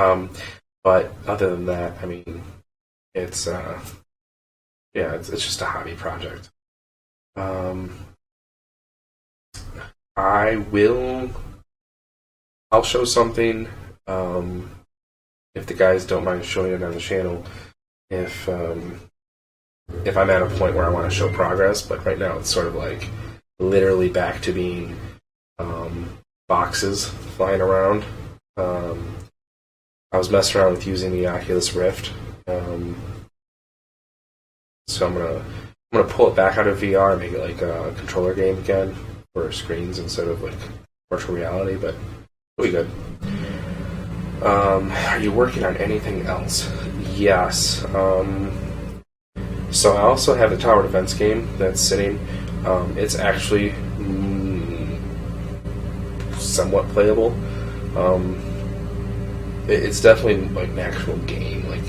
But other than that, I mean, it's just a hobby project. I'll show something if the guys don't mind showing it on the channel. If if I'm at a point where I want to show progress. But right now, it's sort of like literally back to being boxes flying around. I was messing around with using the Oculus Rift, so I'm gonna pull it back out of VR and make it like a controller game again for screens instead of like virtual reality. But it'll be good. Are you working on anything else? Yes. So I also have the tower defense game that's sitting. It's actually somewhat playable. It's definitely like an actual game. Like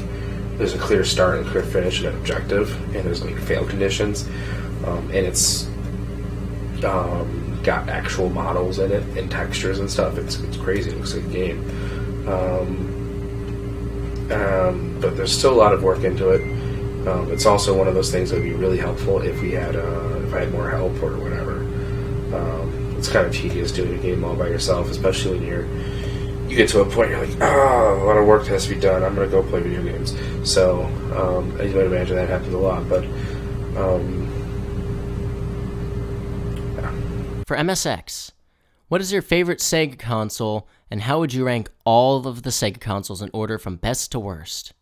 there's a clear start and clear finish and an objective, and there's like fail conditions, and it's got actual models in it and textures and stuff. It's crazy. It looks like a game. But there's still a lot of work into it. It's also one of those things that would be really helpful if I had more help or whatever. It's kind of tedious doing a game all by yourself, especially when you get to a point you're like, a lot of work has to be done. I'm gonna go play video games. So as you might imagine, that happens a lot. But For MSX, what is your favorite Sega console, and how would you rank all of the Sega consoles in order from best to worst?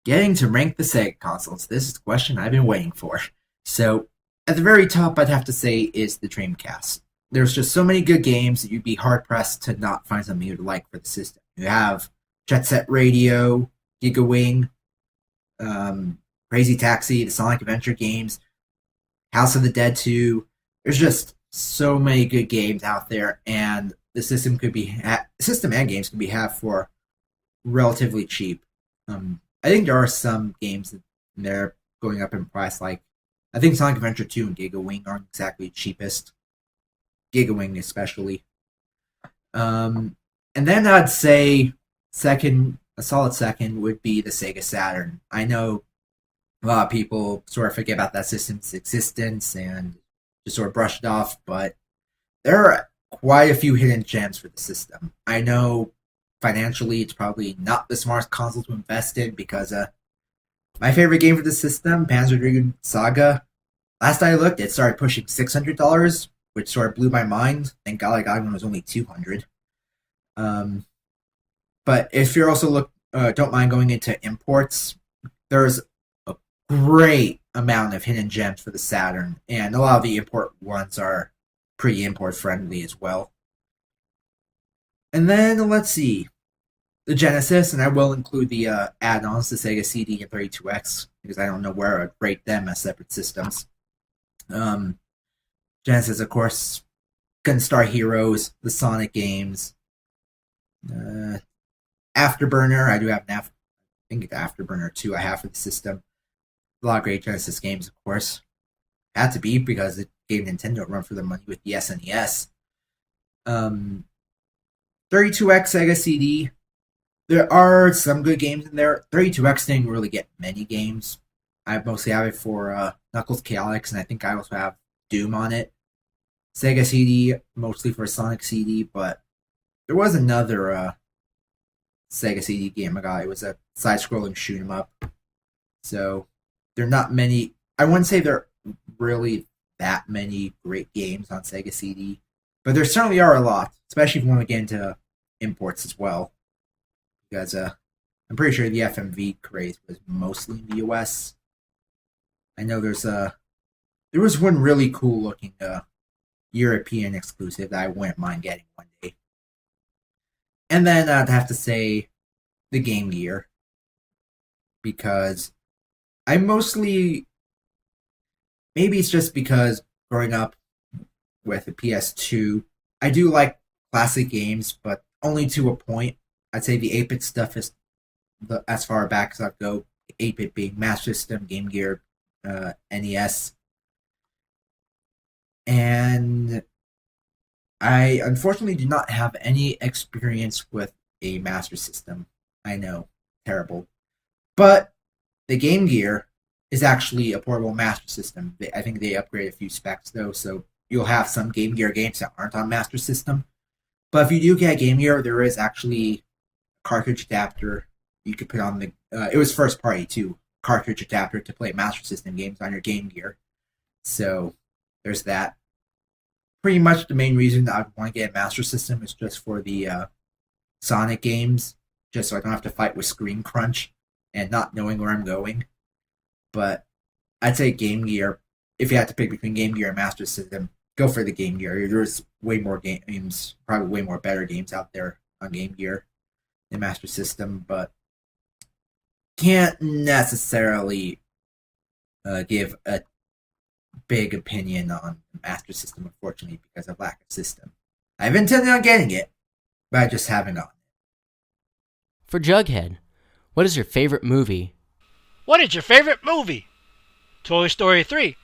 Getting to rank the Sega consoles, this is the question I've been waiting for. So, at the very top, I'd have to say is the Dreamcast. There's just so many good games that you'd be hard-pressed to not find something you'd like for the system. You have Jet Set Radio, Giga Wing, Crazy Taxi, the Sonic Adventure games, House of the Dead 2. There's just so many good games out there, and the system and games can be had for relatively cheap. I think there are some games that they're going up in price, like I think Sonic Adventure 2 and Giga Wing aren't exactly cheapest. Giga Wing especially. And then I'd say a solid second would be the Sega Saturn. I know a lot of people sort of forget about that system's existence and just sort of brush it off, but there are quite a few hidden gems for the system. I know financially it's probably not the smartest console to invest in because my favorite game for the system, Panzer Dragoon Saga, last I looked, it started pushing $600, which sort of blew my mind. Thank God I got one was only $200. But if you're also don't mind going into imports, there's a great amount of hidden gems for the Saturn, and a lot of the import ones are pretty import friendly as well. And then let's see, the Genesis, and I will include the add-ons, the Sega CD and 32X, because I don't know where I'd rate them as separate systems. Genesis, of course, Gunstar Heroes, the Sonic games, Afterburner. I do have I think it's Afterburner 2 I have for the system. A lot of great Genesis games, of course. Had to be because it gave Nintendo a run for their money with the SNES. 32X Sega CD. There are some good games in there. 32X didn't really get many games. I mostly have it for Knuckles Chaotix, and I think I also have Doom on it. Sega CD, mostly for Sonic CD, but there was another Sega CD game I got. It was a side-scrolling shoot 'em up. So there are not many. I wouldn't say there are really that many great games on Sega CD, but there certainly are a lot, especially if you want to get into imports as well. Because I'm pretty sure the FMV craze was mostly in the US. I know there was one really cool looking European exclusive that I wouldn't mind getting one day. And then I'd have to say the Game Gear, because I mostly, maybe it's just because growing up with a PS2, I do like classic games, but only to a point. I'd say the 8-bit stuff is as far back as I'd go. 8-bit being Master System, Game Gear, NES. And I unfortunately do not have any experience with a Master System. I know, terrible. But the Game Gear is actually a portable Master System. I think they upgraded a few specs though, so you'll have some Game Gear games that aren't on Master System. But if you do get a Game Gear, there is actually a cartridge adapter you could put on the. It was first party too. cartridge adapter to play Master System games on your Game Gear. So there's that. Pretty much the main reason that I want to get a Master System is just for the Sonic games, just so I don't have to fight with screen crunch and not knowing where I'm going. But I'd say Game Gear, if you had to pick between Game Gear and Master System, go for the Game Gear. There's way more games, probably way more better games out there on Game Gear than Master System, but can't necessarily give a big opinion on Master System, unfortunately, because of lack of system. I've intended on getting it, but I just haven't gotten it. For Jughead, what is your favorite movie? What is your favorite movie? Toy Story 3.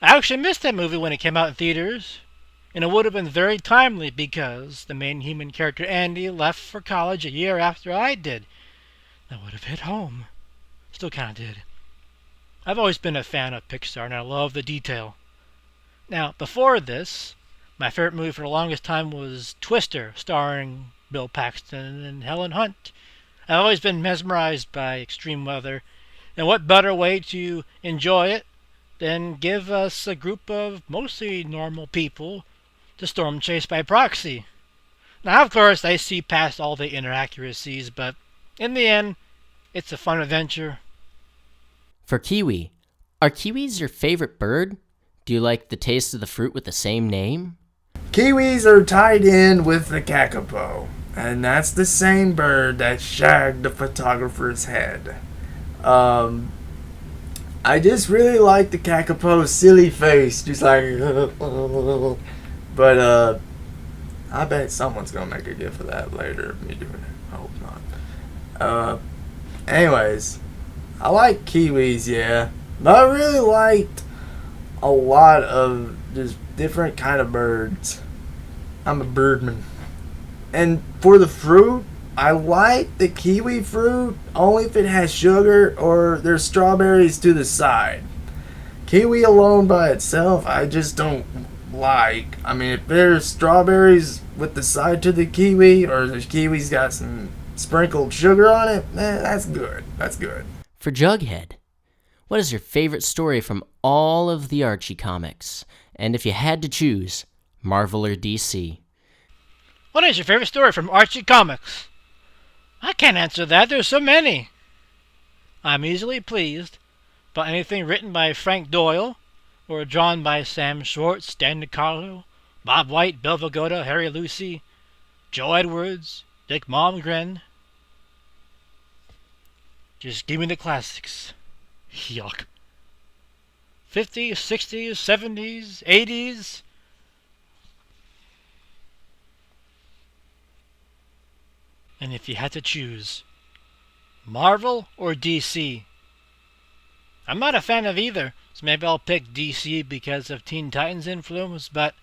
I actually missed that movie when it came out in theaters, and it would have been very timely because the main human character Andy left for college a year after I did. That would have hit home. Still kind of did. I've always been a fan of Pixar, and I love the detail. Now, before this, my favorite movie for the longest time was Twister, starring Bill Paxton and Helen Hunt. I've always been mesmerized by extreme weather, and what better way to enjoy it than give us a group of mostly normal people to storm chase by proxy. Now, of course, I see past all the inaccuracies, but in the end, it's a fun adventure. For Kiwi, are kiwis your favorite bird? Do you like the taste of the fruit with the same name? Kiwis are tied in with the kakapo, and that's the same bird that shagged the photographer's head. I just really like the kakapo's silly face, just like, but I bet someone's gonna make a gif of that later of me doing it. I hope not. Anyways, I like kiwis, yeah, but I really liked a lot of just different kind of birds. I'm a birdman. And for the fruit, I like the kiwi fruit only if it has sugar or there's strawberries to the side. Kiwi alone by itself, I just don't like. I mean, if there's strawberries with the side to the kiwi, or the kiwi's got some sprinkled sugar on it, that's good. That's good. For Jughead, what is your favorite story from all of the Archie comics? And if you had to choose, Marvel or DC? What is your favorite story from Archie Comics? I can't answer that. There's so many. I'm easily pleased by anything written by Frank Doyle or drawn by Sam Schwartz, Stan DiCarlo, Bob White, Bill Vigoda, Harry Lucy, Joe Edwards, Dick Malmgren. Just give me the classics. Yuck. 50s, 60s, 70s, 80s. And if you had to choose, Marvel or DC? I'm not a fan of either, so maybe I'll pick DC because of Teen Titans influence, but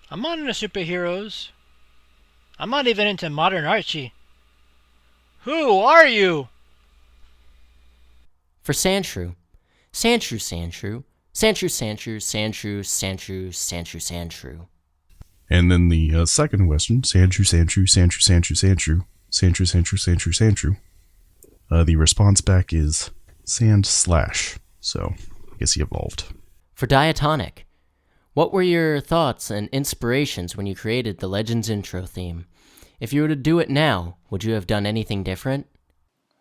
I'm not into superheroes. I'm not even into modern Archie. Who are you? For Sandshrew, Sandshrew. And then the second question, Sandshrew. The response back is Sand Slash. So I guess he evolved. For Diatonic, what were your thoughts and inspirations when you created the Legends intro theme? If you were to do it now, would you have done anything different?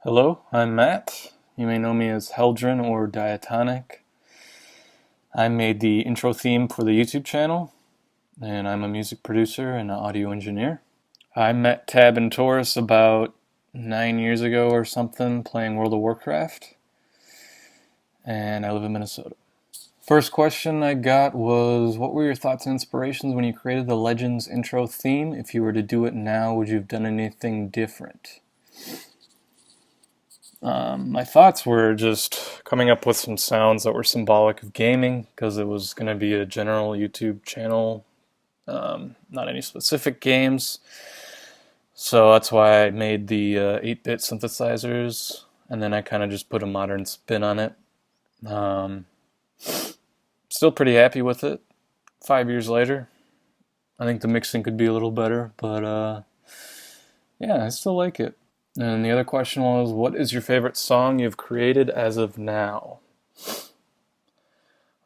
Hello, I'm Matt. You may know me as Heldren or Diatonic. I made the intro theme for the YouTube channel, and I'm a music producer and an audio engineer. I met Tab and Torus about 9 years ago or something playing World of Warcraft, and I live in Minnesota. First question I got was, what were your thoughts and inspirations when you created the Legends intro theme? If you were to do it now, would you have done anything different? My thoughts were just coming up with some sounds that were symbolic of gaming, because it was going to be a general YouTube channel, not any specific games. So that's why I made the 8-bit synthesizers, and then I kind of just put a modern spin on it. Still pretty happy with it 5 years later. I think the mixing could be a little better, but yeah, I still like it. And the other question was, what is your favorite song you've created as of now?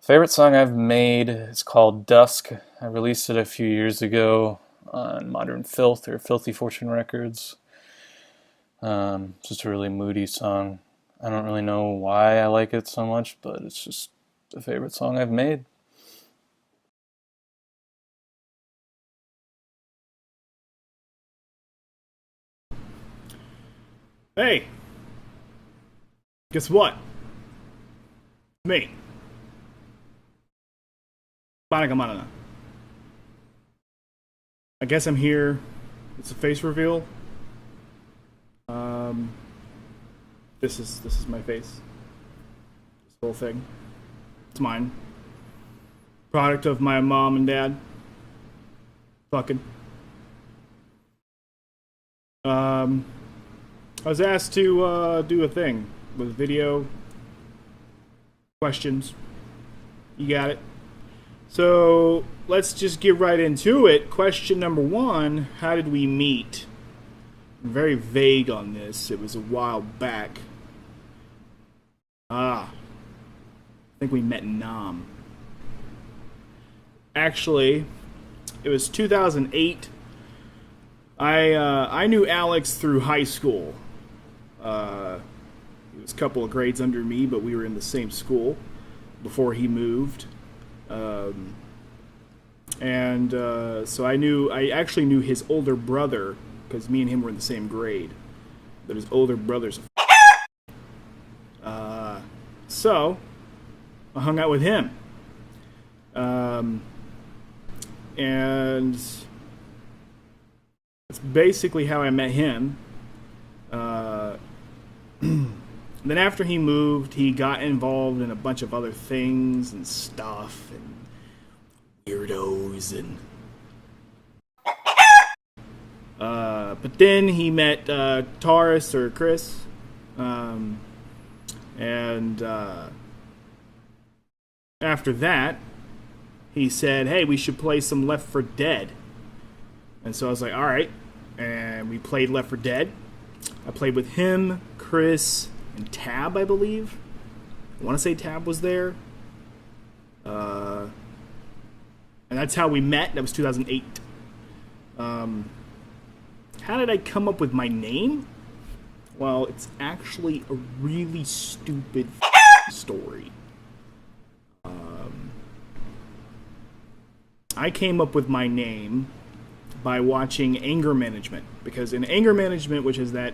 Favorite song I've made is called Dusk. I released it a few years ago on Modern Filth or Filthy Fortune Records. Just a really moody song. I don't really know why I like it so much, but it's just a favorite song I've made. Hey! Guess what? Me. Banagamana. I guess I'm here. It's a face reveal. This is my face. This whole thing. It's mine. Product of my mom and dad. Fucking. I was asked to do a thing with video questions. You got it. So let's just get right into it. Question number 1, how did we meet? I'm very vague on this. It was a while back. I think we met in Nam. Actually, it was 2008. I knew Alex through high school. He was a couple of grades under me, but we were in the same school before he moved. So I actually knew his older brother, because me and him were in the same grade. But his older brother's so I hung out with him. And that's basically how I met him. Then after he moved, he got involved in a bunch of other things and stuff and weirdos and but then he met Torus or Chris, and after that he said, hey, we should play some Left 4 Dead. And so I was like, alright. And we played Left 4 Dead. I played with him, Chris, and Tab, I believe. I want to say Tab was there. And that's how we met. That was 2008. How did I come up with my name? Well, it's actually a really stupid story. I came up with my name by watching Anger Management, because in Anger Management, which is that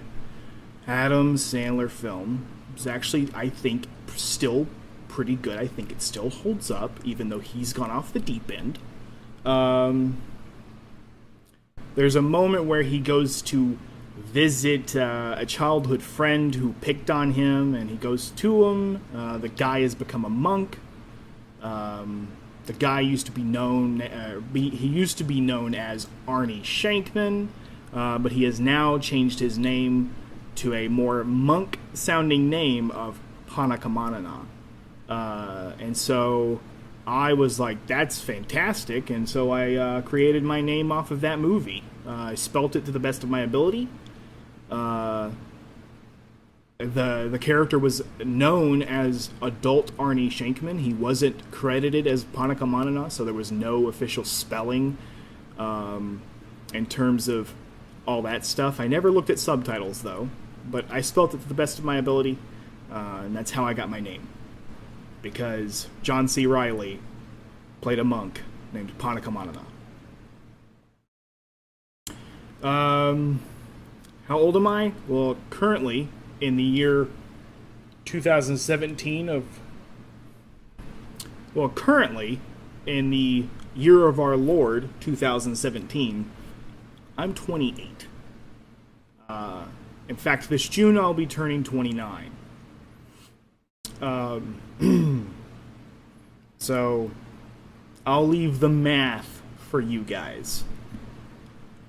Adam Sandler film, is actually, I think, still pretty good. I think it still holds up, even though he's gone off the deep end. There's a moment where he goes to visit a childhood friend who picked on him, and he goes to him. The guy has become a monk. The guy used to be known, he used to be known as Arnie Shankman, but he has now changed his name to a more monk-sounding name of Panakamanana. And so I was like, that's fantastic, and so I created my name off of that movie. I spelt it to the best of my ability. The character was known as adult Arnie Shankman. He wasn't credited as Panakamanana, so there was no official spelling in terms of all that stuff. I never looked at subtitles, though, but I spelt it to the best of my ability, and that's how I got my name. Because John C. Reilly played a monk named Panakamanana. How old am I? Well, currently, in the year 2017 currently, in the year of our Lord, 2017, I'm 28. In fact, this June I'll be turning 29. So, I'll leave the math for you guys.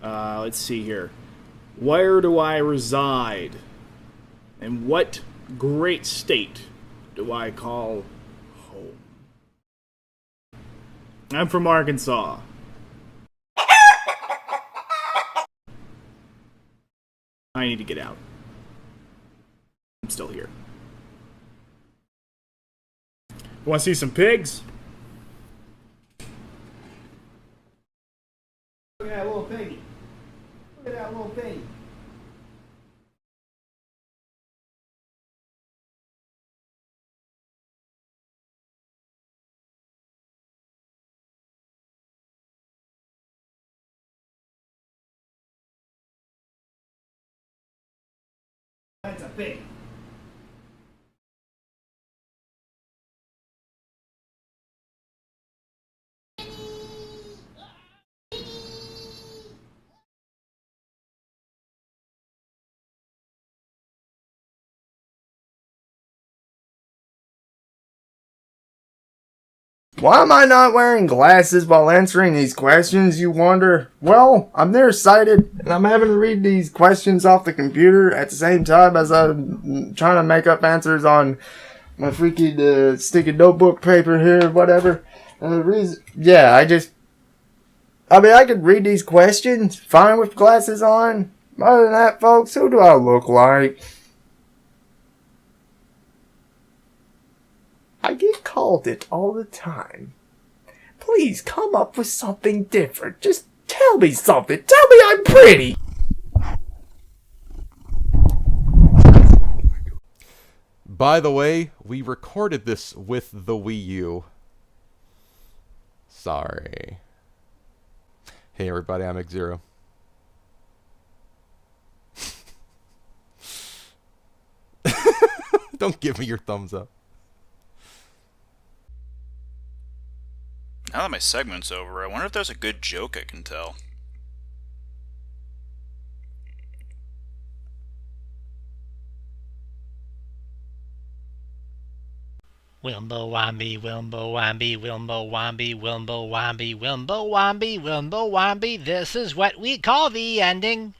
Let's see here. Where do I reside? And what great state do I call home? I'm from Arkansas. I need to get out. still here. Want to see some pigs? Look at that little piggy. Look at that little piggy. That's a pig. Why am I not wearing glasses while answering these questions, you wonder? Well, I'm nearsighted, and I'm having to read these questions off the computer at the same time as I'm trying to make up answers on my freaking sticky notebook paper here, whatever. And the reason, yeah, I could read these questions fine with glasses on. Other than that, folks, who do I look like? I get called it all the time. Please come up with something different. Just tell me something. Tell me I'm pretty. By the way, we recorded this with the Wii U. Sorry. Hey everybody, I'm xZero. Don't give me your thumbs up. Now that my segment's over, I wonder if there's a good joke I can tell. Wilmbo Wambi, Wilmbo Wambi, Wilmbo Wambi, Wilmbo Wambi, Wilmbo Wambi, Wilmbo Wambi, this is what we call the ending.